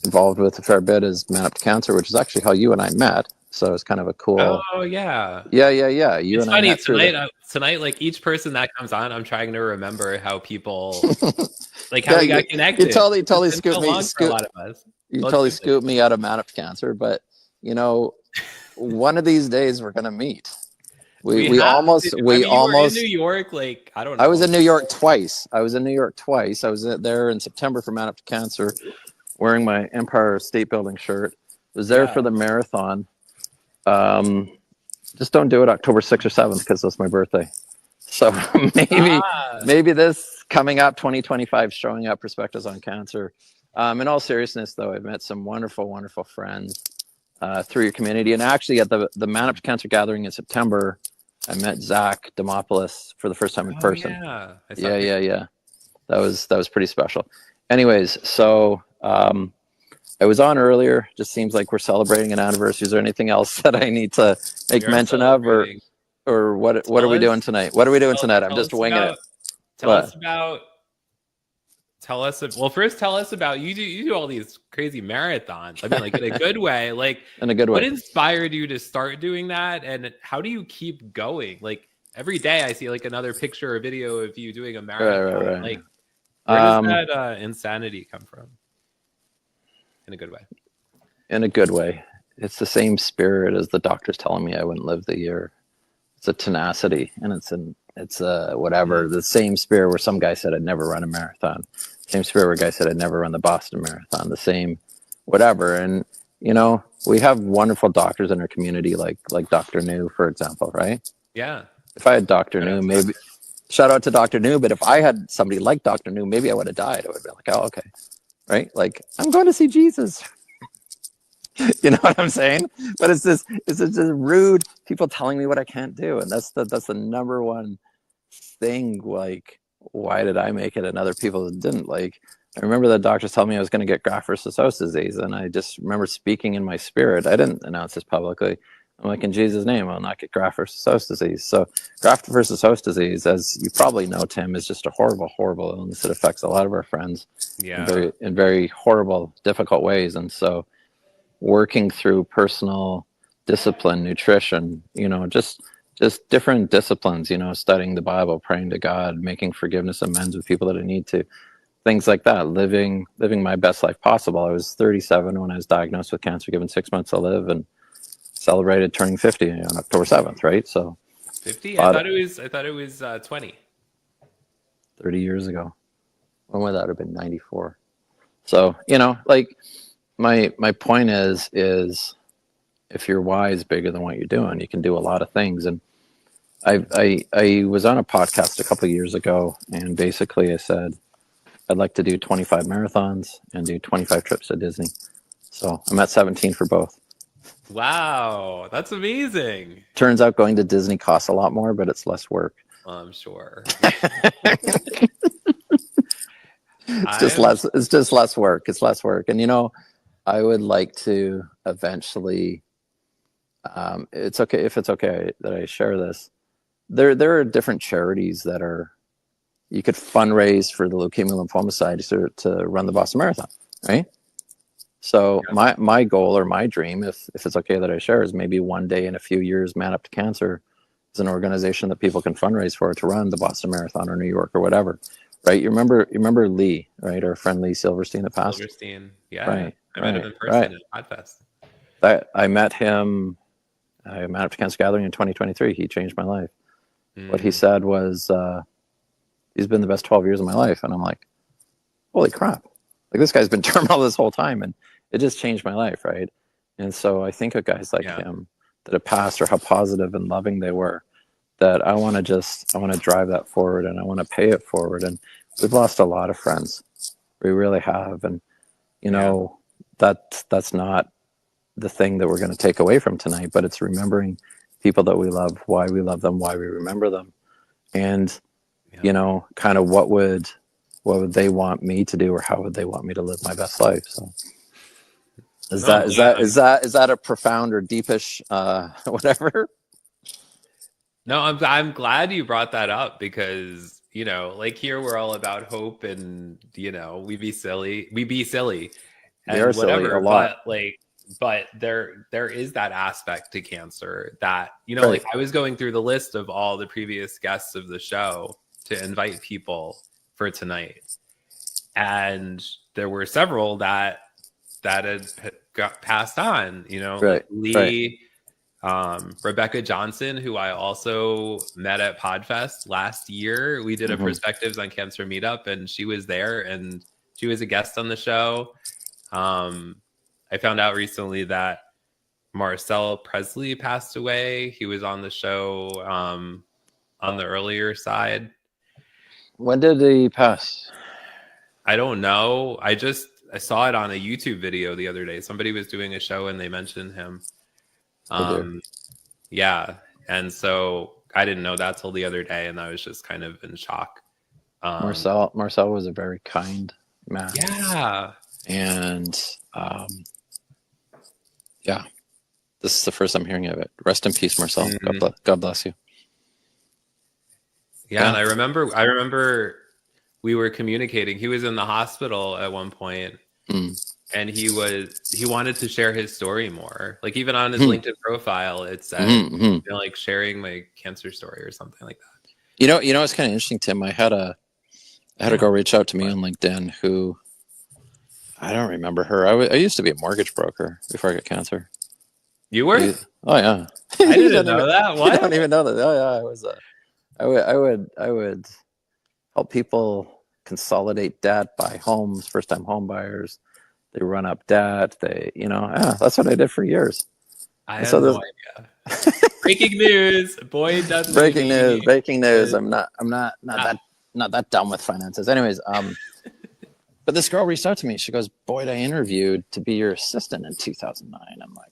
involved with a fair bit is Man Up to Cancer, which is actually how you and I met. So it's kind of a cool. Oh yeah. Yeah. You It's and funny I met through tonight. Like each person that comes on, I'm trying to remember how people, like how we got connected. You totally It's been scooped so me. long for a lot of us. You Let's totally do it. scooped me out of Man Up to Cancer, but you know, one of these days we're gonna meet. We almost were in New York. Like I don't know. I was in New York twice. I was there in September for Man Up to Cancer, wearing my Empire State Building shirt. Was there for the marathon. Just don't do it October 6th or 7th because that's my birthday. So maybe this coming up 2025 showing up perspectives on cancer. In all seriousness, though, I've met some wonderful, wonderful friends through your community. And actually at the Man Up to Cancer gathering in September, I met Zach Demopoulos for the first time in person. Yeah. That was pretty special. Anyways, so I was on earlier. Just seems like we're celebrating an anniversary. Is there anything else that I need to make mention of, or what are we doing tonight? What are we doing tonight? I'm just winging it. Tell us about you do all these crazy marathons. I mean, like in a good way. Like in a good way. What inspired you to start doing that, and how do you keep going? Like every day, I see like another picture or video of you doing a marathon. Right. Like where does that insanity come from? In a good way. In a good way. It's the same spirit as the doctors telling me I wouldn't live the year. It's a tenacity, and it's whatever. The same spirit where some guy said I'd never run a marathon. Same spirit where a guy said I'd never run the Boston Marathon. The same whatever. And you know, we have wonderful doctors in our community, like Dr. New, for example, right? Yeah. If I had Dr. New, maybe shout out to Dr. New, but if I had somebody like Dr. New, maybe I would have died. I would have been like, oh, okay. Right? Like, I'm going to see Jesus. You know what I'm saying? But it's just rude people telling me what I can't do. And that's the number one thing. Like, why did I make it and other people didn't? Like, I remember the doctors telling me I was going to get graft versus host disease. And I just remember speaking in my spirit. I didn't announce this publicly. I'm like, in Jesus' name, I'll not get graft versus host disease. So graft versus host disease, as you probably know, Tim, is just a horrible, horrible illness that affects a lot of our friends Yeah. in very horrible, difficult ways. And so working through personal discipline, nutrition, just different disciplines, studying the Bible, praying to God, making forgiveness amends with people that I need to, things like that, living my best life possible. I was 37 when I was diagnosed with cancer, given 6 months to live, and celebrated turning 50 on October 7th, right? So 50? I thought it was 20. 30 years ago. When would that have been? 94. So, like my point is if your why is bigger than what you're doing, you can do a lot of things. And I was on a podcast a couple of years ago, and basically I said I'd like to do 25 marathons and do 25 trips to Disney. So I'm at 17 for both. Wow, that's amazing. Turns out going to Disney costs a lot more, but it's less work. I'm sure. It's just less work. It's less work. And I would like to eventually, it's okay if it's okay that I share this. There are different charities that you could fundraise for the Leukemia Lymphoma Society to run the Boston Marathon, right? So my goal or my dream, if it's okay that I share, is maybe one day in a few years, Man Up to Cancer is an organization that people can fundraise for to run the Boston Marathon or New York or whatever, right? You remember Lee, right? Our friend Lee Silverstein, the past. Silverstein, yeah. Right, I met him in person at Podfest. I met him at Man Up to Cancer Gathering in 2023. He changed my life. What he said was, he's been the best 12 years of my life. And I'm like, holy crap. Like, this guy's been terminal this whole time, and it just changed my life, right? And so I think of guys like him that have passed, or how positive and loving they were, that I want to drive that forward, and I want to pay it forward. And we've lost a lot of friends. We really have. And, that's not the thing that we're going to take away from tonight, but it's remembering people that we love, why we love them, why we remember them. And, kind of what would they want me to do, or how would they want me to live my best life? So is that a profound or deepish whatever? No, I'm glad you brought that up, because like, here we're all about hope, and we be silly and are silly a lot. but there is that aspect to cancer that Right. like, I was going through the list of all the previous guests of the show to invite people for tonight, and there were several that had got passed on. Right. Lee, Rebecca Johnson, who I also met at Podfest last year. We did a Perspectives on Cancer meetup, and she was there, and she was a guest on the show. I found out recently that Marcel Presley passed away. He was on the show on the earlier side. When did he pass? I don't know. I saw it on a YouTube video the other day. Somebody was doing a show and they mentioned him. Yeah. And so I didn't know that till the other day, and I was just kind of in shock. Marcel was a very kind man. Yeah. And this is the first I'm hearing of it. Rest in peace, Marcel. God bless you. Yeah, and I remember we were communicating. He was in the hospital at one point, and he wanted to share his story more. Like, even on his LinkedIn profile, it said, like, sharing my cancer story or something like that. It's kind of interesting, Tim. I had a girl reach out to me on LinkedIn who, I don't remember her. I used to be a mortgage broker before I got cancer. You were? Oh yeah. I didn't know that. What? I don't even know that. Oh yeah, I was. I would help people consolidate debt, buy homes, first-time home buyers. They run up debt. That's what I did for years. I have no idea. Breaking news, Boyd Dudley. Breaking news. I'm not that dumb with finances. Anyways, but this girl reached out to me. She goes, "Boyd, I interviewed to be your assistant in 2009." I'm like,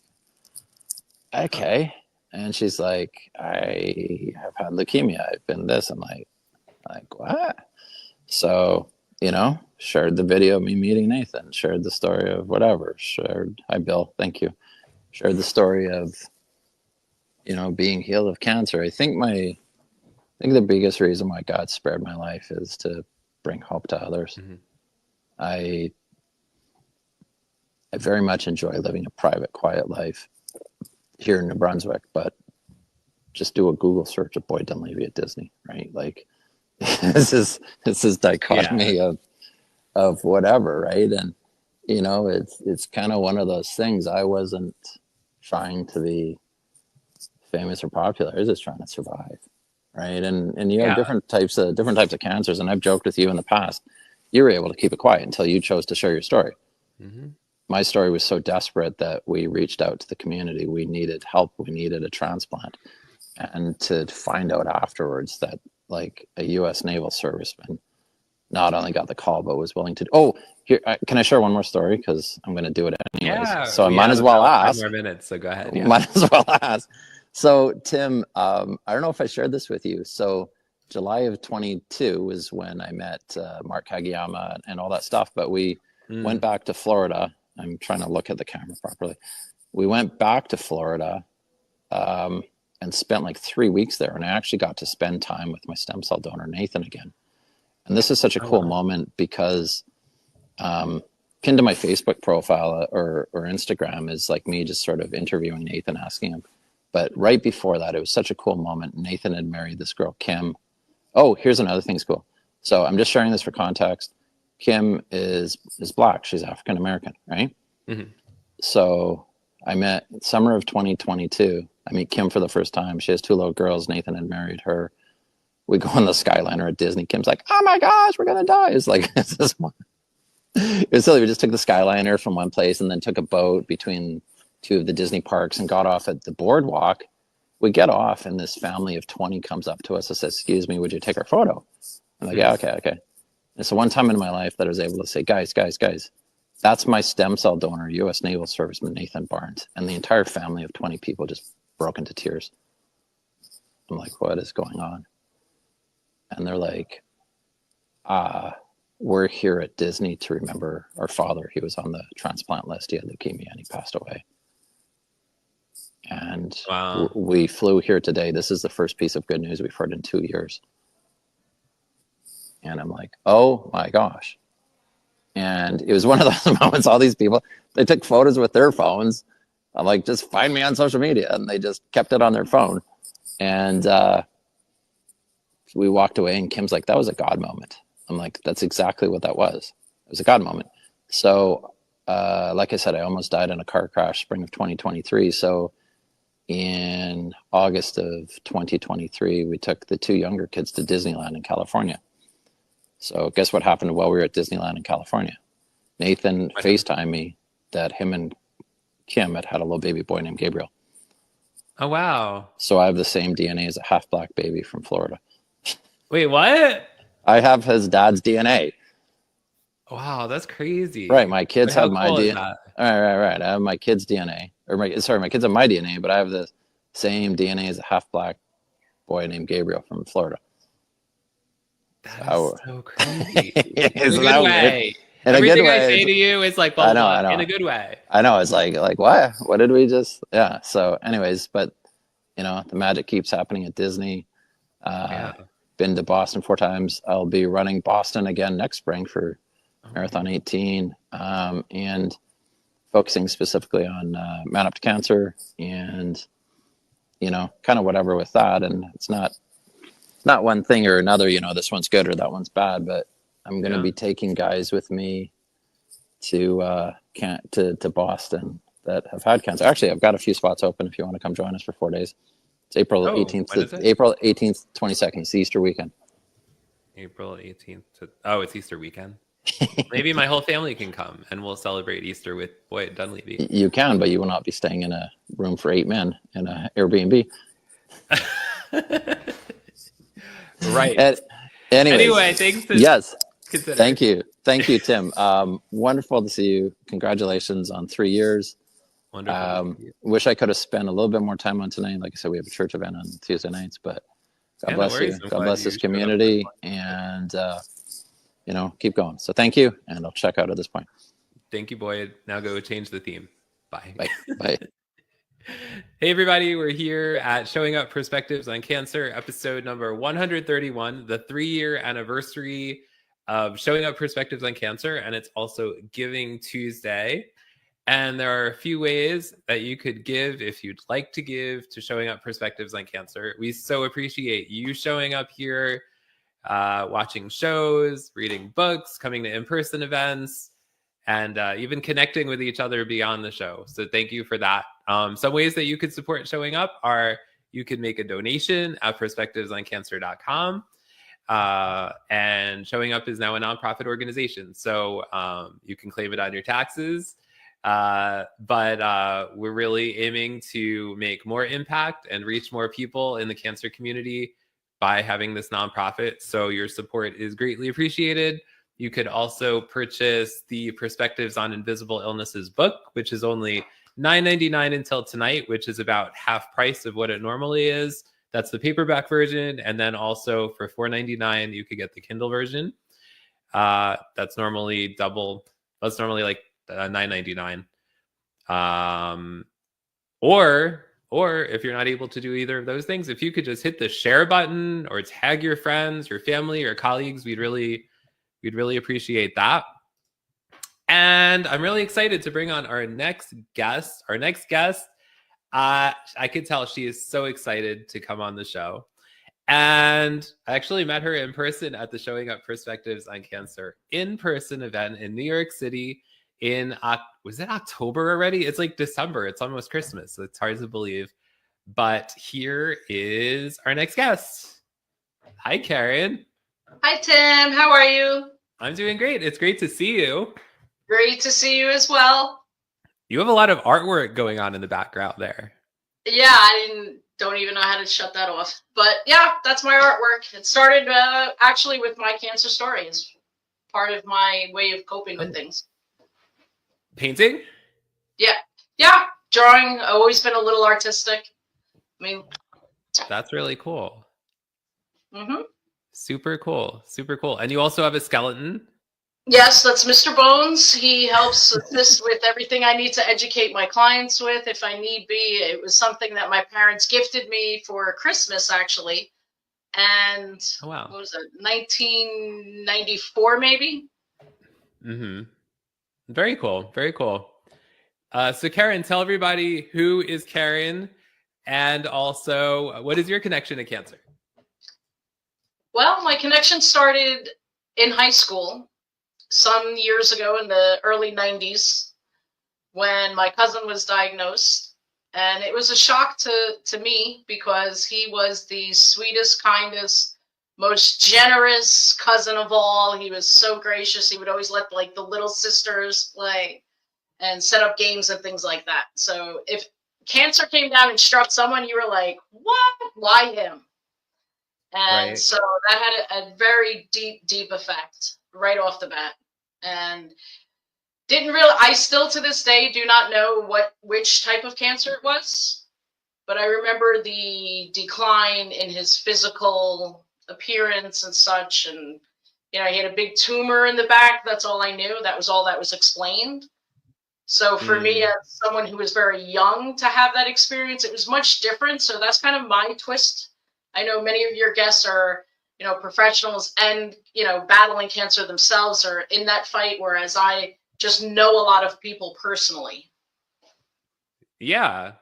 okay. And she's like, "I have had leukemia. I've been this." I'm like, what? So, shared the video of me meeting Nathan, shared the story of whatever, hi, Bill, thank you. Shared the story of being healed of cancer, I think the biggest reason why God spared my life is to bring hope to others. Mm-hmm. I very much enjoy living a private, quiet life here in New Brunswick, but just do a Google search of Boyd Dunleavy at Disney, right? Like this is dichotomy of whatever, right? And it's kind of one of those things. I wasn't trying to be famous or popular. I was just trying to survive, right? And you have different types of cancers. And I've joked with you in the past. You were able to keep it quiet until you chose to share your story. Mm-hmm. My story was so desperate that we reached out to the community. We needed help. We needed a transplant. And to find out afterwards that like a U.S. naval serviceman not only got the call, but was willing to. Oh, here, can I share one more story? Because I'm going to do it anyways. Yeah. So I might as well ask. 5 more minutes, so go ahead. Yeah. Might as well ask. So Tim, I don't know if I shared this with you. So July of 22 was when I met Mark Kageyama and all that stuff. But we went back to Florida. I'm trying to look at the camera properly. We went back to Florida and spent like 3 weeks there. And I actually got to spend time with my stem cell donor, Nathan, again. And this is such a cool moment because pinned to my Facebook profile or Instagram is like me just sort of interviewing Nathan, asking him. But right before that, it was such a cool moment. Nathan had married this girl, Kim. Oh, here's another thing that's cool. So I'm just sharing this for context. Kim is Black. She's African American, right? Mm-hmm. So I met summer of 2022. I meet Kim for the first time. She has 2 little girls. Nathan had married her. We go on the Skyliner at Disney. Kim's like, "Oh my gosh, we're gonna die!" It's like it's just it was silly. We just took the Skyliner from one place and then took a boat between 2 of the Disney parks and got off at the boardwalk. We get off and this family of 20 comes up to us and says, "Excuse me, would you take our photo?" I'm like, "Yeah, okay." And so one time in my life that I was able to say, guys, that's my stem cell donor, U.S. Naval Serviceman Nathan Barnes. And the entire family of 20 people just broke into tears. I'm like, what is going on? And they're like, we're here at Disney to remember our father. He was on the transplant list. He had leukemia and he passed away. And we flew here today. This is the first piece of good news we've heard in 2 years. And I'm like, oh my gosh. And it was one of those moments, all these people, they took photos with their phones. I'm like, just find me on social media. And they just kept it on their phone. And we walked away and Kim's like, that was a God moment. I'm like, that's exactly what that was. It was a God moment. So like I said, I almost died in a car crash spring of 2023. So in August of 2023, we took the 2 younger kids to Disneyland in California. So guess what happened while we were at Disneyland in California? Nathan FaceTimed me that him and Kim had a little baby boy named Gabriel. Oh, wow. So I have the same DNA as a half black baby from Florida. Wait, what? I have his dad's DNA. Wow, that's crazy. Right, my kids have my DNA. Right. I have my kids' DNA. My kids have my DNA, but I have the same DNA as a half black boy named Gabriel from Florida. That is so crazy. In a Isn't good that way. In Everything a good I way. say to you is like, I know. in a good way. I know. It's like what? What did we just? Yeah. So, anyways, but the magic keeps happening at Disney. Been to Boston 4 times. I'll be running Boston again next spring for Marathon 18, and focusing specifically on Man Up to Cancer and kind of whatever with that. And it's not one thing or another. This one's good or that one's bad, but I'm going to be taking guys with me to Boston that have had cancer. Actually, I've got a few spots open if you want to come join us for 4 days. It's April 18th. April 18th, 22nd. It's the Easter weekend. April 18th. It's Easter weekend. Maybe my whole family can come and we'll celebrate Easter with Boyd Dunleavy. You can, but you will not be staying in a room for 8 men in an Airbnb. Right. Anyway, thanks. Yes. Consider. Thank you, Tim. Wonderful to see you. Congratulations on 3 years. Wonderful. Wish I could have spent a little bit more time on tonight. Like I said, we have a church event on Tuesday nights, but God bless you. God bless this community, and keep going. So thank you, and I'll check out at this point. Thank you, Boyd. Now go change the theme. Bye. Bye. Hey, everybody. We're here at Showing Up Perspectives on Cancer, episode number 131, the 3-year anniversary of Showing Up Perspectives on Cancer. And it's also Giving Tuesday. And there are a few ways that you could give if you'd like to give to Showing Up Perspectives on Cancer. We so appreciate you showing up here, watching shows, reading books, coming to in-person events, and even connecting with each other beyond the show. So thank you for that. Some ways that you could support Showing Up are you could make a donation at perspectivesoncancer.com. And Showing Up is now a nonprofit organization. So you can claim it on your taxes. But we're really aiming to make more impact and reach more people in the cancer community by having this nonprofit. So your support is greatly appreciated. You could also purchase the Perspectives on Invisible Illnesses book, which is only $9.99 until tonight, which is about half price of what it normally is. That's the paperback version. And then also for $4.99, you could get the Kindle version. That's normally double. That's normally like $9.99. Or if you're not able to do either of those things, if you could just hit the share button or tag your friends, your family, your colleagues, we'd really appreciate that. And I'm really excited to bring on our next guest. I could tell she is so excited to come on the show. And I actually met her in person at the Showing Up Perspectives on Cancer in-person event in New York City was it October already? It's like December. It's almost Christmas. So it's hard to believe. But here is our next guest. Hi, Karen. Hi, Tim. How are you? I'm doing great. It's great to see you. Great to see you as well. You have a lot of artwork going on in the background there. Yeah, I don't even know how to shut that off. But yeah, that's my artwork. It started actually with my cancer story. It's part of my way of coping with things. Painting? Yeah. Drawing. I've always been a little artistic. I mean, that's really cool. Mm-hmm. Super cool. And you also have a skeleton? Yes, that's Mr. Bones. He helps assist with everything I need to educate my clients with if I need be. It was something that my parents gifted me for Christmas, actually. And oh, wow. What was it, 1994 maybe? Mm-hmm. Very cool. So Karen, tell everybody who is Karen and also what is your connection to cancer? Well, my connection started in high school some years ago in the early 90s when my cousin was diagnosed. And it was a shock to me because he was the sweetest, kindest, most generous cousin of all. He was so gracious. He would always let like the little sisters play and set up games and things like that. So if cancer came down and struck someone, you were like, what? Why him? And so that had a very deep effect right off the bat. And I still to this day do not know which type of cancer it was, but I remember the decline in his physical appearance and such. And, he had a big tumor in the back. That's all I knew. That was all that was explained. So for me, as someone who was very young to have that experience, it was much different. So that's kind of my twist. I know many of your guests are, professionals and, battling cancer themselves or in that fight, whereas I just know a lot of people personally. Yeah.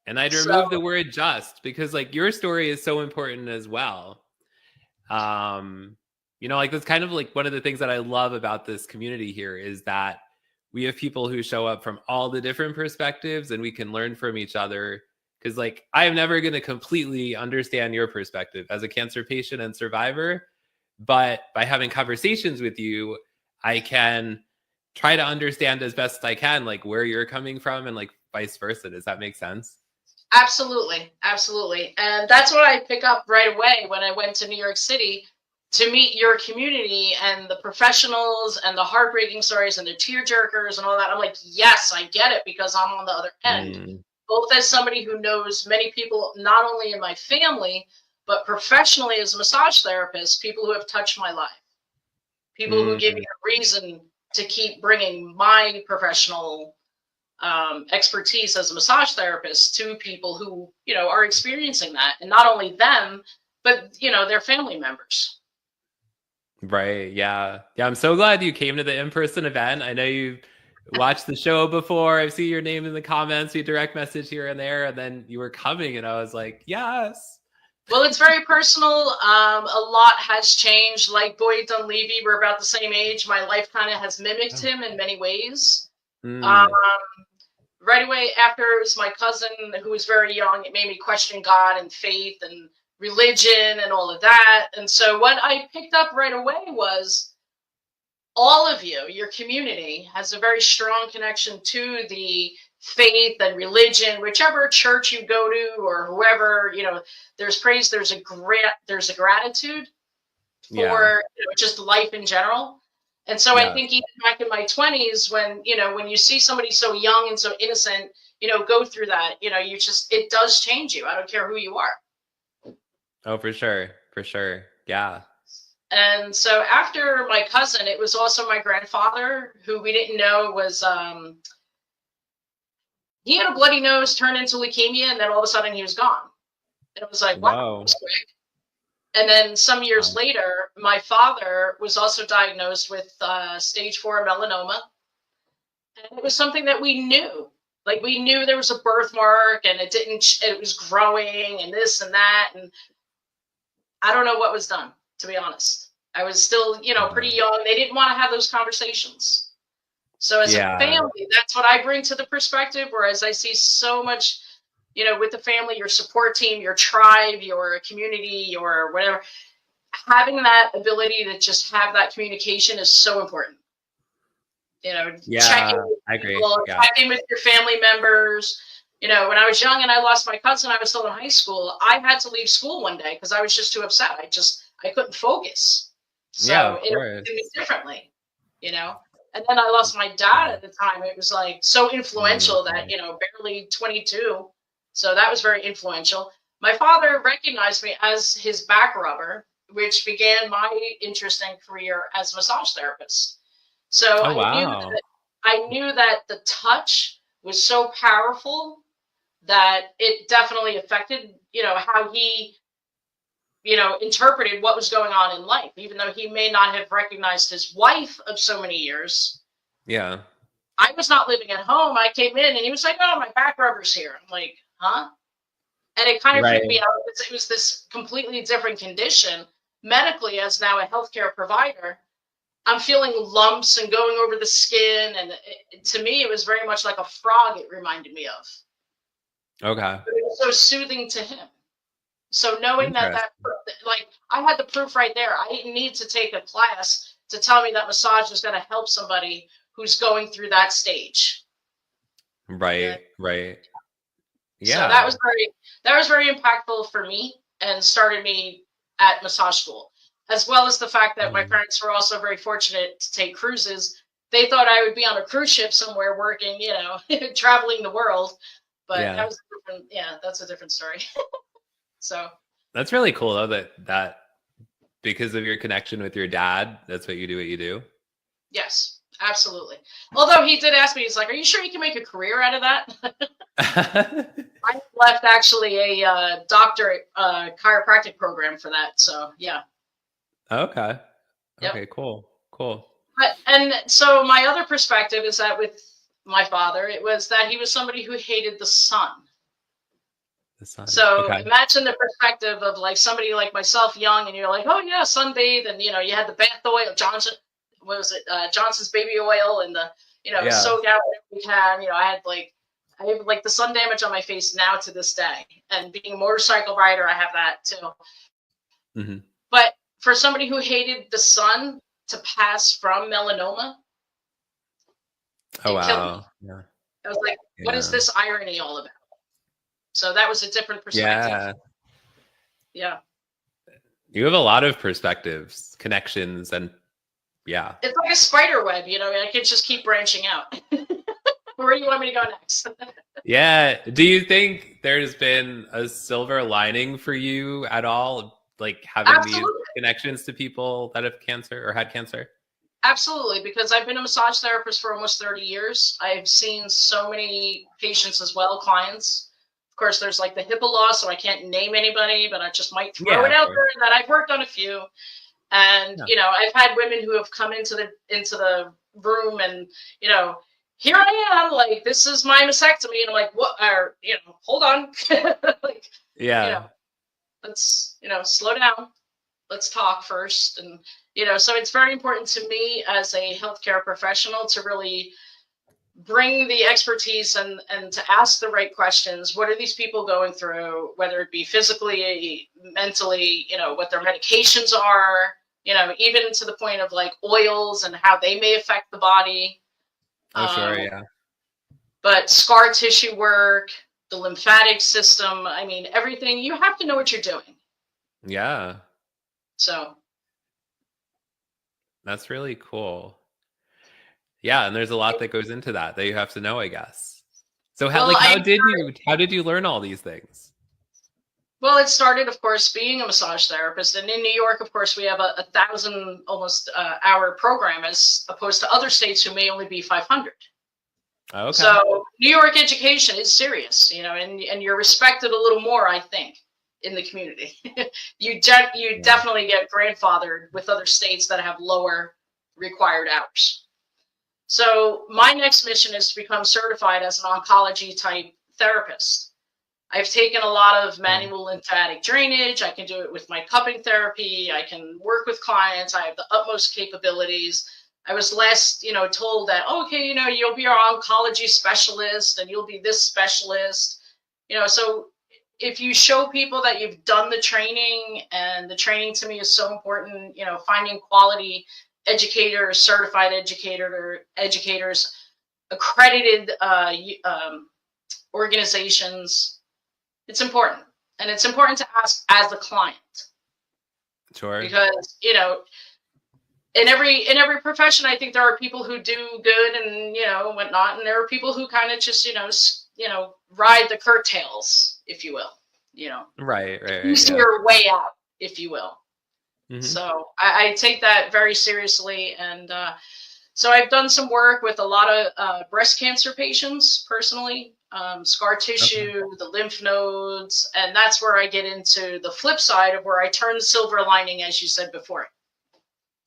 And I'd remove the word just because your story is so important as well. That's kind of one of the things that I love about this community here is that we have people who show up from all the different perspectives and we can learn from each other. Because I am never going to completely understand your perspective as a cancer patient and survivor. But by having conversations with you, I can try to understand as best I can, where you're coming from and vice versa. Does that make sense? Absolutely. And that's what I pick up right away when I went to New York City to meet your community and the professionals and the heartbreaking stories and the tearjerkers and all that. I'm like, yes, I get it because I'm on the other end. Both as somebody who knows many people, not only in my family, but professionally as a massage therapist, people who have touched my life, people who give me a reason to keep bringing my professional expertise as a massage therapist to people who, are experiencing that, and not only them, but their family members. Right. Yeah. Yeah. I'm so glad you came to the in-person event. I know you watched the show before. I see your name in the comments. We direct message here and there, and then you were coming, and I was like, yes. Well, it's very personal. A lot has changed. Like Boyd Dunleavy, we're about the same age. My life kind of has mimicked him in many ways. Right away after it was my cousin who was very young, it made me question God and faith and religion and all of that. And so what I picked up right away was all of you, your community, has a very strong connection to the faith and religion, whichever church you go to or whoever, there's praise, there's a gratitude for just life in general. And so I think even back in my 20s, when you see somebody so young and so innocent, go through that, it does change you. I don't care who you are. Oh, for sure. For sure. Yeah. And so after my cousin, it was also my grandfather, who we didn't know was, he had a bloody nose, turned into leukemia, and then all of a sudden he was gone. And it was like, wow, that was quick. And then some years later, my father was also diagnosed with stage 4 melanoma. And it was something that we knew. Like, we knew there was a birthmark, and it was growing and this and that. And I don't know what was done, to be honest. I was still, pretty young. They didn't want to have those conversations. So as a family, that's what I bring to the perspective, whereas I see so much, with the family, your support team, your tribe, your community, your whatever, having that ability to just have that communication is so important. Check in with people, check in with your family members. When I was young and I lost my cousin, I was still in high school. I had to leave school one day because I was just too upset. I couldn't focus. So it affected me differently, And then I lost my dad at the time. It was like so influential that, barely 22. So that was very influential. My father recognized me as his back rubber, which began my interesting career as a massage therapist. So I knew that the touch was so powerful that it definitely affected, how he, interpreted what was going on in life, even though he may not have recognized his wife of so many years. Yeah. I was not living at home. I came in and he was like, oh, my back rubber's here. I'm like, huh? And it kind of freaked me out because it was this completely different condition. Medically, as now a healthcare provider, I'm feeling lumps and going over the skin. And to me, it was very much like a frog it reminded me of. Okay. But it was so soothing to him. So knowing that, like, I had the proof right there. I didn't need to take a class to tell me that massage is going to help somebody who's going through that stage. Right. Yeah. So that was very impactful for me and started me at massage school, as well as the fact that my parents were also very fortunate to take cruises. They thought I would be on a cruise ship somewhere working, traveling the world, but that was that's a different story. So that's really cool though, that because of your connection with your dad, that's what you do. Yes, absolutely. Although he did ask me, he's like, are you sure you can make a career out of that? I left actually a doctorate chiropractic program for that. So yeah. Okay. Yep. Okay, cool. And so my other perspective is that with my father, it was that he was somebody who hated the sun. So imagine the perspective of like somebody like myself, young, and you're like, oh yeah, sunbathe, and you had the bath oil, Johnson's baby oil, and the soak out every time. I have like the sun damage on my face now to this day, and being a motorcycle rider, I have that too. Mm-hmm. But for somebody who hated the sun to pass from melanoma, it killed me. Yeah. I was like, what is this irony all about? So that was a different perspective. Yeah. You have a lot of perspectives, connections, and it's like a spider web, I could just keep branching out. Where do you want me to go next? Yeah. Do you think there's been a silver lining for you at all? Like having these connections to people that have cancer or had cancer? Absolutely, because I've been a massage therapist for almost 30 years. I've seen so many patients as well, clients. Of course, there's like the HIPAA law, so I can't name anybody, but I just might throw Yeah, it of out course. there that I've worked on a few. And Yeah. you know, I've had women who have come into the room, and you know, here I am, like, this is my mastectomy, and I'm like, what? Or you know, hold on, like, you Yeah. know, let's slow down. Let's talk first. And so it's very important to me as a healthcare professional to really bring the expertise and to ask the right questions. What are these people going through, whether it be physically, mentally, what their medications are, even to the point of like oils and how they may affect the body. Oh, sure. Yeah. But scar tissue work, the lymphatic system, I mean, everything, you have to know what you're doing. Yeah. So That's really cool. Yeah, and there's a lot that goes into that you have to know, I guess. So how Well, how did you learn all these things? Well, it started, of course, being a massage therapist. And in New York, of course, we have a 1,000 almost hour program, as opposed to other states who may only be 500. Okay. So New York education is serious, and you're respected a little more, I think, in the community. You definitely get grandfathered with other states that have lower required hours. So my next mission is to become certified as an oncology type therapist. I've taken a lot of manual lymphatic drainage. I can do it with my cupping therapy. I can work with clients. I have the utmost capabilities. I was last, told that, okay, you'll be our oncology specialist and you'll be this specialist. So if you show people that you've done the training, and the training to me is so important, finding quality educators, certified educators, accredited organizations, it's important. And it's important to ask as a client. Sure. Because, in every profession, I think there are people who do good and, whatnot. And there are people who kind of just, ride the curtails, if you will, Right. use Yeah. your way out, if you will. Mhm. So I take that very seriously. And so I've done some work with a lot of breast cancer patients personally, scar tissue, the lymph nodes. And that's where I get into the flip side of where I turn the silver lining, as you said before.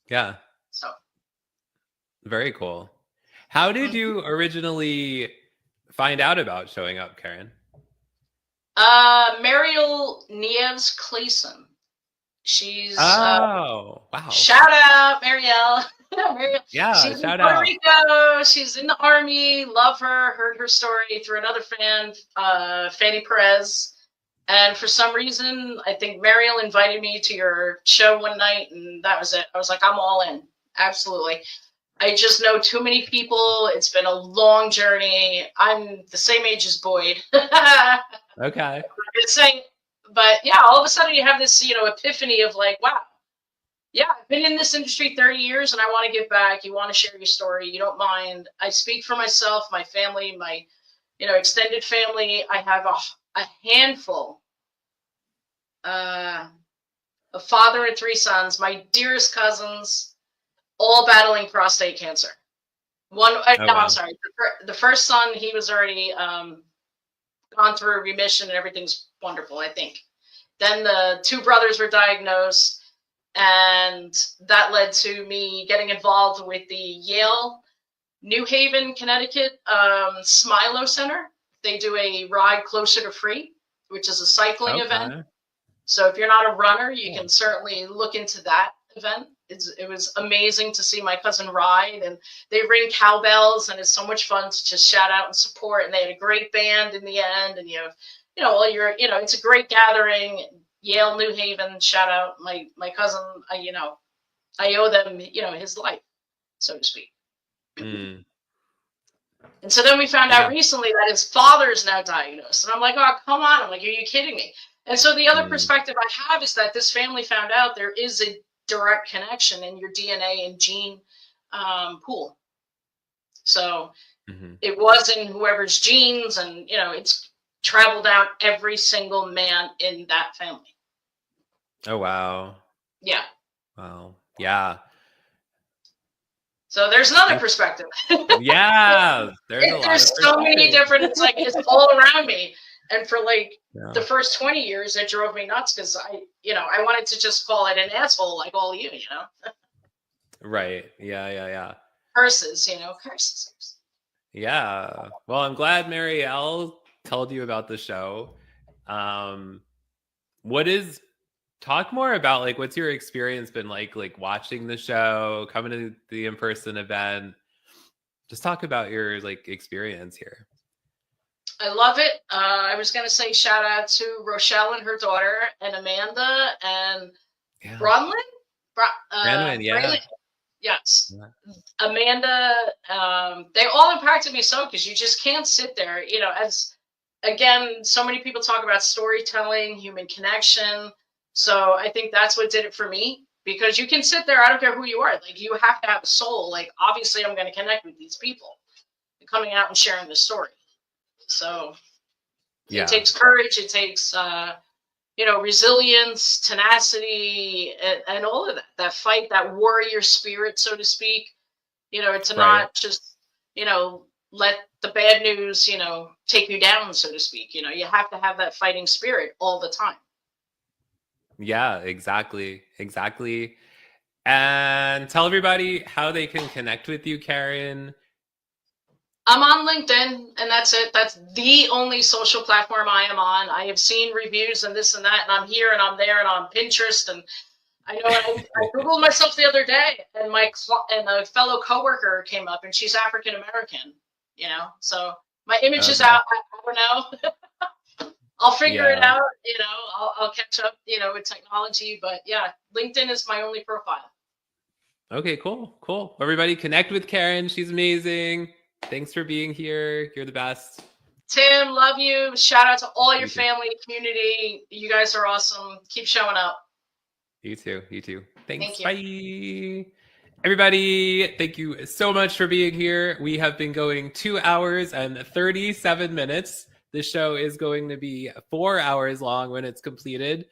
Yeah. So Very cool. How did you originally find out about showing up, Karen? Mariel Nieves Clayson. She's wow. Shout out, Marielle. Marielle. Yeah, She's shout in Puerto out. Rico. She's in the Army. Love her. Heard her story through another fan, Fanny Perez. And for some reason, I think Marielle invited me to your show one night, and that was it. I was like, I'm all in. Absolutely. I just know too many people. It's been a long journey. I'm the same age as Boyd. Okay. It's saying, but yeah, all of a sudden you have this, epiphany of like, wow, yeah, I've been in this industry 30 years and I want to give back. You want to share your story. You don't mind. I speak for myself, my family, my, extended family. I have a handful, a father and 3 sons, my dearest cousins, all battling prostate cancer. Wow. I'm sorry. The first son, he was already gone through remission and everything's wonderful, I think. Then the 2 brothers were diagnosed, and that led to me getting involved with the Yale New Haven, Connecticut Smilo Center. They do a ride closer to free, which is a cycling event. So if you're not a runner, you can certainly look into that event. It was amazing to see my cousin ride, and they ring cowbells, and it's so much fun to just shout out and support. And they had a great band in the end, and you have, all your, it's a great gathering. Yale, New Haven, shout out my cousin. I owe them, his life, so to speak. Mm. And so then we found out recently that his father's now diagnosed, and I'm like, oh, come on! I'm like, are you kidding me? And so the other perspective I have is that this family found out there is a direct connection in your DNA and gene pool. So it was in whoever's genes, and it's traveled out every single man in that family. Oh wow. Yeah. Wow. Yeah. So there's another perspective. Yeah, there's a lot. There's of so many perspective. different. It's like it's all around me. And for like Yeah. the first 20 years, it drove me nuts because I wanted to just call it an asshole like all you, Right. Yeah. curses, curses. Yeah. Well, I'm glad Marielle told you about the show. Talk more about like what's your experience been like watching the show, coming to the in-person event. Just talk about your like experience here. I love it. I was gonna say shout out to Rochelle and her daughter, and Amanda and Bronwyn. Bronwyn, yeah. Braylon. Yes, Amanda. They all impacted me so because you just can't sit there. As again, so many people talk about storytelling, human connection. So I think that's what did it for me, because you can sit there. I don't care who you are. Like, you have to have a soul. Like, obviously I'm going to connect with these people coming out and sharing the story. So it takes courage. It takes, resilience, tenacity, and all of that fight, that warrior spirit, so to speak, to not just, let the bad news, take you down, so to speak. You have to have that fighting spirit all the time. Yeah, exactly. And tell everybody how they can connect with you, Karen. I'm on LinkedIn, and that's it. That's the only social platform I am on. I have seen reviews and this and that, and I'm here and I'm there and on Pinterest. And I know I Googled myself the other day, and a fellow coworker came up, and she's African American. So my image is out. I don't know. I'll figure it out. I'll catch up. With technology, but yeah, LinkedIn is my only profile. Okay, cool. Everybody connect with Karen. She's amazing. Thanks for being here. You're the best. Tim, love you. Shout out to all your family, community. You guys are awesome. Keep showing up. You too. Thanks. Thank you. Bye. Everybody, thank you so much for being here. We have been going 2 hours and 37 minutes. The show is going to be 4 hours long when it's completed.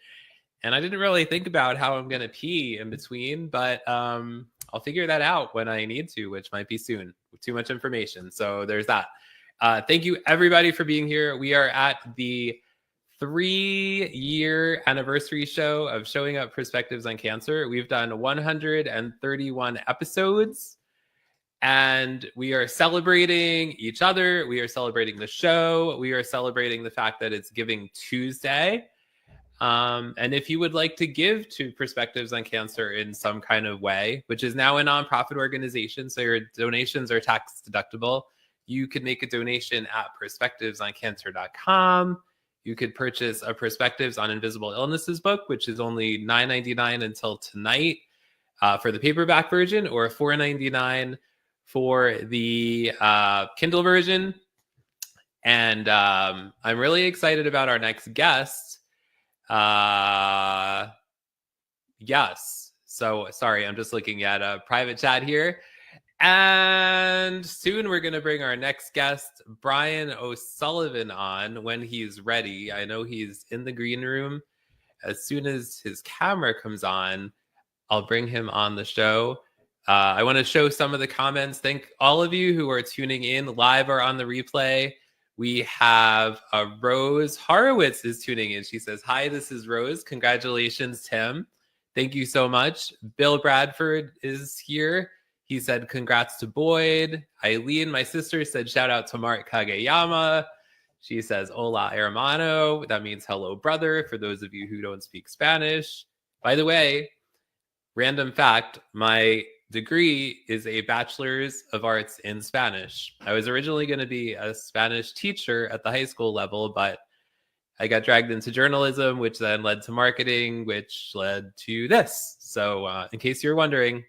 And I didn't really think about how I'm going to pee in between, but I'll figure that out when I need to, which might be soon. Too much information. So there's that. Thank you, everybody, for being here. We are at the 3-year anniversary show of Showing Up Perspectives on Cancer. We've done 131 episodes. And we are celebrating each other. We are celebrating the show. We are celebrating the fact that it's Giving Tuesday. And if you would like to give to Perspectives on Cancer in some kind of way, which is now a nonprofit organization, so your donations are tax deductible, you could make a donation at perspectivesoncancer.com. You could purchase a Perspectives on Invisible Illnesses book, which is only $9.99 until tonight for the paperback version, or $4.99 for the Kindle version. And I'm really excited about our next guest. Yes. So sorry, I'm just looking at a private chat here. And soon we're going to bring our next guest, Brian O'Sullivan, on when he's ready. I know he's in the green room. As soon as his camera comes on, I'll bring him on the show. I want to show some of the comments. Thank all of you who are tuning in live or on the replay. We have Rose Horowitz is tuning in. She says, "Hi, this is Rose. Congratulations, Tim. Thank you so much." Bill Bradford is here. He said, "Congrats to Boyd." Eileen, my sister, said, "Shout out to Mark Kageyama." She says, "Hola, hermano." That means hello, brother, for those of you who don't speak Spanish. By the way, random fact, my degree is a Bachelor's of Arts in Spanish. I was originally going to be a Spanish teacher at the high school level, but I got dragged into journalism, which then led to marketing, which led to this. So in case you're wondering,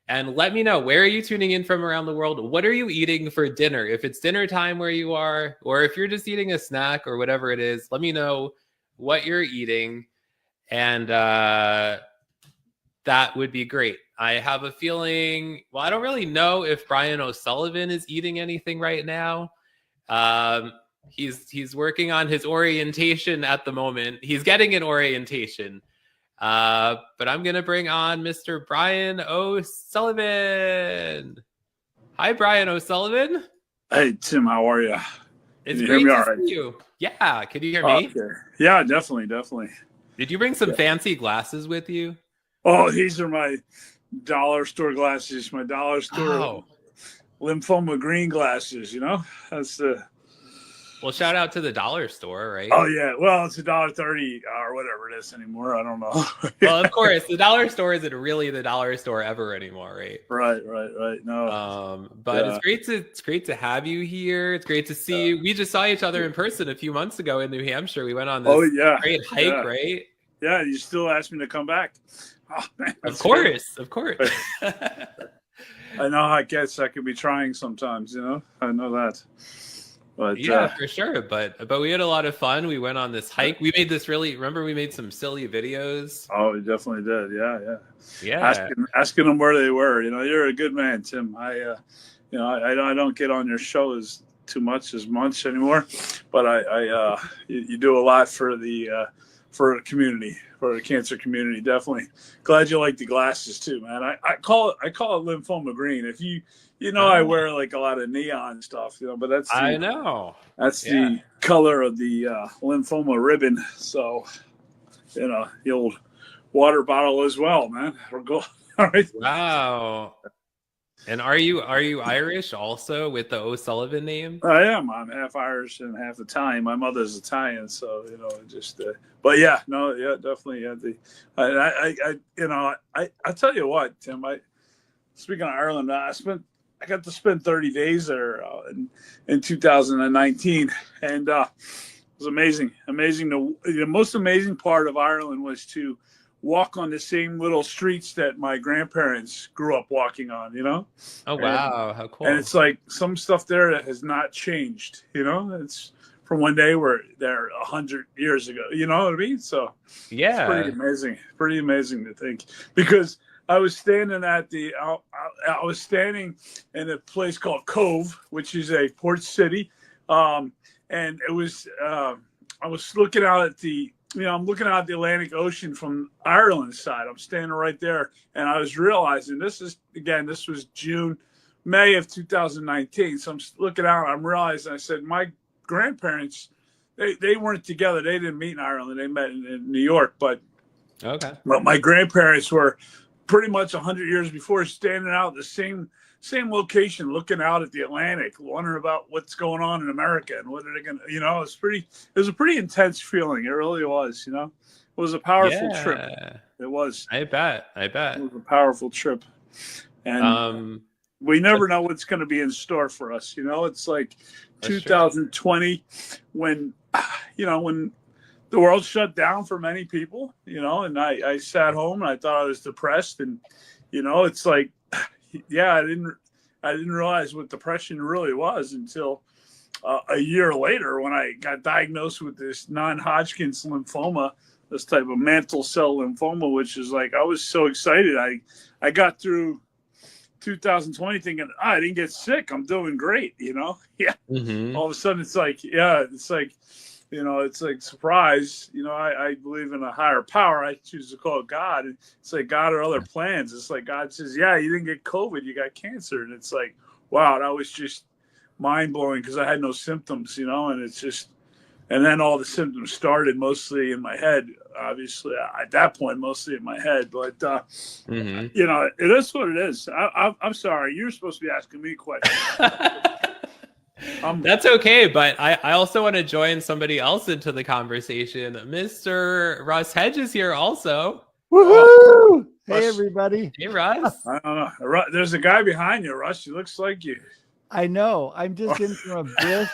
and let me know, where are you tuning in from around the world? What are you eating for dinner? If it's dinner time where you are, or if you're just eating a snack or whatever it is, let me know what you're eating. And that would be great. I have a feeling, well, I don't really know if Brian O'Sullivan is eating anything right now. He's working on his orientation at the moment. He's getting an orientation. But I'm going to bring on Mr. Brian O'Sullivan. Hi, Brian O'Sullivan. Hey, Tim, how are you? It's Can you great hear me to all right? see you. Yeah, can you hear me? Okay. Yeah, definitely. Did you bring some fancy glasses with you? Oh, these are my dollar store glasses, my dollar store Oh. lymphoma green glasses, you know? That's the Well, shout out to the dollar store, right? Oh yeah. Well, it's $1.30 or whatever it is anymore. I don't know. Well, of course, the dollar store isn't really the dollar store ever anymore, right? Right. No. But Yeah. it's great to have you here. It's great to see you. We just saw each other in person a few months ago in New Hampshire. We went on this Oh yeah. great hike, Yeah. right? Yeah, you still asked me to come back. Oh, man, Of that's course. good. I know how it gets. I could be trying sometimes, you know. I know that. But Yeah, for sure. But we had a lot of fun. We went on this hike. We made this remember we made some silly videos. oh, we definitely did. Yeah. Yeah. Asking them where they were. You know, you're a good man, Tim. I don't get on your show as much anymore, but you do a lot for the community, for the cancer community. Definitely glad you like the glasses too, man. I call it lymphoma green. If I wear like a lot of neon stuff, but that's I know. that's the color of the lymphoma ribbon. So, the old water bottle as well, man. We're go. All right. Wow. And are you Irish also with the O'Sullivan name? I am. I'm half Irish and half Italian. My mother's Italian, so But yeah, no, yeah, definitely. I tell you what, Tim. Speaking of Ireland, I got to spend 30 days there in 2019, and it was amazing. The most amazing part of Ireland was to walk on the same little streets that my grandparents grew up walking on. Oh wow, how cool! And it's like some stuff there that has not changed. It's from when they were there 100 years ago. You know what I mean? So yeah, it's pretty amazing to think, because I was standing I was standing in a place called Cove, which is a port city, and it was I was looking out at I'm looking out the Atlantic Ocean from Ireland's side. I'm standing right there, and I was realizing this was May of 2019. So I'm looking out, I'm realizing, I said, my grandparents, they weren't together. They didn't meet in Ireland. They met in New York, but my grandparents were pretty much 100 years before, standing out at the same location, looking out at the Atlantic, wondering about what's going on in America and what are they going to, it was a pretty intense feeling. It really was, it was a powerful trip. It was. I bet. It was a powerful trip. And we never know what's going to be in store for us. It's like 2020 when the world shut down for many people, and I sat home and I thought I was depressed, and, it's like, I didn't realize what depression really was until a year later, when I got diagnosed with this non-Hodgkin's lymphoma, this type of mantle cell lymphoma, which is like, I was so excited. I got through 2020 thinking, I didn't get sick. I'm doing great. Yeah. Mm-hmm. All of a sudden it's like surprise. I believe in a higher power. I choose to call it God. And it's like God or other plans. It's like God says, yeah, you didn't get COVID, you got cancer. And it's like, wow, that was just mind blowing, because I had no symptoms, and it's just, and then all the symptoms started mostly in my head. Obviously, at that point, mostly in my head. But it is what it is. I'm sorry, you're supposed to be asking me questions. That's okay, but I also want to join somebody else into the conversation. Mr. Russ Hedge is here also. Woohoo! Hey, Russ. everybody. Hey, Russ. I don't know. There's a guy behind you, Russ. He looks like you. I know. I'm just in from a brisk,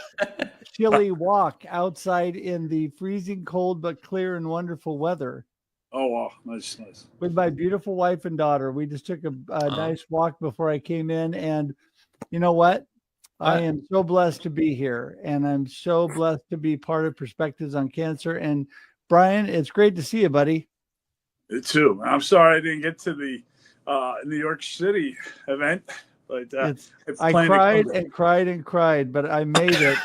chilly walk outside in the freezing cold but clear and wonderful weather. Oh, wow. Nice. With my beautiful wife and daughter. We just took a nice walk before I came in, and you know what? I am so blessed to be here, and I'm so blessed to be part of Perspectives on Cancer. And Brian, it's great to see you, buddy. Me too. I'm sorry I didn't get to the New York City event, but I cried and cried and cried, but I made it.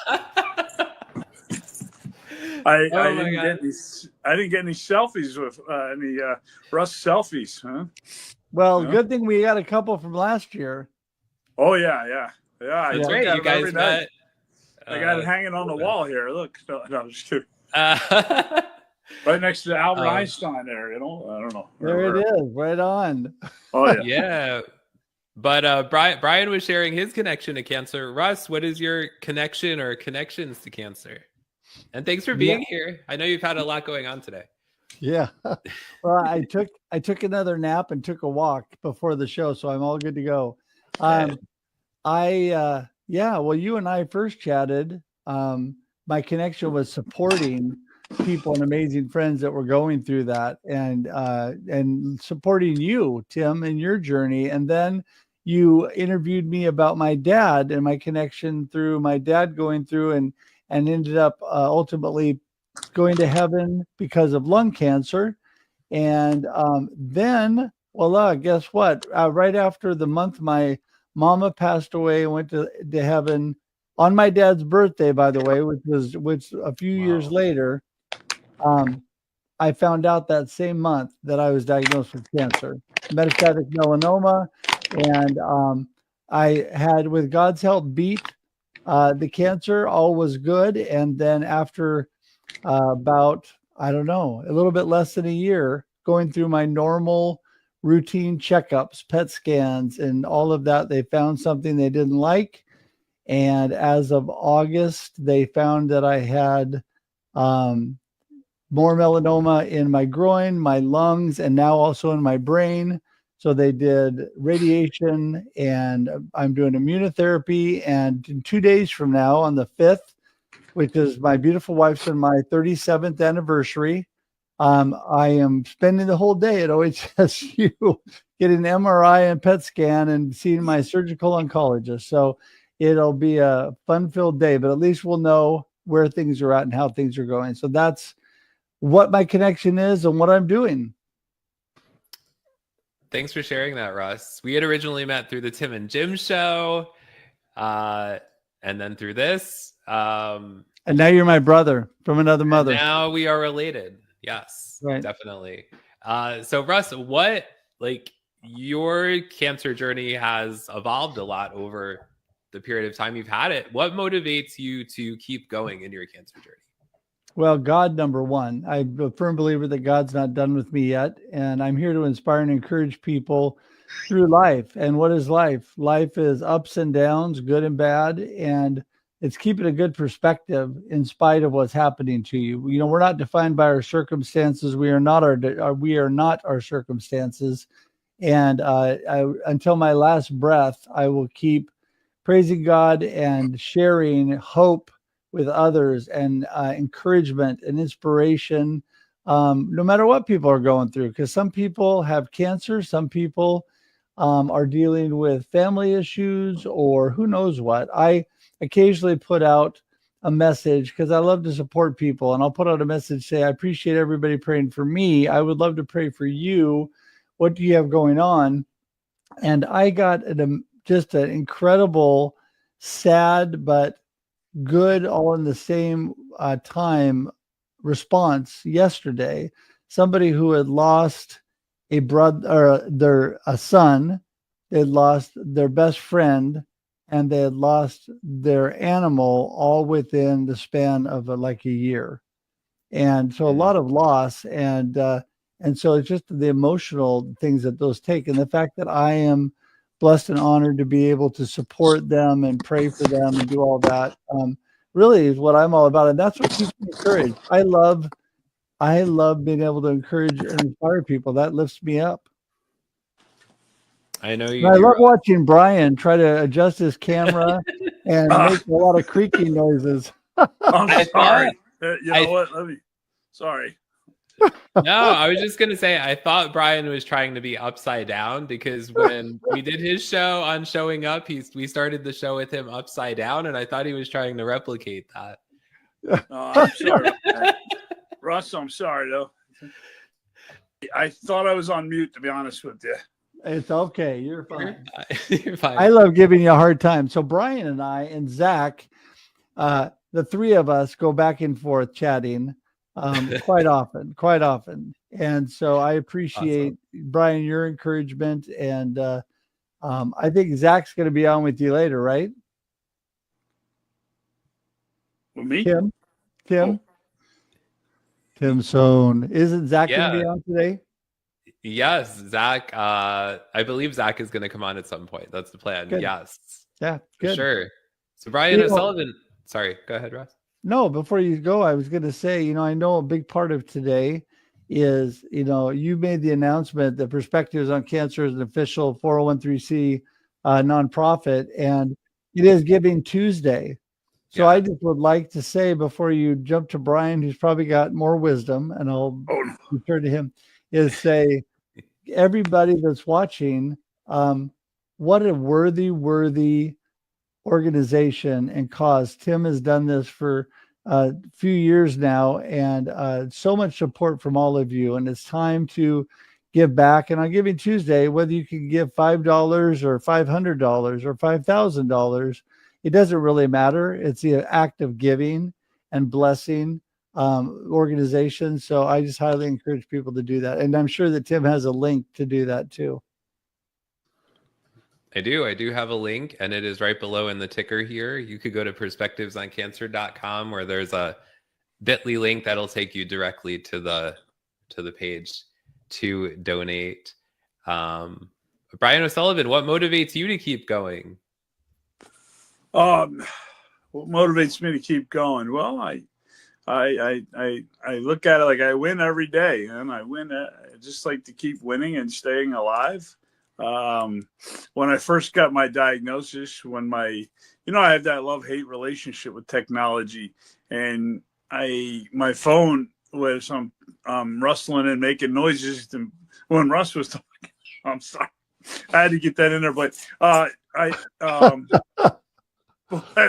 I Oh my didn't God. get any. I didn't get any selfies with any Russ selfies, huh? Well, Yeah. good thing we got a couple from last year. Oh yeah. I That's look great. at You them every guys night. met. I got it hanging on the cool. wall here. Look, no, I'm just kidding. Uh, Right next to Albert Um, Einstein there. I don't know. There it is, right on. Oh yeah. yeah. But Brian was sharing his connection to cancer. Russ, what is your connection or connections to cancer? And thanks for being here. I know you've had a lot going on today. Yeah. Well, I took another nap and took a walk before the show, so I'm all good to go. Well, you and I first chatted. My connection was supporting people and amazing friends that were going through that, and supporting you, Tim, in your journey. And then you interviewed me about my dad and my connection through my dad going through and ended up ultimately going to heaven because of lung cancer. And then, voila, guess what? Right after the month my mama passed away and went to heaven on my dad's birthday, by the way, which a few years later, I found out that same month that I was diagnosed with cancer, metastatic melanoma. And I had, with God's help, beat the cancer. All was good. And then after about, I don't know, a little bit less than a year, going through my normal routine checkups, PET scans, and all of that, they found something they didn't like. And as of August, they found that I had more melanoma in my groin, my lungs, and now also in my brain. So they did radiation, and I'm doing immunotherapy. And in 2 days from now, on the 5th, which is my beautiful wife's and my 37th anniversary, I am spending the whole day at OHSU getting an MRI and PET scan and seeing my surgical oncologist. So it'll be a fun-filled day, but at least we'll know where things are at and how things are going. So that's what my connection is and what I'm doing. Thanks for sharing that, Russ. We had originally met through the Tim and Jim show, and then through this. And now you're my brother from another mother. Now we are related. Yes, right. Definitely. So Russ, what, like, your cancer journey has evolved a lot over the period of time you've had it. What motivates you to keep going in your cancer journey? Well, God, number one. I'm a firm believer that God's not done with me yet. And I'm here to inspire and encourage people through life. And what is life? Life is ups and downs, good and bad. And it's keeping a good perspective in spite of what's happening to you. You know, we're not defined by our circumstances. We are not our circumstances. And until my last breath, I will keep praising God and sharing hope with others and encouragement and inspiration, no matter what people are going through. Because some people have cancer, some people are dealing with family issues, or who knows what. I occasionally put out a message because I love to support people, and I'll put out a message, say, I appreciate everybody praying for me. I would love to pray for you. What do you have going on? And I got just an incredible, sad, but good all in the same time response yesterday. Somebody who had lost a brother, or a son, they had lost their best friend, and they had lost their animal, all within the span of like a year. And so a lot of loss, and so it's just the emotional things that those take, and the fact that I am blessed and honored to be able to support them and pray for them and do all that. Really is what I'm all about. And that's what keeps me encouraged. I love being able to encourage and inspire people. That lifts me up. I know you. I love watching Brian try to adjust his camera and make a lot of creaking noises. I'm sorry. Sorry. No, I was just gonna say, I thought Brian was trying to be upside down, because when we did his show on Showing Up, we started the show with him upside down, and I thought he was trying to replicate that. I'm sorry. Russ, I'm sorry though. I thought I was on mute, to be honest with you. It's okay. You're fine. You're fine. I love giving you a hard time. So Brian and I and Zach, the three of us go back and forth chatting quite often. And so I appreciate, Brian, your encouragement. And I think Zach's going to be on with you later, right? With me? Tim? Tim Sohn. Isn't Zach going to be on today? Yes, Zach. I believe Zach is going to come on at some point. That's the plan. Good. Yes. Yeah, For good. sure. So Brian O'Sullivan. Sorry, go ahead, Ross. No, before you go, I was going to say, I know a big part of today is, you made the announcement that Perspectives on Cancer is an official 401(c) nonprofit, and it is Giving Tuesday. So I just would like to say, before you jump to Brian, who's probably got more wisdom, and I'll return to him, is say, everybody that's watching, what a worthy organization and cause. Tim has done this for a few years now, and so much support from all of you. And it's time to give back. And on Giving Tuesday, whether you can give $5 or $500 or $5,000, it doesn't really matter. It's the act of giving and blessing organizations. So I just highly encourage people to do that. And I'm sure that Tim has a link to do that too. I do have a link, and it is right below in the ticker here. You could go to perspectivesoncancer.com, where there's a bit.ly link that'll take you directly to the page to donate. Brian O'Sullivan, what motivates you to keep going? What motivates me to keep going? Well, I look at it like I win every day, and I win. I just like to keep winning and staying alive. When I first got my diagnosis, I have that love-hate relationship with technology, and my phone was rustling and making noises. And when Russ was talking, I'm sorry, I had to get that in there, but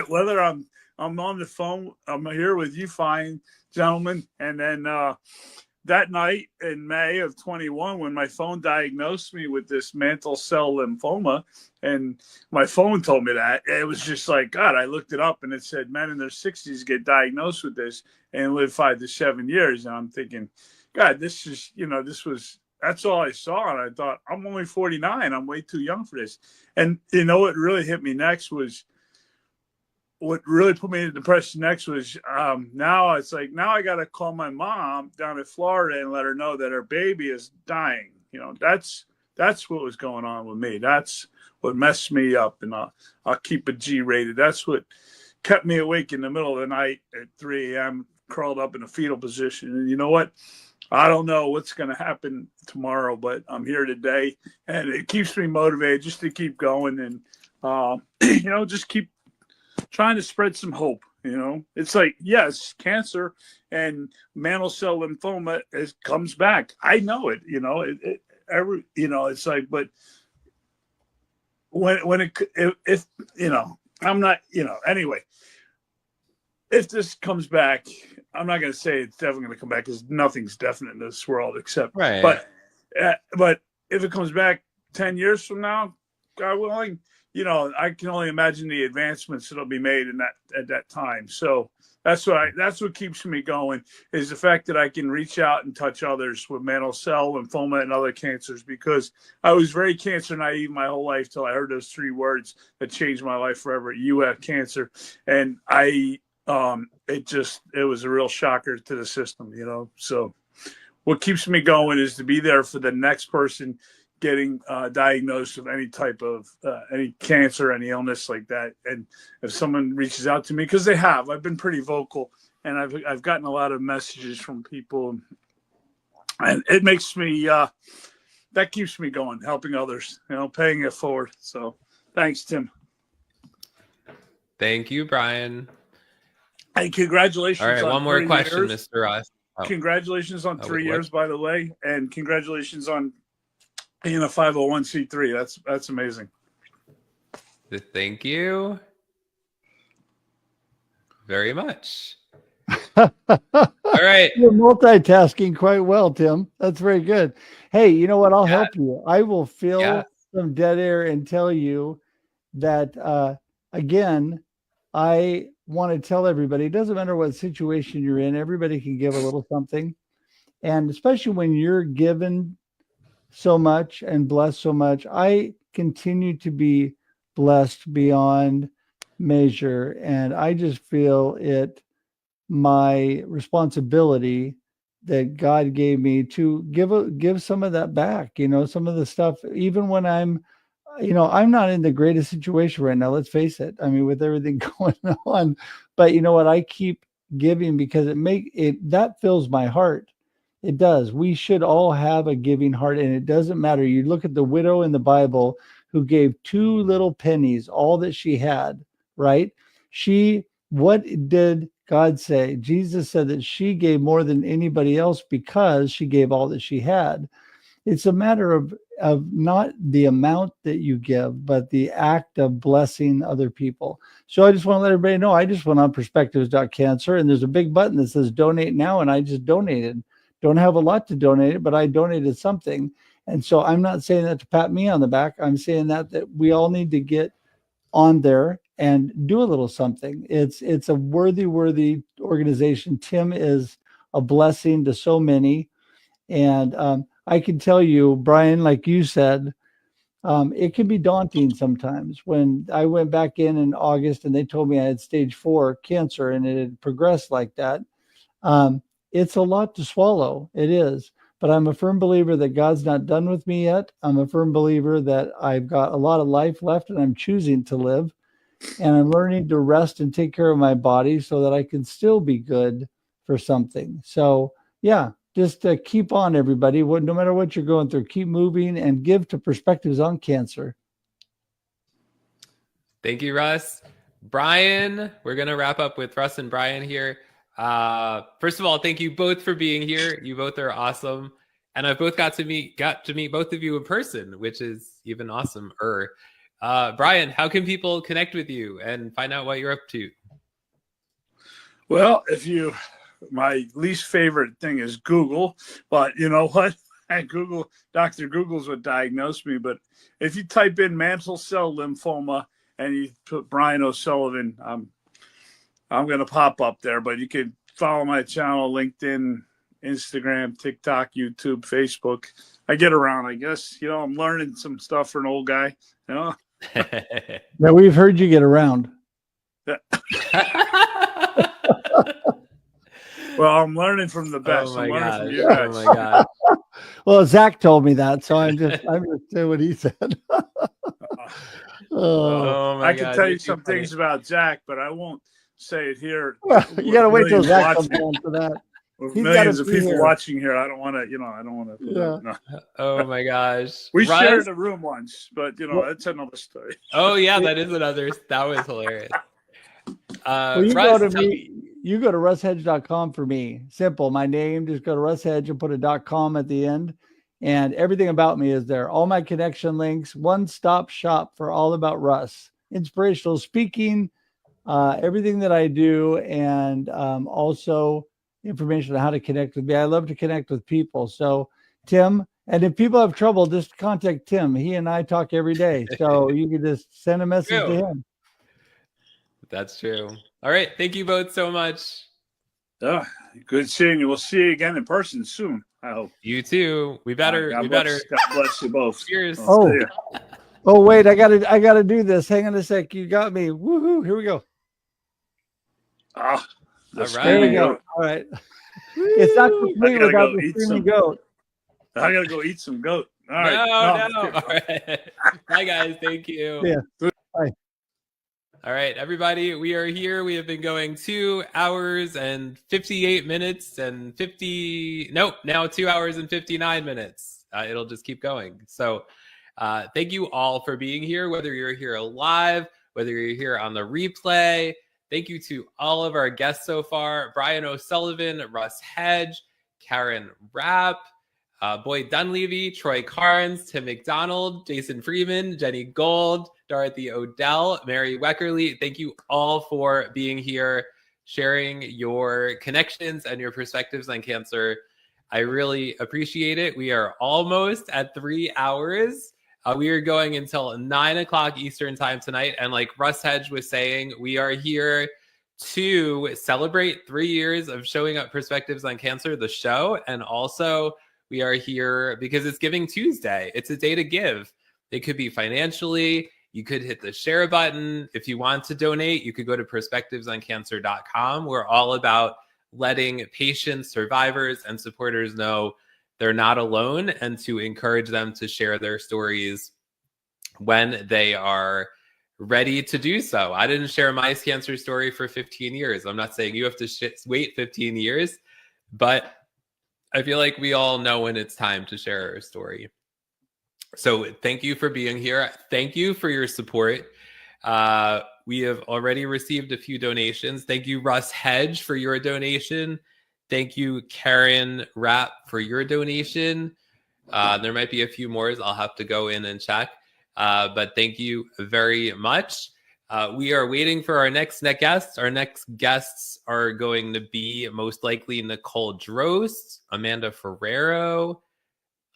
whether I'm on the phone, I'm here with you fine gentlemen. And then that night in May of 21, when my phone diagnosed me with this mantle cell lymphoma, and my phone told me that, it was just like, God, I looked it up and it said men in their 60s get diagnosed with this and live 5 to 7 years. And I'm thinking, God, that's all I saw. And I thought, I'm only 49. I'm way too young for this. And what really hit me next was, what really put me in depression next was now I got to call my mom down in Florida and let her know that her baby is dying. That's what was going on with me. That's what messed me up. And I'll keep it G-rated. That's what kept me awake in the middle of the night at 3 a.m., curled up in a fetal position. And you know what? I don't know what's going to happen tomorrow, but I'm here today, and it keeps me motivated just to keep going and, just keep trying to spread some hope. It's like, yes, cancer and mantle cell lymphoma comes back. I know it. It's like, but if I'm not, anyway, if this comes back, I'm not going to say it's definitely going to come back, because nothing's definite in this world except, right. But if it comes back 10 years from now, God willing, I can only imagine the advancements that'll be made at that time. So that's what keeps me going, is the fact that I can reach out and touch others with mantle cell lymphoma and other cancers, because I was very cancer naive my whole life till I heard those 3 words that changed my life forever. You have cancer. And it was a real shocker to the system, So what keeps me going is to be there for the next person getting diagnosed with any type of any cancer, any illness like that. And if someone reaches out to me, because I've been pretty vocal, and I've gotten a lot of messages from people, and it makes me that keeps me going, helping others, paying it forward. So thanks, Tim. Thank you, Brian. And congratulations. All right, on one more 3 question, years. Mr. Ross. Congratulations on 3 what? years, by the way, and congratulations on being a 501(c)(3). That's amazing. Thank you very much. All right. You're multitasking quite well, Tim. That's very good. Hey, you know what? I'll help you. I will fill some dead air and tell you that, again, I want to tell everybody, it doesn't matter what situation you're in, everybody can give a little something. And especially when you're given so much and blessed so much, I continue to be blessed beyond measure. And I just feel it my responsibility that God gave me to give some of that back, some of the stuff, even when I'm not in the greatest situation right now. Let's face it. I mean, with everything going on, but you know what? I keep giving because that fills my heart. It does. We should all have a giving heart, and it doesn't matter. You look at the widow in the Bible who gave 2 little pennies, all that she had, right? What did God say? Jesus said that she gave more than anybody else because she gave all that she had. It's a matter of not the amount that you give, but the act of blessing other people. So I just want to let everybody know, I just went on perspectives.cancer, and there's a big button that says donate now, and I just donated. Don't have a lot to donate, but I donated something. And so I'm not saying that to pat me on the back. I'm saying that we all need to get on there and do a little something. It's a worthy organization. Tim is a blessing to so many. And I can tell you, Brian, like you said, it can be daunting sometimes. When I went back in August and they told me I had stage 4 cancer and it had progressed like that, it's a lot to swallow. It is. But I'm a firm believer that God's not done with me yet. I'm a firm believer that I've got a lot of life left and I'm choosing to live. And I'm learning to rest and take care of my body so that I can still be good for something. So, yeah, just keep on, everybody. No matter what you're going through, keep moving and give to Perspectives on Cancer. Thank you, Russ. Brian, we're going to wrap up with Russ and Brian here. First of all, thank you both for being here. You both are awesome. And I've both got to meet both of you in person, which is even awesomer. Brian, how can people connect with you and find out what you're up to? Well, my least favorite thing is Google, but you know what? Dr. Google's what diagnosed me. But if you type in mantle cell lymphoma and you put Brian O'Sullivan, I'm going to pop up there, but you can follow my channel, LinkedIn, Instagram, TikTok, YouTube, Facebook. I get around, I guess. I'm learning some stuff for an old guy. Yeah, we've heard you get around. Well, I'm learning from the best. Oh my I'm learning gosh. from you guys. Oh my God. Well, Zach told me that, so I'm just saying what he said. Oh my I God. can tell you You're some too funny. things about Zach, but I won't say it here. Well, you got to wait till Millions Zach watching. comes on for that. With He's millions gotta of be people here. watching here, I don't want to. Yeah. No. Oh my gosh. We Russ? shared a room once, but that's another story. Oh yeah, that was hilarious. Well, you Russ, go to me. You go to russhedge.com for me. Simple. My name. Just go to russhedge and put a .com at the end, and everything about me is there. All my connection links. One-stop shop for all about Russ. Inspirational speaking, everything that I do, and also information on how to connect with me. I love to connect with people. So, Tim, and if people have trouble, just contact Tim. He and I talk every day, so you can just send a message to him. That's true. All right. Thank you both so much. Good seeing you. We'll see you again in person soon, I hope. You too. We better. God God bless you both. Cheers. Oh, wait, I gotta do this. Hang on a sec. You got me. Woohoo! Here we go. All There we go. All right. It's not complete without the screaming goat. I gotta go eat some goat. All right. No. All right. Bye, guys. Thank you. Yeah. Bye. All right, everybody. We are here. We have been going 2 hours and 58 minutes and now 2 hours and 59 minutes. It'll just keep going. So thank you all for being here, whether you're here live, whether you're here on the replay. Thank you to all of our guests so far: Brian O'Sullivan, Russ Hedge, Karen Rapp, Boyd Dunleavy, Troy Carnes, Tim McDonald, Jason Freeman, Jenny Gold, Dorothy Odell, Mary Weckerly. Thank you all for being here, sharing your connections and your perspectives on cancer. I really appreciate it. We are almost at 3 hours. We are going until 9 o'clock Eastern time tonight. And like Russ Hedge was saying, we are here to celebrate 3 years of Showing Up Perspectives on Cancer, the show. And also, we are here because it's Giving Tuesday. It's a day to give. It could be financially. You could hit the share button. If you want to donate, you could go to perspectivesoncancer.com. We're all about letting patients, survivors, and supporters know they're not alone and to encourage them to share their stories when they are ready to do so. I didn't share my cancer story for 15 years. I'm not saying you have to wait 15 years, but I feel like we all know when it's time to share our story. So thank you for being here. Thank you for your support. We have already received a few donations. Thank you, Russ Hedge, for your donation. Thank you, Karen Rapp, for your donation. There might be a few more. I'll have to go in and check. But thank you very much. We are waiting for our next guests. Our next guests are going to be most likely Nicole Drost, Amanda Ferrero,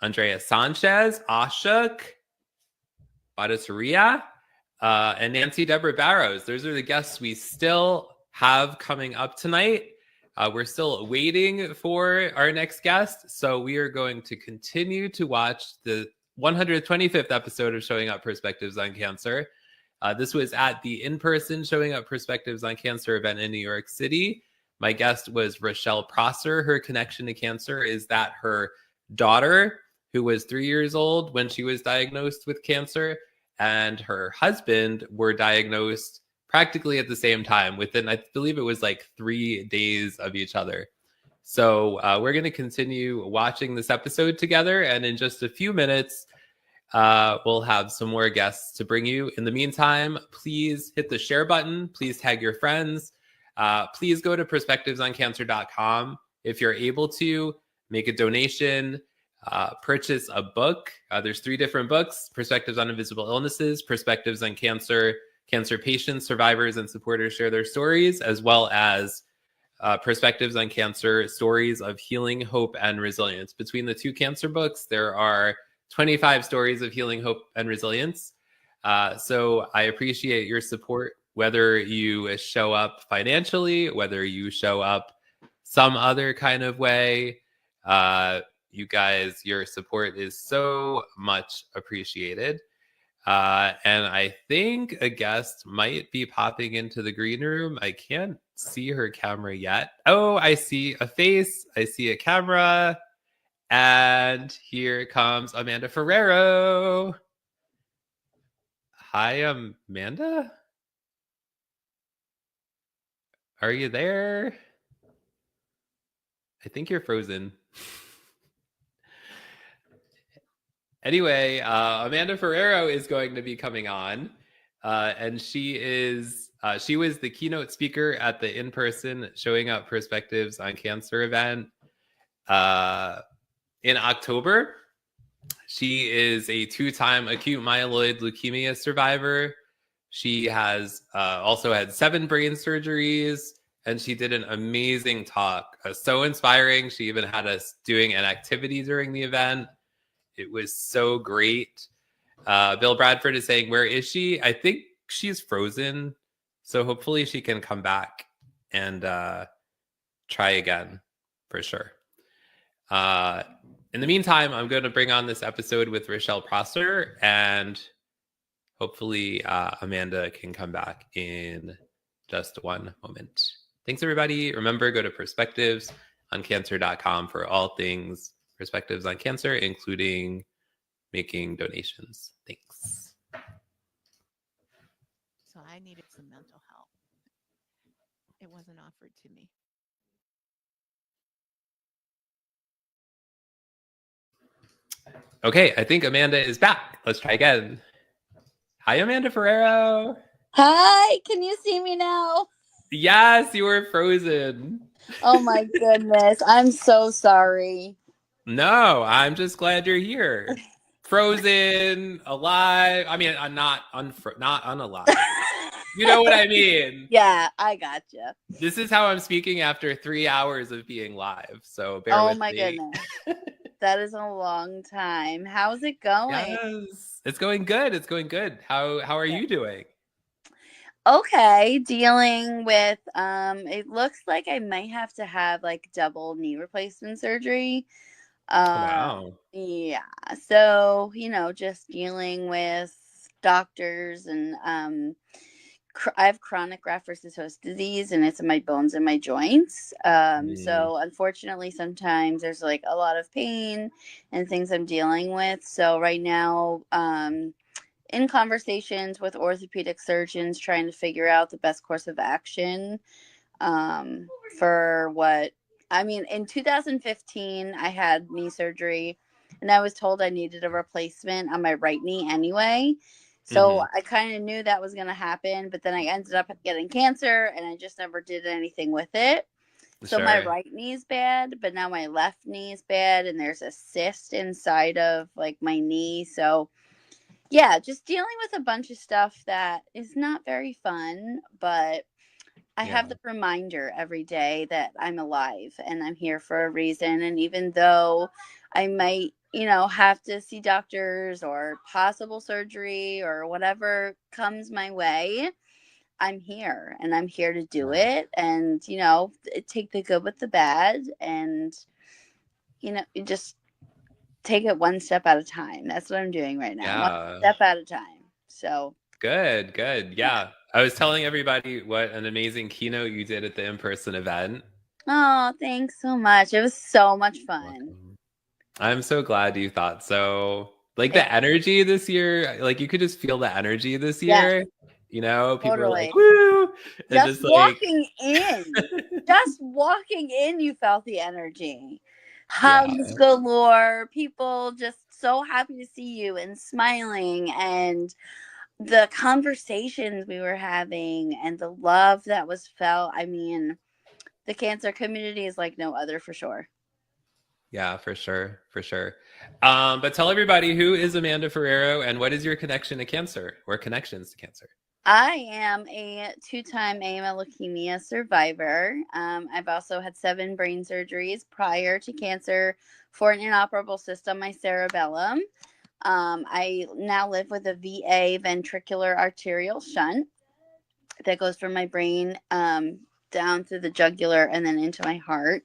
Andrea Sanchez, Ashok, Bhattacharya, and Nancy Deborah Barrows. Those are the guests we still have coming up tonight. We're still waiting for our next guest. So we are going to continue to watch the 125th episode of Showing Up Perspectives on Cancer. This was at the in-person Showing Up Perspectives on Cancer event in New York City. My guest was Rochelle Prosser. Her connection to cancer is that her daughter, who was 3 years old when she was diagnosed with cancer, and her husband were diagnosed practically at the same time, within, I believe it was like 3 days of each other. So we're going to continue watching this episode together. And in just a few minutes, we'll have some more guests to bring you. In the meantime, please hit the share button. Please tag your friends. Please go to perspectivesoncancer.com. If you're able to, make a donation, purchase a book. There's 3 different books: Perspectives on Invisible Illnesses, Perspectives on Cancer, Cancer Patients, Survivors, and Supporters Share Their Stories, as well as Perspectives on Cancer, Stories of Healing, Hope, and Resilience. Between the 2 cancer books, there are 25 stories of healing, hope, and resilience. So I appreciate your support, whether you show up financially, whether you show up some other kind of way. You guys, your support is so much appreciated. And I think a guest might be popping into the green room. I can't see her camera yet. Oh, I see a face. I see a camera. And here comes Amanda Ferrero. Hi, Amanda. Are you there? I think you're frozen. Anyway, Amanda Ferrero is going to be coming on, and she was the keynote speaker at the in-person Showing Up Perspectives on Cancer event in October. She is a 2-time acute myeloid leukemia survivor. She has also had 7 brain surgeries, and she did an amazing talk. So inspiring. She even had us doing an activity during the event. It was so great. Bill Bradford is saying, where is she? I think she's frozen. So hopefully she can come back and try again for sure. In the meantime, I'm going to bring on this episode with Rochelle Prosser, and hopefully Amanda can come back in just one moment. Thanks, everybody. Remember, go to perspectivesoncancer.com for all things Perspectives on Cancer, including making donations. Thanks. So I needed some mental help. It wasn't offered to me. Okay, I think Amanda is back. Let's try again. Hi, Amanda Ferrero. Hi, can you see me now? Yes, you were frozen. Oh my goodness. I'm so sorry. No, I'm just glad you're here. Frozen, alive. I mean, I'm not unalive. You know what I mean? Yeah, I gotcha. This is how I'm speaking after 3 hours of being live. So bear with me. Oh my goodness. That is a long time. How's it going? Yes, it's going good. It's going good. How are you doing? Okay, dealing with it looks like I might have to have like double knee replacement surgery. Wow. Yeah. So, just dealing with doctors and I have chronic graft versus host disease and it's in my bones and my joints. So unfortunately sometimes there's like a lot of pain and things I'm dealing with. So right now, in conversations with orthopedic surgeons trying to figure out the best course of action for what in 2015 I had knee surgery and I was told I needed a replacement on my right knee anyway, so I kind of knew that was going to happen, but then I ended up getting cancer and I just never did anything with it. So my right knee is bad, but now my left knee is bad and there's a cyst inside of like my knee. So yeah, just dealing with a bunch of stuff that is not very fun, but I have the reminder every day that I'm alive and I'm here for a reason. And even though I might, have to see doctors or possible surgery or whatever comes my way, I'm here and I'm here to do it and, take the good with the bad and, just take it one step at a time. That's what I'm doing right now. One step at a time. So Good. Yeah. I was telling everybody what an amazing keynote you did at the in-person event. Oh, thanks so much. It was so much fun. I'm so glad you thought so. Like the energy this year, like you could just feel the energy this year. People were like, woo! And Just walking in. Just walking in, you felt the energy. Hugs galore, people just so happy to see you and smiling, and the conversations we were having and the love that was felt. The cancer community is like no other for sure. Yeah, for sure. But tell everybody, who is Amanda Ferrero and what is your connection to cancer or connections to cancer? I am a 2-time AML leukemia survivor. I've also had 7 brain surgeries prior to cancer for an inoperable cyst on my cerebellum. I now live with a VA ventricular arterial shunt that goes from my brain down through the jugular and then into my heart.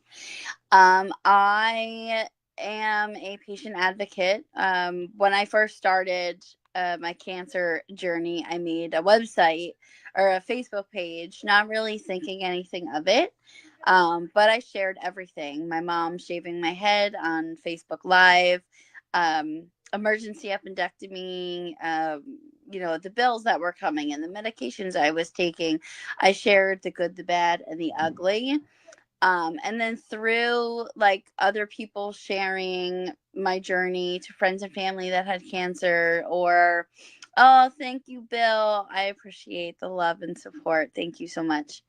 I am a patient advocate. When I first started my cancer journey, I made a website or a Facebook page, not really thinking anything of it. But I shared everything. My mom shaving my head on Facebook Live, emergency appendectomy, the bills that were coming and the medications I was taking. I shared the good, the bad, and the ugly. And then through like other people sharing my journey to friends and family that had cancer, or, oh, thank you, Bill. I appreciate the love and support. Thank you so much.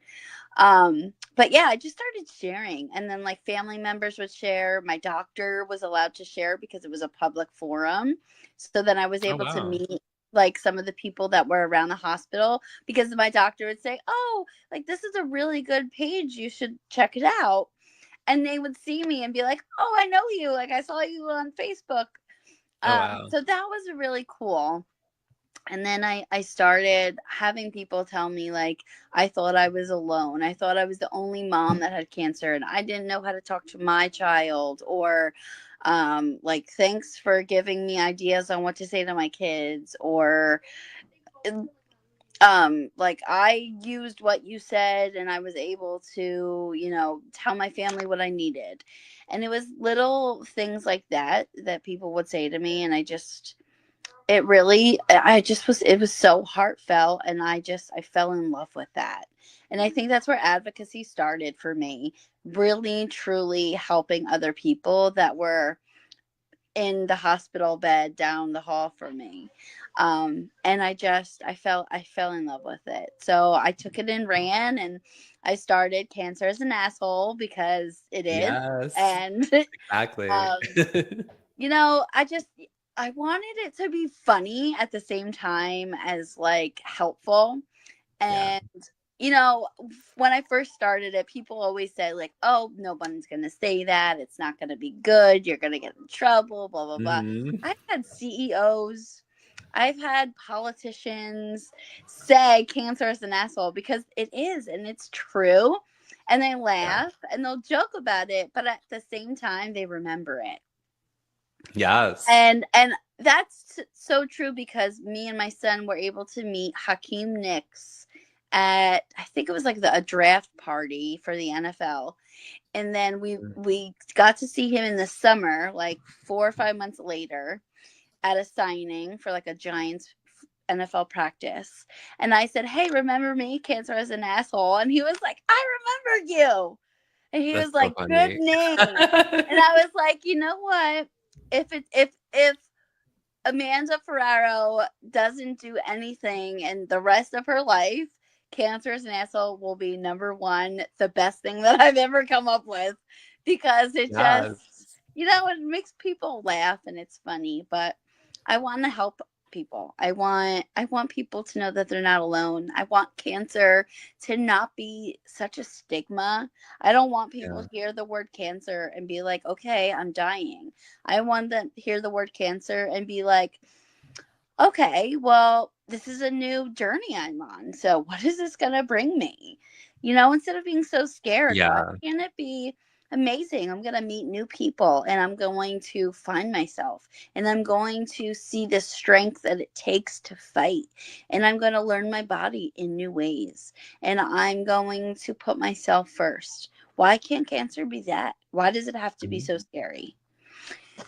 But yeah, I just started sharing, and then like family members would share. My doctor was allowed to share because it was a public forum. So then I was able to meet like some of the people that were around the hospital, because my doctor would say, oh, like this is a really good page, you should check it out. And they would see me and be like, oh, I know you, like I saw you on Facebook. So that was really cool. And then I started having people tell me, like, I thought I was alone. I thought I was the only mom that had cancer and I didn't know how to talk to my child, or like, thanks for giving me ideas on what to say to my kids, or like I used what you said and I was able to, tell my family what I needed. And it was little things like that people would say to me, and it was so heartfelt, and I fell in love with that. And I think that's where advocacy started for me, really truly helping other people that were in the hospital bed down the hall from me. And I fell in love with it. So I took it and ran, and I started Cancer as an Asshole because it is. Yes, and exactly. I wanted it to be funny at the same time as like helpful. And, when I first started it, people always say like, oh, nobody's going to say that. It's not going to be good. You're going to get in trouble, blah, blah, blah. I had CEOs. I've had politicians say cancer is an asshole because it is, and it's true. And they laugh and they'll joke about it, but at the same time, they remember it. Yes. And that's so true because me and my son were able to meet Hakeem Nicks at, I think it was like a draft party for the NFL. And then we got to see him in the summer, like 4 or 5 months later, at a signing for like a Giants NFL practice. And I said, "Hey, remember me? Cancer is an asshole." And he was like, "I remember you." And he That's was so like, funny. "Good name." And I was like, you know what? If Amanda Ferraro doesn't do anything in the rest of her life, Cancer is an Asshole will be number one, the best thing that I've ever come up with, because it Yes. just, it makes people laugh and it's funny. But I want to help people. I want people to know that they're not alone. I want cancer to not be such a stigma. I don't want people to hear the word cancer and be like, okay, I'm dying. I want them to hear the word cancer and be like, okay, well, this is a new journey I'm on. So what is this going to bring me? Instead of being so scared, why can't it be amazing? I'm going to meet new people and I'm going to find myself and I'm going to see the strength that it takes to fight. And I'm going to learn my body in new ways. And I'm going to put myself first. Why can't cancer be that? Why does it have to be so scary?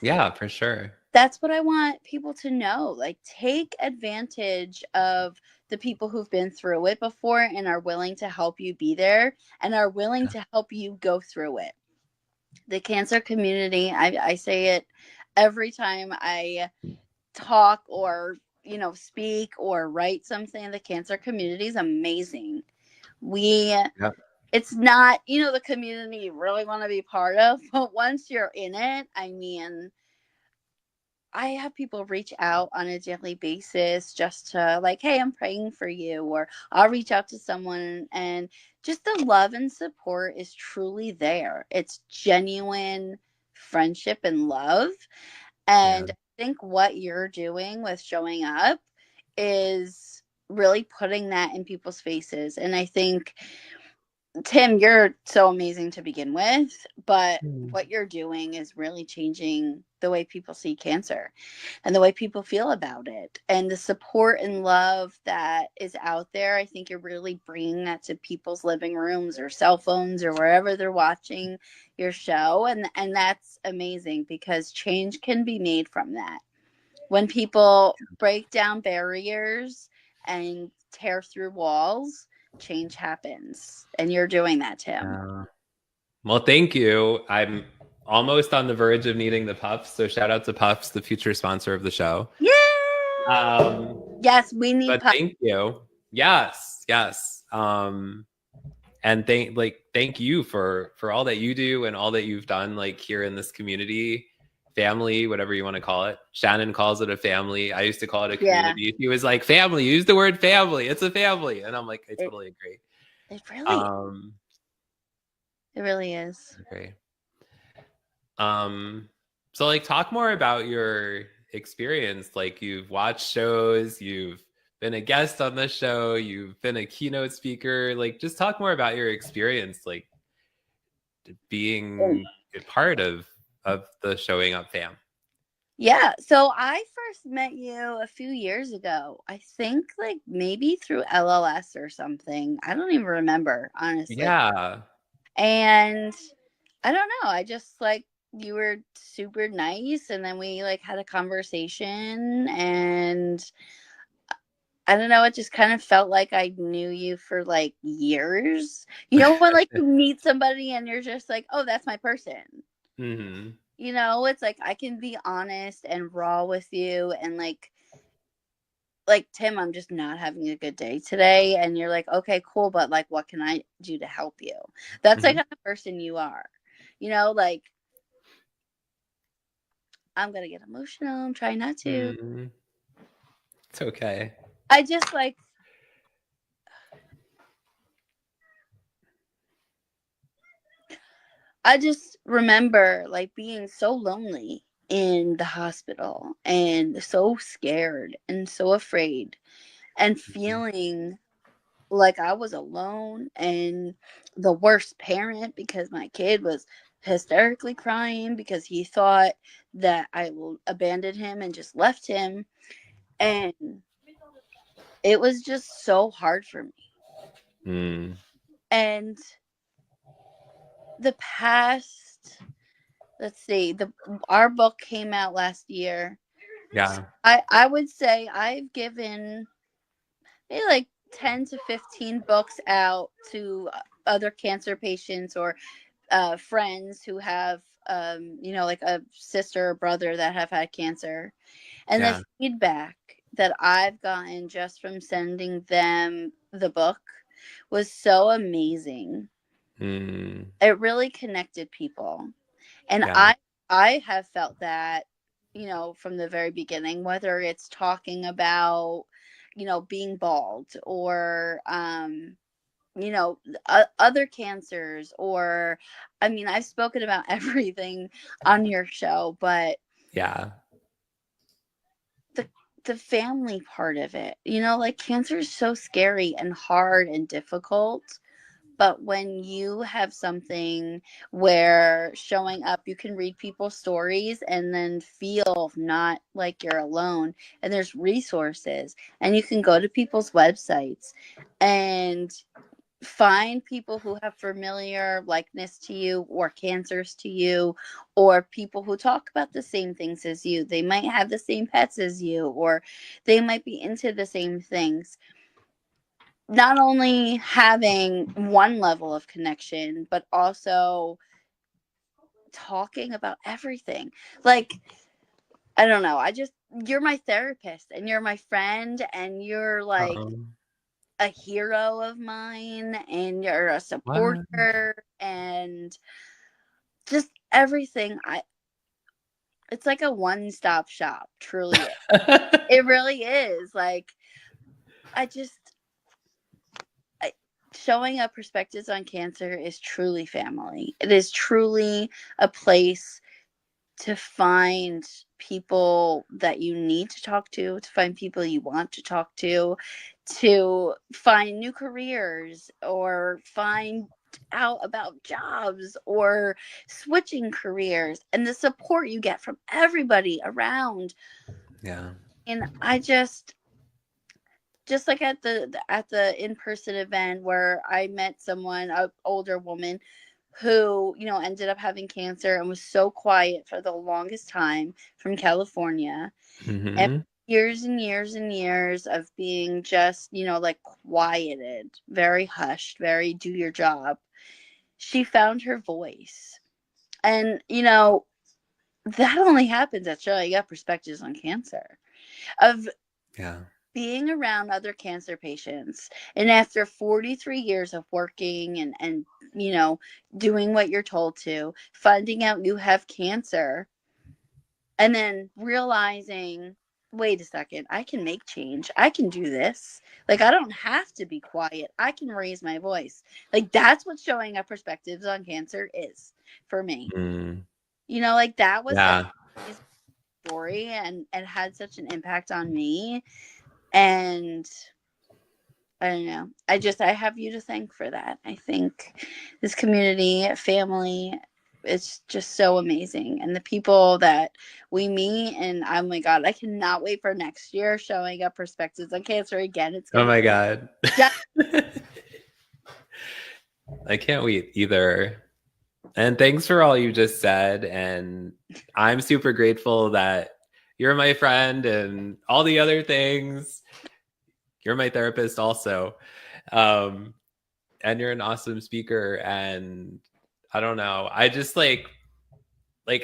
Yeah, for sure. That's what I want people to know. Like, take advantage of the people who've been through it before and are willing to help you be there and are willing to help you go through it. The cancer community, I say it every time I talk or, speak or write something. The cancer community is amazing. It's not, the community you really want to be part of, but once you're in it, I have people reach out on a daily basis just to like, hey, I'm praying for you, or I'll reach out to someone, and just the love and support is truly there. It's genuine friendship and love. And I think what you're doing with showing up is really putting that in people's faces. And I think, Tim, you're so amazing to begin with, but what you're doing is really changing the way people see cancer and the way people feel about it. And the support and love that is out there, I think you're really bringing that to people's living rooms or cell phones or wherever they're watching your show. And that's amazing because change can be made from that. When people break down barriers and tear through walls, change happens, and you're doing that, Tim. Well, thank you. I'm almost on the verge of needing the Puffs, so shout out to Puffs, the future sponsor of the show. Yeah. Yes, we need Puffs. Thank you. Yes. And thank you for all that you do and all that you've done, like, here in this community, family, whatever you want to call it. Shannon calls it a family. I used to call it a community. He was like, family, use the word family. It's a family. And I'm like, I totally agree. It really is. Okay. So like, talk more about your experience. Like, you've watched shows, you've been a guest on the show, you've been a keynote speaker. Like, just talk more about your experience, like being a part of the Showing Up fam. Yeah. So I first met you a few years ago. I think like maybe through LLS or something. I don't even remember, honestly. Yeah. And I don't know. I just like, you were super nice. And then we like had a conversation, and I don't know. It just kind of felt like I knew you for like years. When like you meet somebody and you're just like, oh, that's my person. Mm-hmm. It's like I can be honest and raw with you, and like Tim, I'm just not having a good day today, and you're like, okay, cool, but like, what can I do to help you? That's like the person you are. Like, I'm gonna get emotional. I'm trying not to. Mm-hmm. It's okay. I just like. I just remember like being so lonely in the hospital and so scared and so afraid and feeling like I was alone and the worst parent because my kid was hysterically crying because he thought that I abandoned him and just left him. And it was just so hard for me. And the past, let's see, our book came out last year. Yeah. I would say I've given maybe like 10 to 15 books out to other cancer patients or friends who have like a sister or brother that have had cancer. And the feedback that I've gotten just from sending them the book was so amazing. It really connected people. And I have felt that, from the very beginning, whether it's talking about, being bald or, other cancers, or, I've spoken about everything on your show, but the family part of it, like cancer is so scary and hard and difficult. But when you have something where showing up, you can read people's stories and then feel not like you're alone. And there's resources, and you can go to people's websites and find people who have familiar likeness to you or cancers to you, or people who talk about the same things as you. They might have the same pets as you, or they might be into the same things. Not only having one level of connection, but also talking about everything. Like, I don't know. You're my therapist and you're my friend and you're like a hero of mine and you're a supporter and just everything. It's like a one-stop shop, truly. It really is. Like, showing up Perspectives on Cancer is truly family. It is truly a place to find people that you need to talk to find people you want to talk to find new careers, or find out about jobs or switching careers, and the support you get from everybody around. And I just like at the in-person event where I met someone, an older woman who, ended up having cancer and was so quiet for the longest time, from California. And years and years and years of being just, like quieted, very hushed, very do your job. She found her voice. And, that only happens at Showing Up Perspectives on Cancer. Being around other cancer patients, and after 43 years of working and doing what you're told to, finding out you have cancer, and then realizing, wait a second, I can make change. I can do this. Like, I don't have to be quiet. I can raise my voice. Like, that's what Showing Up Perspectives on Cancer is for me. Like, that was his story and had such an impact on me. And I don't know. I have you to thank for that. I think this community, family, it's just so amazing. And the people that we meet, and oh my God, I cannot wait for next year Showing Up Perspectives on Cancer again. It's oh my God. I can't wait either. And thanks for all you just said. And I'm super grateful that you're my friend and all the other things. You're my therapist also. And you're an awesome speaker. And I don't know. I just like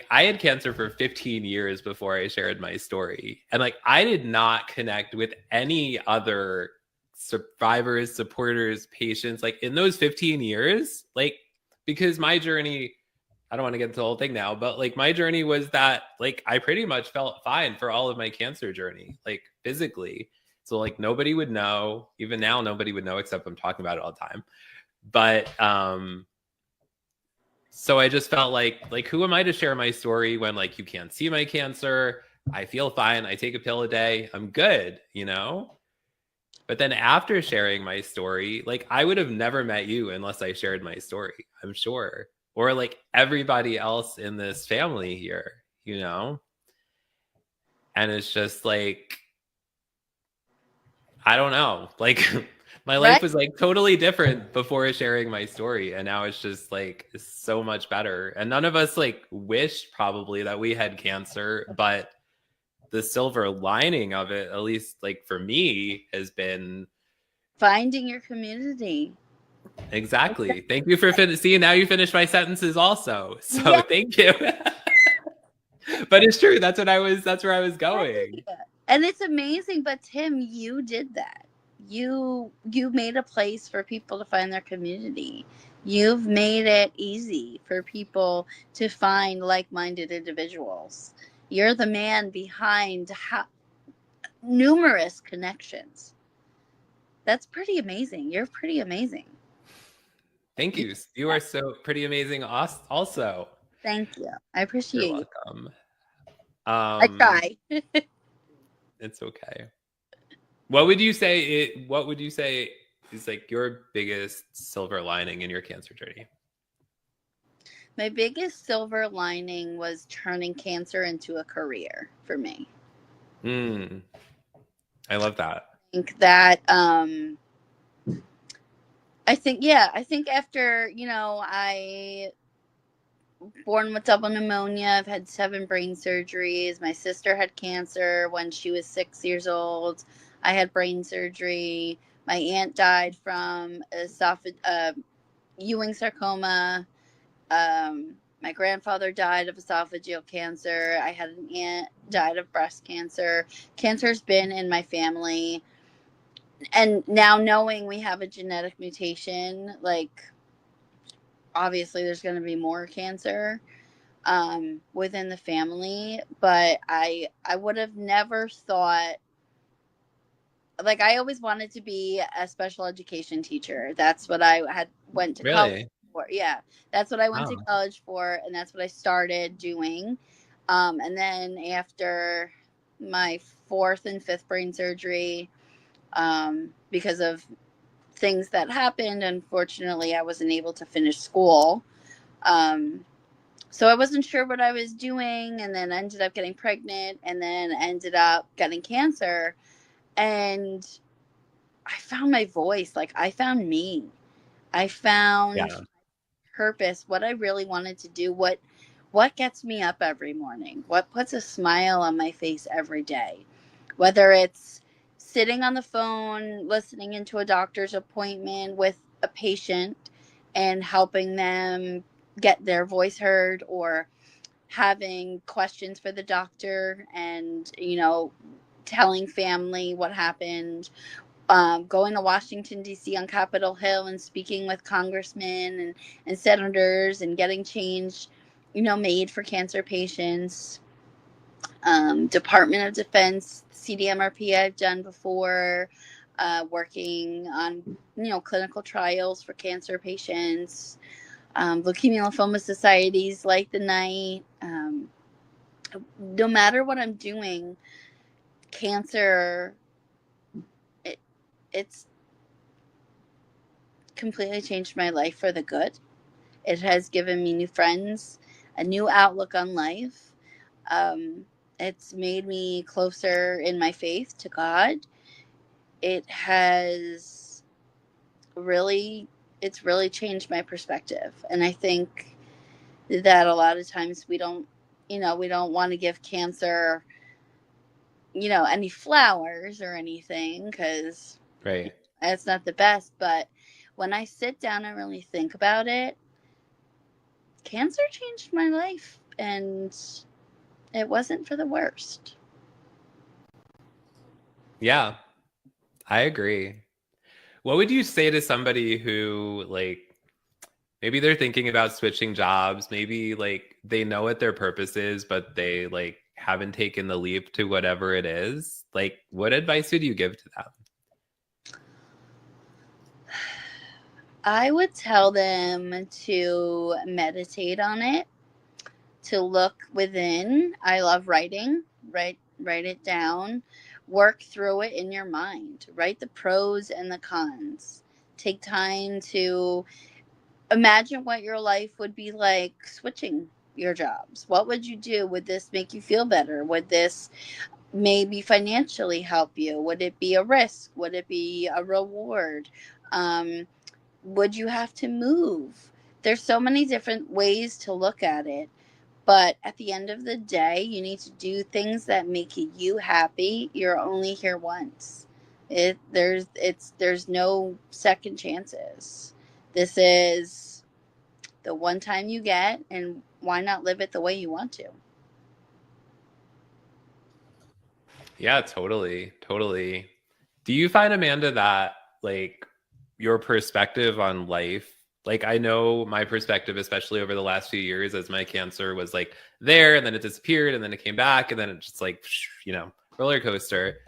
I had cancer for 15 years before I shared my story. And I did not connect with any other survivors, supporters, patients, in those 15 years, because my journey, I don't want to get into the whole thing now, but my journey was that I pretty much felt fine for all of my cancer journey, physically. So nobody would know. Even now, nobody would know, except I'm talking about it all the time. But So I just felt like who am I to share my story when like you can't see my cancer? I feel fine. I take a pill a day. I'm good, you know? But then after sharing my story, like I would have never met you unless I shared my story, I'm sure. Or like everybody else in this family here, you know? And it's just like, I don't know. Like my life was like totally different before sharing my story. And now it's just like so much better. And none of us like wished probably that we had cancer, but the silver lining of it, at least like for me, has been finding your community. Exactly. Thank you for seeing. Now you finished my sentences also. So thank you. But it's true. That's where I was going. And it's amazing. But Tim, you did that. You made a place for people to find their community. You've made it easy for people to find like-minded individuals. You're the man behind numerous connections. That's pretty amazing. You're pretty amazing. Thank you. You are so pretty amazing also. Thank you. I appreciate You're you. welcome. I try. It's okay. What would you say is like your biggest silver lining in your cancer journey? My biggest silver lining was turning cancer into a career for me. I love that. I think that I think after, I born with double pneumonia, I've had 7 brain surgeries. My sister had cancer when she was 6 years old. I had brain surgery. My aunt died from Ewing sarcoma. My grandfather died of esophageal cancer. I had an aunt died of breast cancer. Cancer's been in my family. And now knowing we have a genetic mutation, like obviously there's going to be more cancer within the family, but I would have never thought, like I always wanted to be a special education teacher. That's what I went to college for. Yeah, that's what I went to college for, and that's what I started doing. And then after my 4th and 5th brain surgery, because of things that happened, unfortunately, I wasn't able to finish school. So I wasn't sure what I was doing, and then ended up getting pregnant, and then ended up getting cancer. And I found my voice. Like I found me. I found purpose, what I really wanted to do, what gets me up every morning, what puts a smile on my face every day, whether it's sitting on the phone, listening into a doctor's appointment with a patient and helping them get their voice heard, or having questions for the doctor and, telling family what happened, going to Washington, D.C. on Capitol Hill and speaking with congressmen and senators and getting change, made for cancer patients. Department of Defense, CDMRP I've done before, working on, clinical trials for cancer patients, leukemia lymphoma societies like the night. No matter what I'm doing, cancer, it's completely changed my life for the good. It has given me new friends, a new outlook on life. It's made me closer in my faith to God. It has really changed my perspective. And I think that a lot of times we don't want to give cancer, any flowers or anything, because it's not the best. But when I sit down and really think about it, cancer changed my life, and it wasn't for the worst. Yeah, I agree. What would you say to somebody who, like, maybe they're thinking about switching jobs, maybe like they know what their purpose is, but they like haven't taken the leap to whatever it is? Like, what advice would you give to them? I would tell them to meditate on it, to look within. I love writing. Write it down. Work through it in your mind. Write the pros and the cons. Take time to imagine what your life would be like switching your jobs. What would you do? Would this make you feel better? Would this maybe financially help you? Would it be a risk? Would it be a reward? Would you have to move? There's so many different ways to look at it. But at the end of the day, you need to do things that make you happy. You're only here once. There's no second chances. This is the one time you get, and why not live it the way you want to? Yeah, totally. Totally. Do you find, Amanda, that like your perspective on life, like I know my perspective, especially over the last few years, as my cancer was like there and then it disappeared and then it came back and then it just like, you know, roller coaster.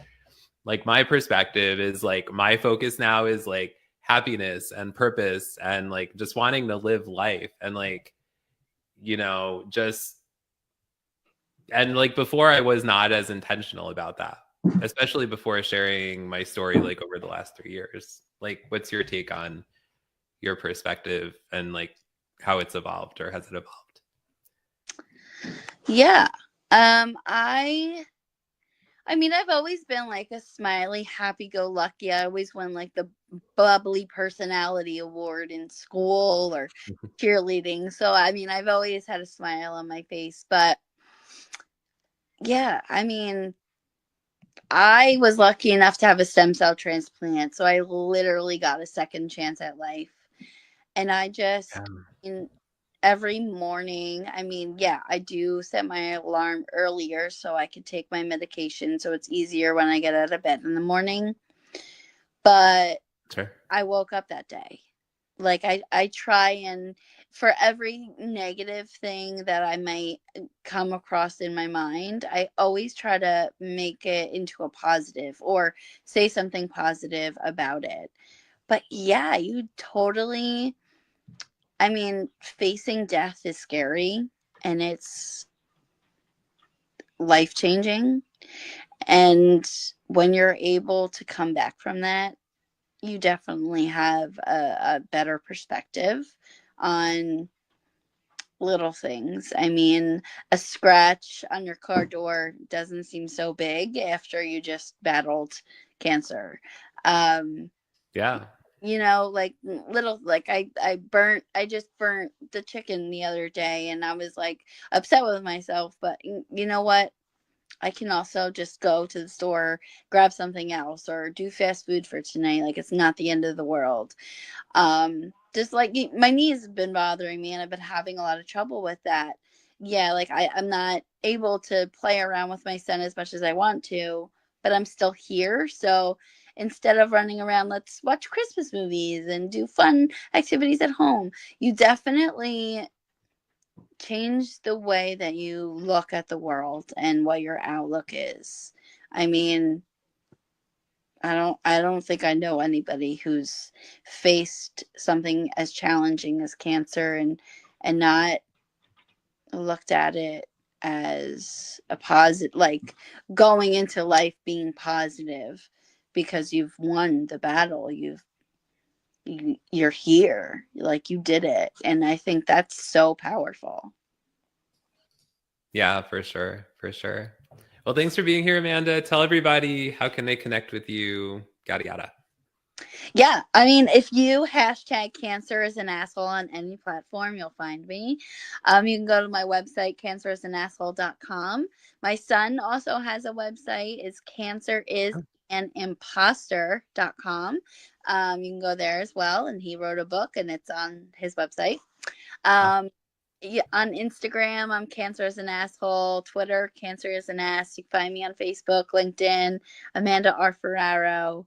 Like my perspective is like my focus now is like happiness and purpose and like just wanting to live life and like, you know, just, and like before I was not as intentional about that, especially before sharing my story like over the last 3 years. Like, what's your take on your perspective and like how it's evolved, or has it evolved? Yeah. I mean, I've always been like a smiley, happy-go-lucky. I always won like the bubbly personality award in school or cheerleading. So, I mean, I've always had a smile on my face. But yeah, I mean, I was lucky enough to have a stem cell transplant. So I literally got a second chance at life. And I just, every morning, I mean, yeah, I do set my alarm earlier so I can take my medication. So it's easier when I get out of bed in the morning. But sure. I woke up that day. Like I try, and for every negative thing that I might come across in my mind, I always try to make it into a positive or say something positive about it. But yeah, you totally, I mean, facing death is scary and it's life-changing. And when you're able to come back from that, you definitely have a better perspective on little things. I mean, a scratch on your car door doesn't seem so big after you just battled cancer. Yeah. You know, like little, like I just burnt the chicken the other day and I was like upset with myself, but you know what? I can also just go to the store, grab something else, or do fast food for tonight. Like, it's not the end of the world. Just like my knees have been bothering me and I've been having a lot of trouble with that. Yeah, like I'm not able to play around with my son as much as I want to, but I'm still here. So instead of running around, let's watch Christmas movies and do fun activities at home. You definitely change the way that you look at the world and what your outlook is. I mean, I don't think I know anybody who's faced something as challenging as cancer and not looked at it as a positive, like going into life being positive because you've won the battle. You're here, like you did it. And I think that's so powerful. Yeah, for sure. For sure. Well, thanks for being here, Amanda. Tell everybody, how can they connect with you? Yada, yada. Yeah, I mean, if you hashtag cancer as an asshole on any platform, you'll find me. You can go to my website, cancerisanasshole.com. My son also has a website. It's cancerisanimposter.com. You can go there as well. And he wrote a book and it's on his website. Yeah, on Instagram, I'm Cancer as an Asshole. Twitter, Cancer as an Ass. You can find me on Facebook, LinkedIn, Amanda R. Ferraro.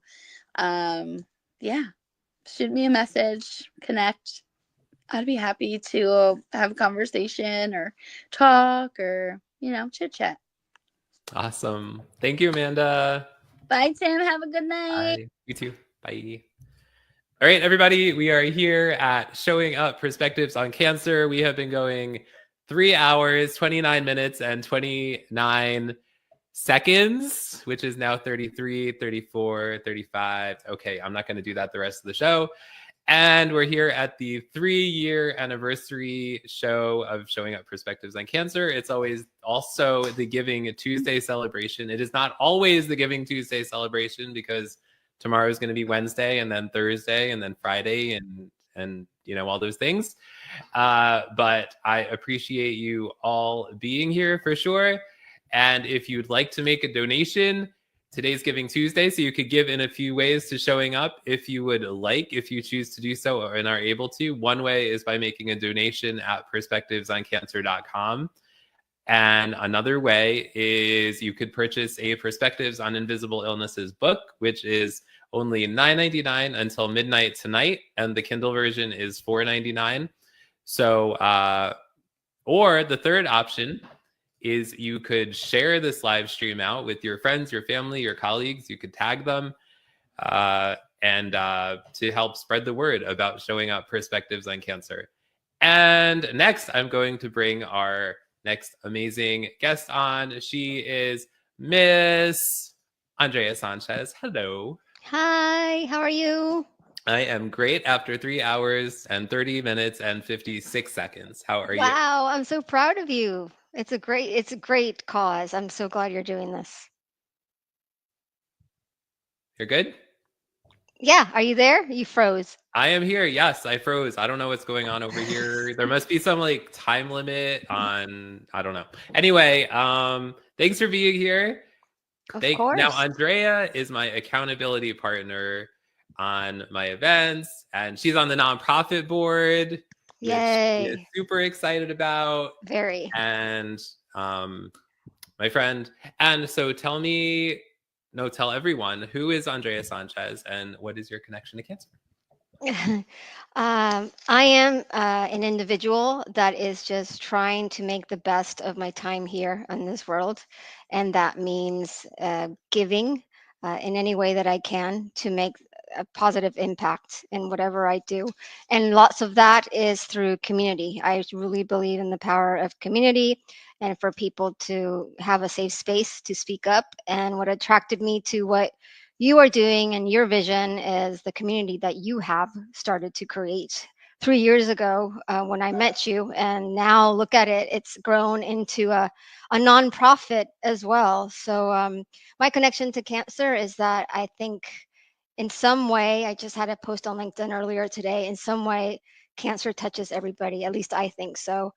Yeah, shoot me a message, connect. I'd be happy to have a conversation or talk or, you know, chit chat. Awesome. Thank you, Amanda. Bye, Tim. Have a good night. Bye. You too. Bye. All right, everybody, we are here at Showing Up Perspectives on Cancer. We have been going 3 hours, 29 minutes, and 29 seconds, which is now 33, 34, 35. Okay, I'm not going to do that the rest of the show. And we're here at the 3-year anniversary show of Showing Up Perspectives on Cancer. It's always also the Giving Tuesday celebration. It is not always the Giving Tuesday celebration because tomorrow is going to be Wednesday and then Thursday and then Friday and you know, all those things. But I appreciate you all being here for sure. And if you'd like to make a donation, today's Giving Tuesday, so you could give in a few ways to Showing Up if you would like, if you choose to do so and are able to. One way is by making a donation at perspectivesoncancer.com. And another way is you could purchase a Perspectives on Invisible Illnesses book, which is only $9.99 until midnight tonight. And the Kindle version is $4.99. So, or the third option is you could share this live stream out with your friends, your family, your colleagues. You could tag them and to help spread the word about Showing Up Perspectives on Cancer. And next, I'm going to bring our next amazing guest on. She is Miss Andrea Sanchez. Hello. Hi, how are you? I am great after 3 hours and 30 minutes and 56 seconds. How are you? Wow, I'm so proud of you. It's a great cause. I'm so glad you're doing this. You're good? Yeah, are you there? You froze. I am here. Yes, I froze. I don't know what's going on over here. There must be some like time limit on, I don't know. Anyway, thanks for being here. Of course. Now, Andrea is my accountability partner on my events, and she's on the nonprofit board. Yay. Which she is super excited about. Very. And my friend. And so tell everyone, who is Andrea Sanchez and what is your connection to cancer? I am an individual that is just trying to make the best of my time here in this world. And that means giving in any way that I can to make a positive impact in whatever I do. And lots of that is through community. I really believe in the power of community and for people to have a safe space to speak up. And what attracted me to what you are doing and your vision is the community that you have started to create 3 years ago when I met you. And now look at it, it's grown into a nonprofit as well. So my connection to cancer is that I think in some way, I just had a post on LinkedIn earlier today, in some way, cancer touches everybody, at least I think so.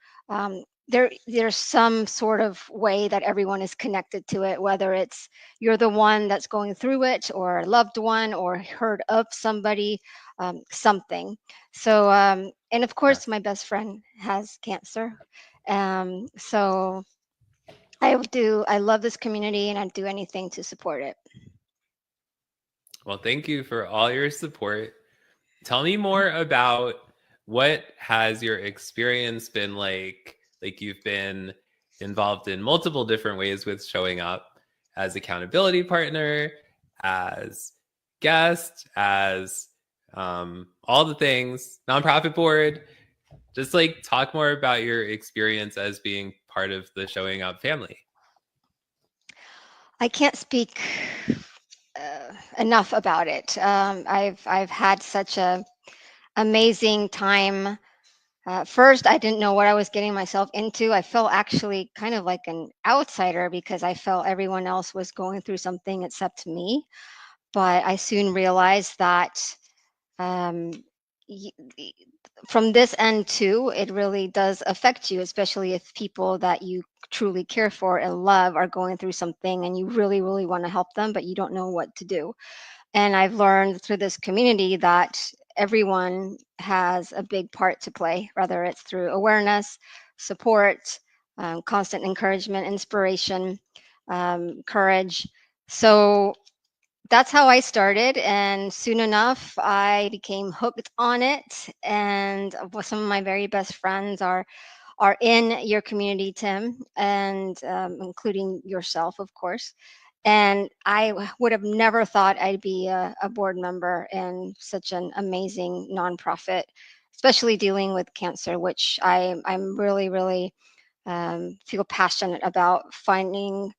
There's some sort of way that everyone is connected to it, whether it's you're the one that's going through it or a loved one or heard of somebody, something. So, and of course, my best friend has cancer. So I love this community and I'd do anything to support it. Well, thank you for all your support. Tell me more about what has your experience been like? Like you've been involved in multiple different ways with Showing Up as accountability partner, as guest, as all the things, nonprofit board. Just like talk more about your experience as being part of the Showing Up family. I can't speak enough about it. I've had such a amazing time. First, I didn't know what I was getting myself into. I felt actually kind of like an outsider because I felt everyone else was going through something except me. But I soon realized that from this end too, it really does affect you, especially if people that you truly care for and love are going through something and you really, really want to help them, but you don't know what to do. And I've learned through this community that everyone has a big part to play, whether it's through awareness, support, constant encouragement, inspiration, courage. So that's how I started, and soon enough I became hooked on it. And some of my very best friends are in your community, Tim, and including yourself, of course. And I would have never thought I'd be a board member in such an amazing nonprofit, especially dealing with cancer, which I'm really, really feel passionate about finding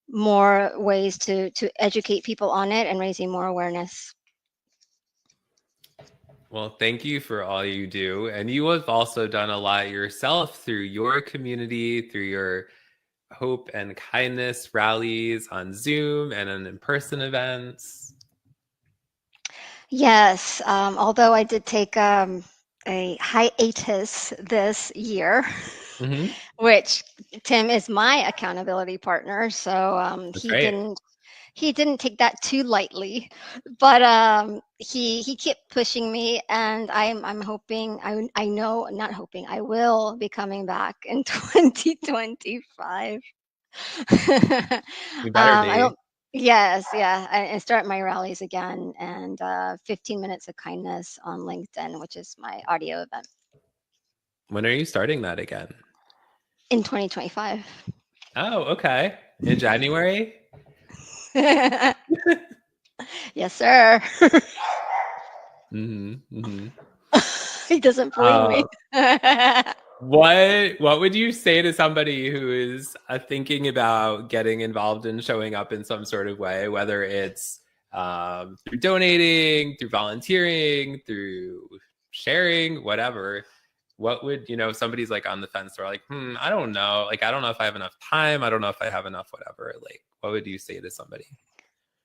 more ways to educate people on it and raising more awareness. Well, thank you for all you do. And you have also done a lot yourself through your community, through your hope and kindness rallies on Zoom and in-person events. Yes, although I did take a hiatus this year, Mm-hmm. which Tim is my accountability partner, so he didn't take that too lightly, but he kept pushing me, and I'm hoping I know not hoping I will be coming back in 2025. You better be. I don't. Yes, yeah, and start my rallies again, and 15 minutes of kindness on LinkedIn, which is my audio event When are you starting that again? in 2025. Oh, okay. In January? Yes, sir. Mm-hmm. Mm-hmm. He doesn't believe me. What would you say to somebody who is thinking about getting involved in showing up in some sort of way, whether it's through donating, through volunteering, through sharing, whatever? What would, somebody's like on the fence, they're like, I don't know. Like, I don't know if I have enough time. I don't know if I have enough, whatever. Like, what would you say to somebody?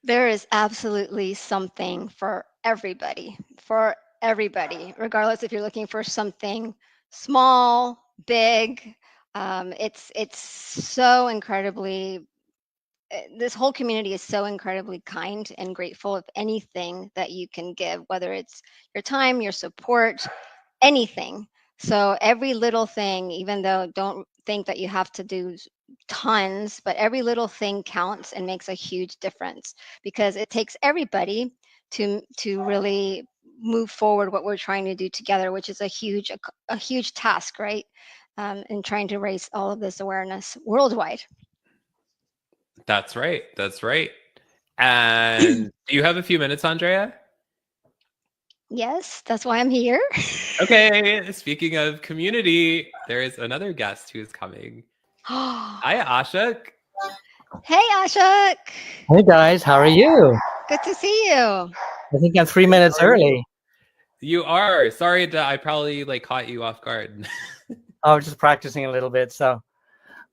There is absolutely something for everybody, regardless if you're looking for something small, big. It's so incredibly, this whole community is so incredibly kind and grateful of anything that you can give, whether it's your time, your support, anything. So every little thing, even though don't think that you have to do tons, but every little thing counts and makes a huge difference, because it takes everybody to really move forward what we're trying to do together, which is a huge task, right? In trying to raise all of this awareness worldwide. That's right. That's right. And do you have a few minutes, Andrea? Yes, that's why I'm here. Okay. Speaking of community, there is another guest who is coming. Hi, Ashok. Hey, Ashok. Hey guys, how are you? Good to see you. I think I'm 3 minutes early. You are. Sorry that I probably caught you off guard. I was just practicing a little bit, so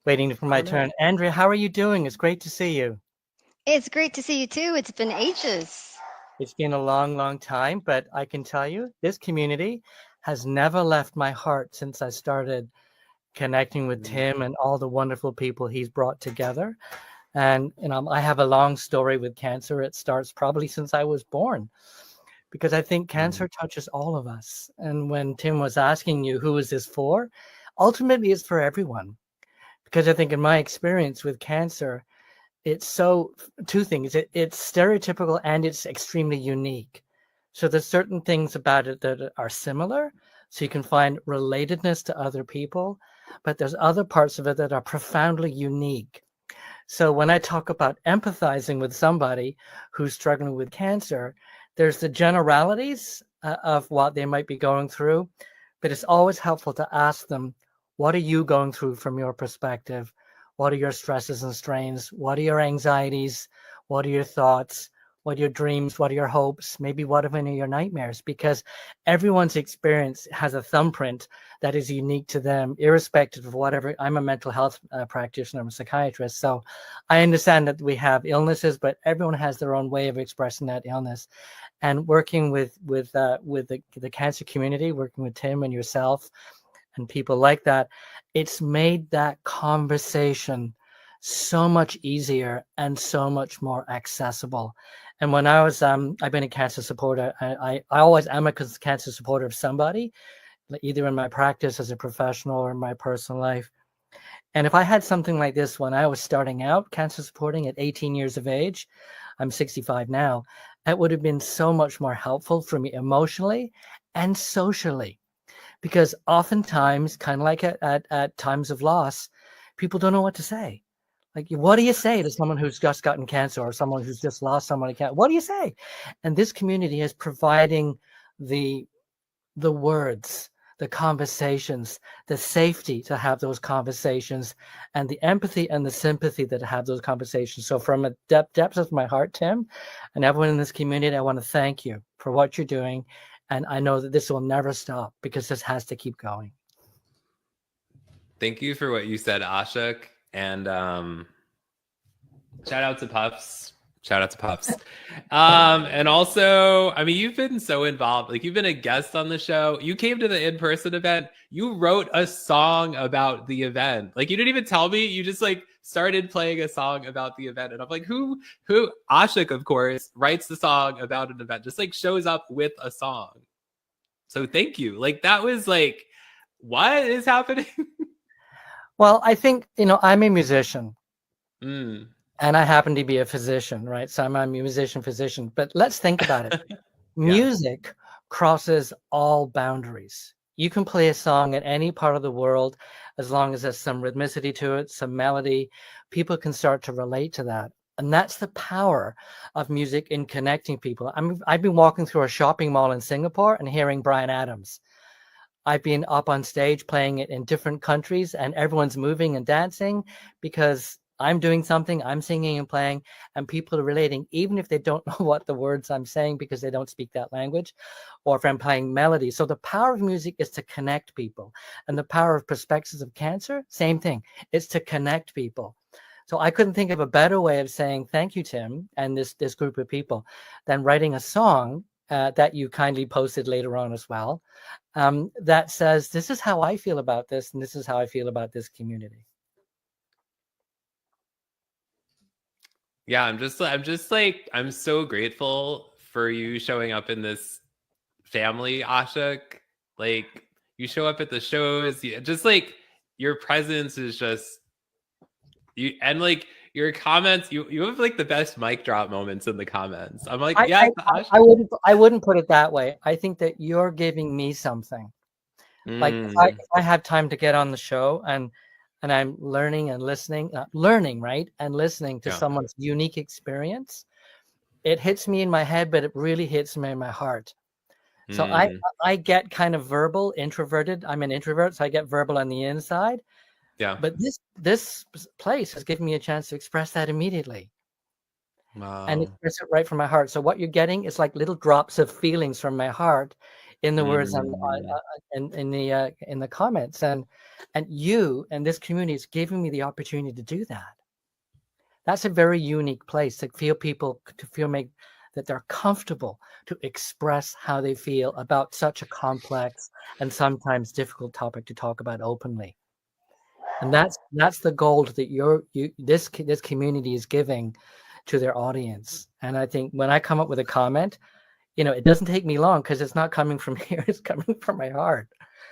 waiting for my Oh, no. turn. Andrea, how are you doing? It's great to see you. It's great to see you too. It's been ages. It's been a long, long time, but I can tell you this community has never left my heart since I started connecting with Tim and all the wonderful people he's brought together. And I have a long story with cancer. It starts probably since I was born, because I think cancer touches all of us. And when Tim was asking you, who is this for? Ultimately, it's for everyone. Because I think in my experience with cancer, it's two things. It's stereotypical and it's extremely unique. So there's certain things about it that are similar. So you can find relatedness to other people, but there's other parts of it that are profoundly unique. So when I talk about empathizing with somebody who's struggling with cancer, there's the generalities of what they might be going through, but it's always helpful to ask them, what are you going through from your perspective? What are your stresses and strains? What are your anxieties? What are your thoughts? What are your dreams? What are your hopes? Maybe what are any of your nightmares? Because everyone's experience has a thumbprint that is unique to them, irrespective of whatever. I'm a mental health practitioner, I'm a psychiatrist. So I understand that we have illnesses, but everyone has their own way of expressing that illness. And working with the cancer community, working with Tim and yourself and people like that, it's made that conversation so much easier and so much more accessible. And when I was, I've been a cancer supporter. I always am a cancer supporter of somebody, either in my practice as a professional or in my personal life. And if I had something like this when I was starting out cancer supporting at 18 years of age, I'm 65 now, it would have been so much more helpful for me emotionally and socially. Because oftentimes, kind of like at times of loss, people don't know what to say. Like, what do you say to someone who's just gotten cancer or someone who's just lost someone to cancer? What do you say? And this community is providing the words, the conversations, the safety to have those conversations, and the empathy and the sympathy that have those conversations. So from a depths of my heart, Tim, and everyone in this community, I want to thank you for what you're doing. And I know that this will never stop because this has to keep going. Thank you for what you said, Ashok. And shout out to Puffs. Shout out to Puffs. And also, I mean, you've been so involved. Like, you've been a guest on the show. You came to the in-person event. You wrote a song about the event. Like, you didn't even tell me. You just like started playing a song about the event. And I'm like, who? Ashok, of course, writes the song about an event, just like shows up with a song. So thank you. Like, that was like, what is happening? Well, I think, I'm a musician. Mm. And I happen to be a physician, right? So I'm a musician, physician. But let's think about it. Music crosses all boundaries. You can play a song in any part of the world as long as there's some rhythmicity to it, some melody. People can start to relate to that. And that's the power of music in connecting people. I've been walking through a shopping mall in Singapore and hearing Bryan Adams. I've been up on stage playing it in different countries, and everyone's moving and dancing because I'm doing something, I'm singing and playing, and people are relating, even if they don't know what the words I'm saying because they don't speak that language, or if I'm playing melody. So the power of music is to connect people. And the power of Perspectives of Cancer, same thing. It's to connect people. So I couldn't think of a better way of saying thank you, Tim, and this group of people than writing a song that you kindly posted later on as well, that says, this is how I feel about this, and this is how I feel about this community. Yeah, I'm so grateful for you showing up in this family, Ashok. Like, you show up at the shows, just like your presence is just you, and like your comments, you have like the best mic drop moments in the comments. I'm like, I wouldn't put it that way. I think that you're giving me something. Like, if I have time to get on the show and I'm learning and listening, right? And listening to someone's unique experience, it hits me in my head, but it really hits me in my heart. So I get kind of verbal, introverted. I'm an introvert, so I get verbal on the inside. Yeah. But this place has given me a chance to express that immediately. Wow. And express it right from my heart. So what you're getting is like little drops of feelings from my heart in the words in the comments, and you and this community is giving me the opportunity to do that. That's a very unique place to feel that they're comfortable to express how they feel about such a complex and sometimes difficult topic to talk about openly. And that's the gold that this community is giving to their audience. And I think when I come up with a comment, it doesn't take me long because it's not coming from here; it's coming from my heart.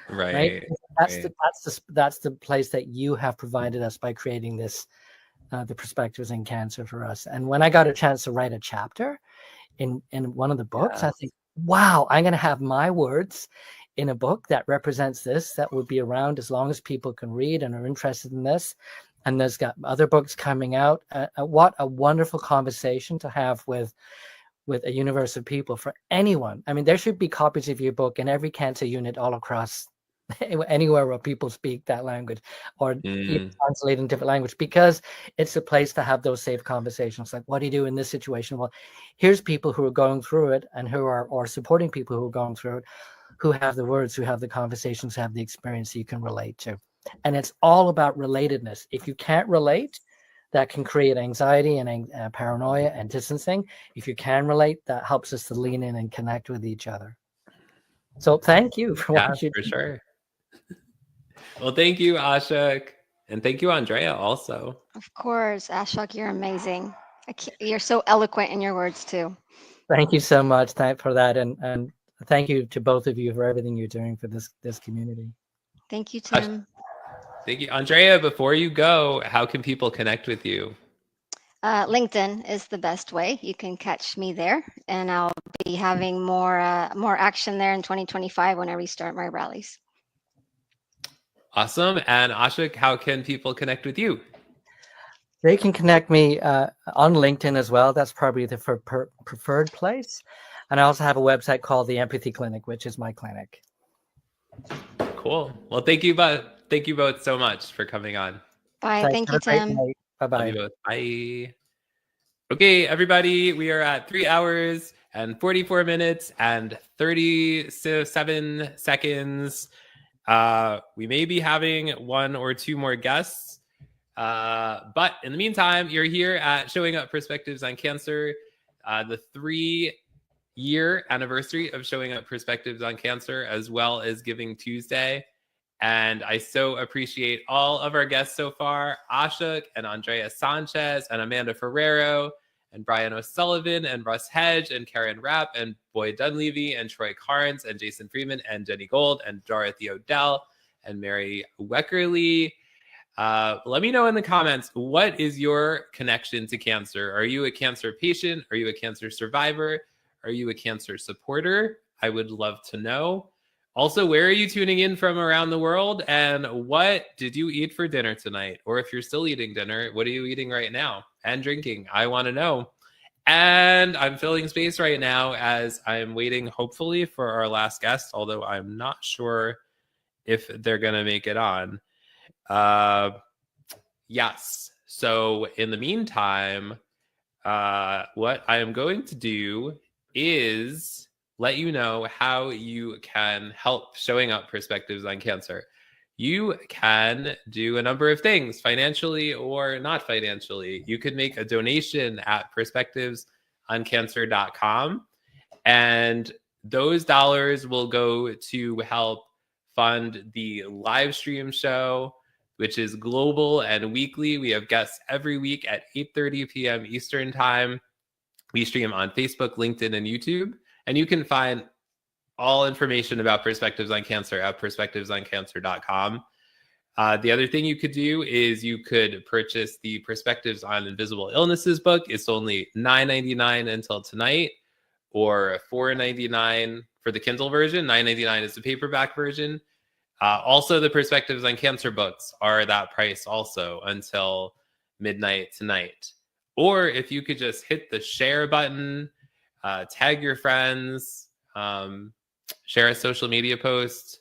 Right. That's the place that you have provided us by creating this, the Perspectives in Cancer for us. And when I got a chance to write a chapter in one of the books, I think, wow, I'm going to have my words in a book that represents this, that would be around as long as people can read and are interested in this. And there's got other books coming out. What a wonderful conversation to have with a universe of people for anyone. I mean, there should be copies of your book in every cancer unit all across anywhere where people speak that language or even translate in different language, because it's a place to have those safe conversations. Like, what do you do in this situation? Well, here's people who are going through it and who are, or supporting people who are going through it, who have the words, who have the conversations, who have the experience you can relate to. And it's all about relatedness. If you can't relate, that can create anxiety and paranoia and distancing. If you can relate, that helps us to lean in and connect with each other. So thank you for what you do. For sure. Well, thank you, Ashok. And thank you, Andrea, also. Of course, Ashok, you're amazing. You're so eloquent in your words, too. Thank you so much for that. And thank you to both of you for everything you're doing for this community. Thank you, Tim. Thank you. Andrea, before you go, how can people connect with you? LinkedIn is the best way. You can catch me there, and I'll be having more action there in 2025 when I restart my rallies. Awesome. And Ashok, how can people connect with you? They can connect me on LinkedIn as well. That's probably the preferred place. And I also have a website called the Empathy Clinic, which is my clinic. Cool. Well, thank you both so much for coming on. Bye. Thanks. Thank Have you, a great Tim. night. Bye-bye. Love you both. Bye. Okay, everybody, we are at 3 hours and 44 minutes and 37 seconds. We may be having 1 or 2 more guests. But in the meantime, you're here at Showing Up Perspectives on Cancer, the 3-year anniversary of Showing Up Perspectives on Cancer, as well as Giving Tuesday. And I so appreciate all of our guests so far, Ashok and Andrea Sanchez and Amanda Ferrero and Brian O'Sullivan and Russ Hedge and Karen Rapp and Boyd Dunleavy and Troy Carnes and Jason Freeman and Jenny Gold and Dorothy Odell and Mary Weckerly. Let me know in the comments, what is your connection to cancer? Are you a cancer patient? Are you a cancer survivor? Are you a cancer supporter? I would love to know. Also, where are you tuning in from around the world? And what did you eat for dinner tonight? Or if you're still eating dinner, what are you eating right now? And drinking? I want to know. And I'm filling space right now as I'm waiting, hopefully, for our last guest, although I'm not sure if they're going to make it on. Yes. So in the meantime, what I am going to do is let you know how you can help Showing Up Perspectives on Cancer. You can do a number of things, financially or not financially. You could make a donation at perspectivesoncancer.com, and those dollars will go to help fund the live stream show, which is global and weekly. We have guests every week at 8:30 p.m. Eastern Time. We stream on Facebook, LinkedIn, and YouTube. And you can find all information about Perspectives on Cancer at perspectivesoncancer.com. The other thing you could do is you could purchase the Perspectives on Invisible Illnesses book. It's only $9.99 until tonight, or $4.99 for the Kindle version. $9.99 is the paperback version. Also, the Perspectives on Cancer books are that price also until midnight tonight. Or if you could just hit the share button, tag your friends, share a social media post,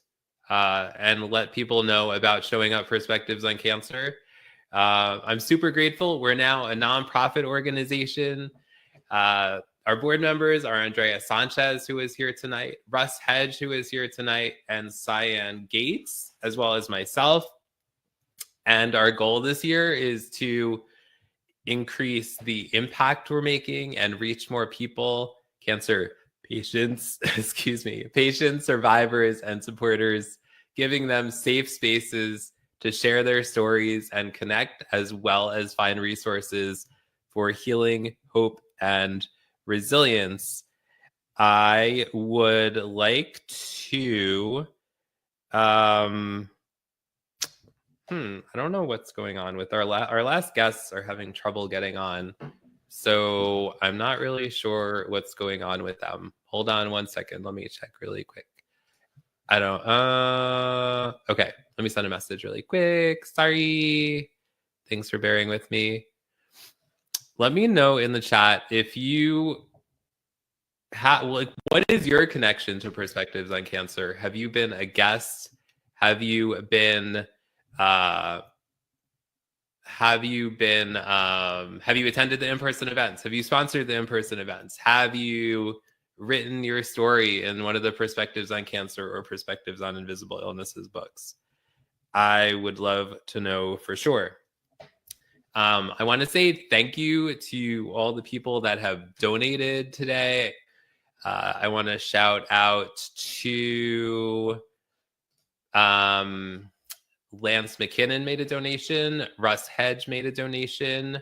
and let people know about Showing Up Perspectives on Cancer. I'm super grateful. We're now a nonprofit organization. Our board members are Andrea Sanchez, who is here tonight, Russ Hedge, who is here tonight, and Cyan Gates, as well as myself. And our goal this year is to increase the impact we're making and reach more people, cancer patients, patients, survivors, and supporters, giving them safe spaces to share their stories and connect, as well as find resources for healing, hope, and resilience. I would like to I don't know what's going on with our last guests are having trouble getting on, so I'm not really sure what's going on with them. Hold on 1 second. Let me check really quick. I don't okay, let me send a message really quick. Sorry. Thanks for bearing with me. Let me know in the chat if you what is your connection to Perspectives on Cancer? Have you been a guest? Have you been have you attended the in-person events? Have you sponsored the in-person events? Have you written your story in one of the Perspectives on Cancer or Perspectives on Invisible Illnesses books? I would love to know for sure. I want to say thank you to all the people that have donated today. I want to shout out to Lance McKinnon made a donation. Russ Hedge made a donation.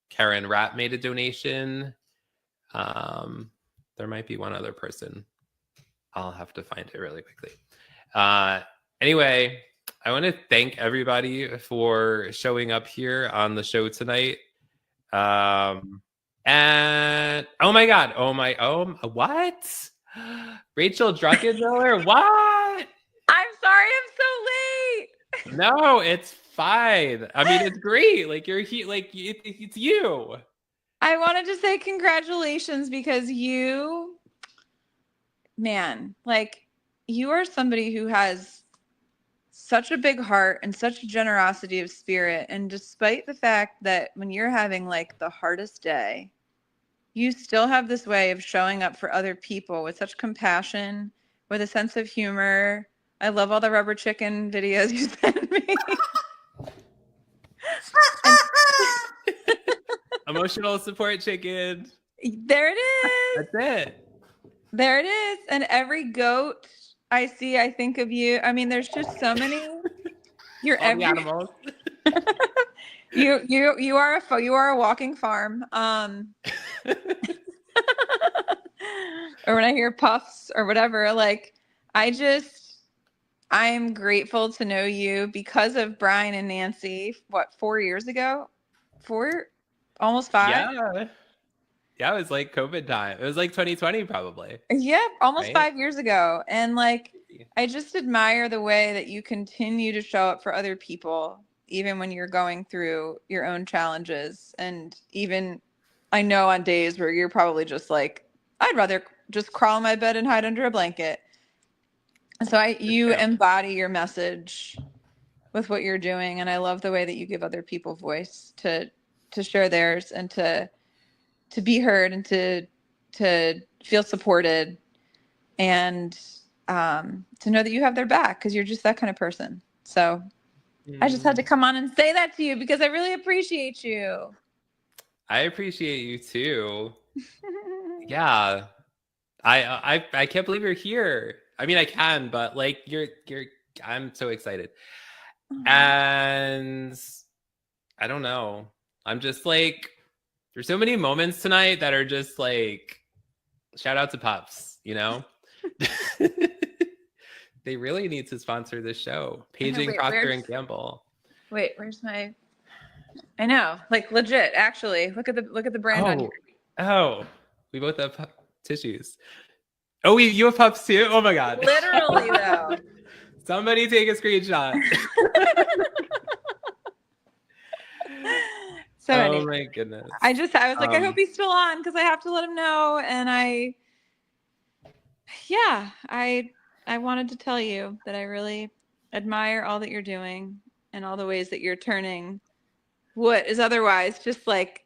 Karen Rapp made a donation. There might be one other person. I'll have to find it really quickly. Anyway, I want to thank everybody for showing up here on the show tonight. And oh my God, what? Rachel Druckenmiller, what? I'm sorry I'm so late. No, it's fine. I mean, it's great. Like it's you. I wanted to say congratulations because like you are somebody who has such a big heart and such a generosity of spirit. And despite the fact that when you're having like the hardest day, you still have this way of showing up for other people with such compassion, with a sense of humor. I love all the rubber chicken videos you send me. Emotional support chicken. There it is. That's it. There it is. And every goat I see, I think of you. I mean, there's just so many. You're All the animals. You are a walking farm. Or when I hear puffs or whatever, like I'm grateful to know you because of Brian and Nancy. What, 4 years ago? 4? Almost 5? Yeah, it was like COVID time. It was like 2020 probably. Yeah, almost Right? 5 years ago. And like, I just admire the way that you continue to show up for other people, even when you're going through your own challenges. And even I know on days where you're probably just like, I'd rather just crawl in my bed and hide under a blanket. So you embody your message with what you're doing. And I love the way that you give other people voice to share theirs and to be heard and to feel supported and to know that you have their back because you're just that kind of person. So I just had to come on and say that to you because I really appreciate you. I appreciate you too. Yeah. I can't believe you're here. I mean, I can, but like I'm so excited. And I don't know. I'm just like, there's so many moments tonight that are just like, shout out to Pups, you know? They really need to sponsor this show. Paging Wait, Procter where's- and Gamble. Wait, where's my? I know, like legit. Actually, look at the brand on here. Oh, we both have tissues. Oh, you have pups too? Oh my God. Literally though. Somebody take a screenshot. So oh anyway, my goodness. I was like, I hope he's still on because I have to let him know. And I wanted to tell you that I really admire all that you're doing and all the ways that you're turning what is otherwise just like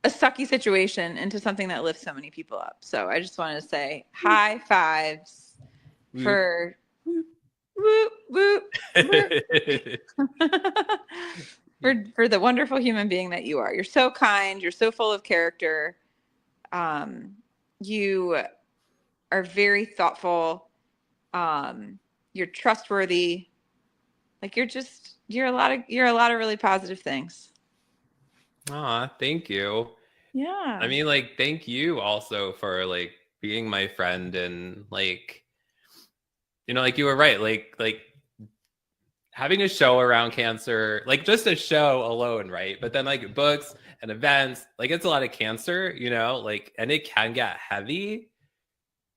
a sucky situation into something that lifts so many people up. So I just wanted to say high fives for whoop, whoop, for the wonderful human being that you are. You're so kind. You're so full of character. You are very thoughtful. You're trustworthy. Like you're a lot of really positive things. Aw, thank you. Yeah. I mean, like, thank you also for like being my friend and like, you know, like you were right. Like having a show around cancer, like just a show alone, right? But then like books and events, like it's a lot of cancer, you know, like, and it can get heavy.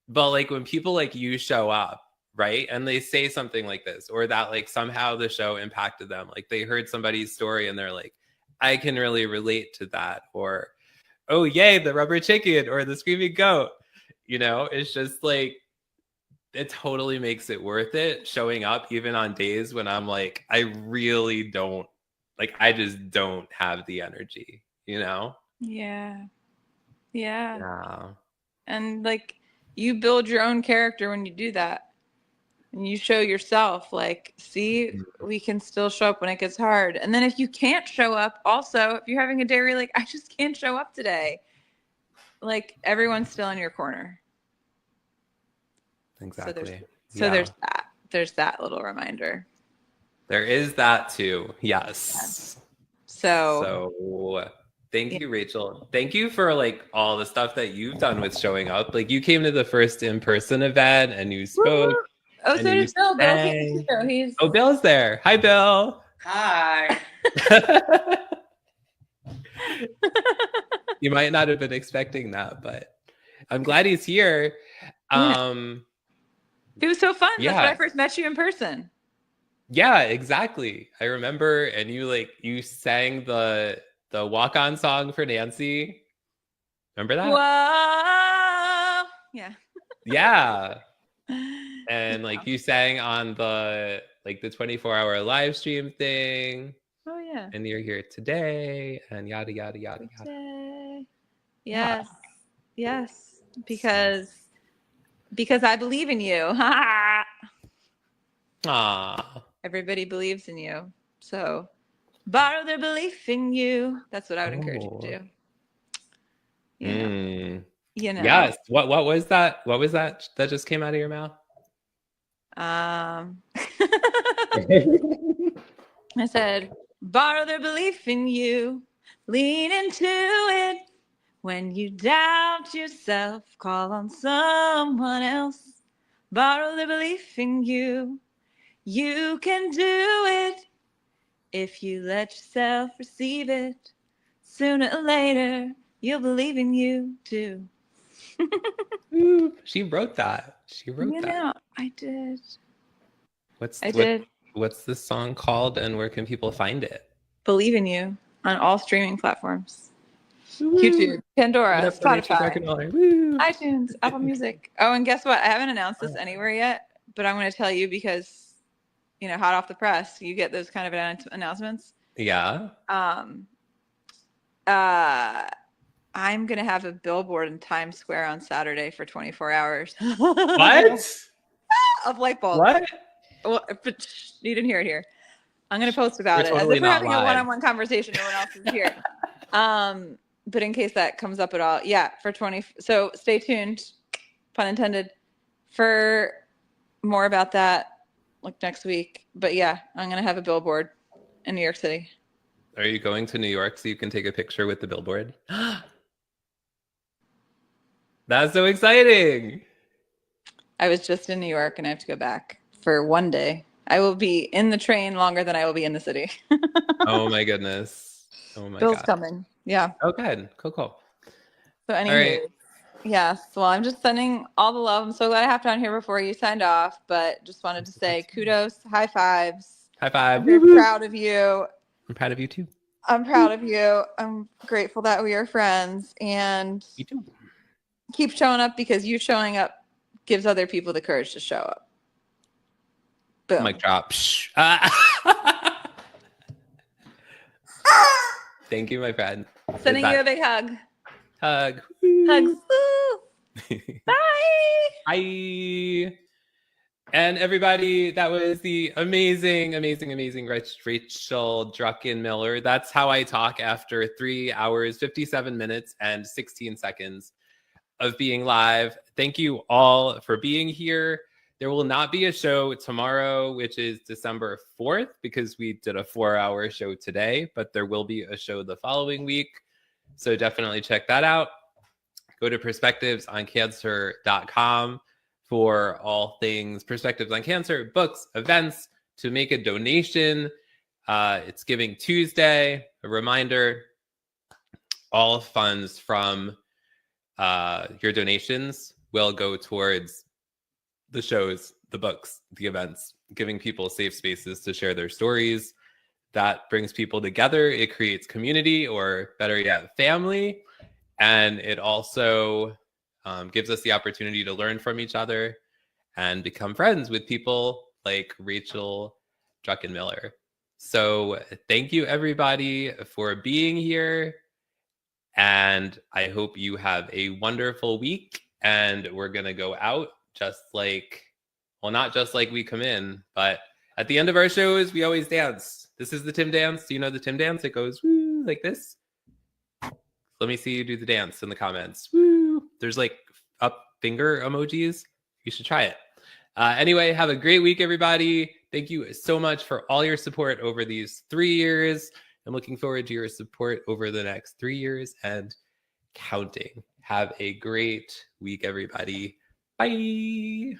But like when people like you show up, right? And they say something like this, or that like somehow the show impacted them. Like they heard somebody's story and they're like, I can really relate to that. Or, oh, yay, the rubber chicken or the screaming goat. You know, it's just like, it totally makes it worth it showing up even on days when I'm like, I really don't, like, I just don't have the energy, you know? Yeah. And like you build your own character when you do that. And you show yourself like, see, we can still show up when it gets hard. And then if you can't show up, also, if you're having a day where you're like, I just can't show up today, like everyone's still in your corner. Exactly. So there's that little reminder. There is that too. Yes. So thank you, Rachel. Thank you for like all the stuff that you've done with showing up. Like you came to the first in-person event and you spoke. Oh, so did Bill. Bill came too. Oh, Bill's there. Hi, Bill. Hi. You might not have been expecting that, but I'm glad he's here. It was so fun. Yeah. That's when I first met you in person. Yeah, exactly. I remember, and you sang the walk-on song for Nancy. Remember that? Whoa. Yeah. Yeah. And like you sang on the 24-hour live stream thing. Oh yeah. And you're here today, and yada yada yada yada. Yay. Yes. Yes. Because I believe in you. Aww. Everybody believes in you. So borrow their belief in you. That's what I would encourage you to do. You know. You know. Yes. What was that? What was that just came out of your mouth? I said, borrow their belief in you. Lean into it. When you doubt yourself, call on someone else. Borrow their belief in you. You can do it if you let yourself receive it. Sooner or later, you'll believe in you too. She wrote that. She wrote You that. know, I did. What's the song called, and where can people find it? Believe in You on all streaming platforms. YouTube, Pandora, Spotify, iTunes, Apple Music. Oh, and guess what? I haven't announced this anywhere yet, but I'm going to tell you because, hot off the press, you get those kind of announcements. Yeah. I'm going to have a billboard in Times Square on Saturday for 24 hours. What? Of light bulbs. What? Well, but you didn't hear it here. I'm going to post about We're it. totally As if we're not having live. a one-on-one conversation, no one else is here. But in case that comes up at all, yeah, so stay tuned, pun intended, for more about that next week. But yeah, I'm going to have a billboard in New York City. Are you going to New York so you can take a picture with the billboard? That's so exciting. I was just in New York and I have to go back for one day. I will be in the train longer than I will be in the city. Oh my goodness. Oh my Bill's god. coming. Yeah. Oh, good. Cool. So anywho, right. yes. Well, I'm just sending all the love. I'm so glad I hopped on here before you signed off, but just wanted to say kudos, high fives. High five. I'm very proud of you. I'm proud of you too. I'm proud of you. I'm grateful that we are friends, and you too. Keep showing up, because you showing up gives other people the courage to show up. Boom. Mic drop. Shh. Thank you, my friend. Sending you a big hug. Hug. Hugs. Woo. Bye. Bye. And everybody, that was the amazing Rachel Druckenmiller. That's how I talk after 3 hours, 57 minutes, and 16 seconds of being live. Thank you all for being here. There will not be a show tomorrow, which is December 4th, because we did a 4-hour show today, but there will be a show the following week. So definitely check that out. Go to perspectivesoncancer.com for all things Perspectives on Cancer, books, events, to make a donation. It's Giving Tuesday. A reminder, all funds from your donations will go towards the shows, the books, the events, giving people safe spaces to share their stories. That brings people together. It creates community, or better yet, family. And it also gives us the opportunity to learn from each other and become friends with people like Rachel Druckenmiller. So thank you, everybody, for being here. And I hope you have a wonderful week. And we're going to go out just like, well, not just like we come in, but at the end of our shows, we always dance. This is the Tim dance. Do you know the Tim dance? It goes woo, like this. Let me see you do the dance in the comments. Woo. There's like up finger emojis. You should try it. Anyway, have a great week, everybody. Thank you so much for all your support over these 3 years. I'm looking forward to your support over the next 3 years and counting. Have a great week, everybody. Bye.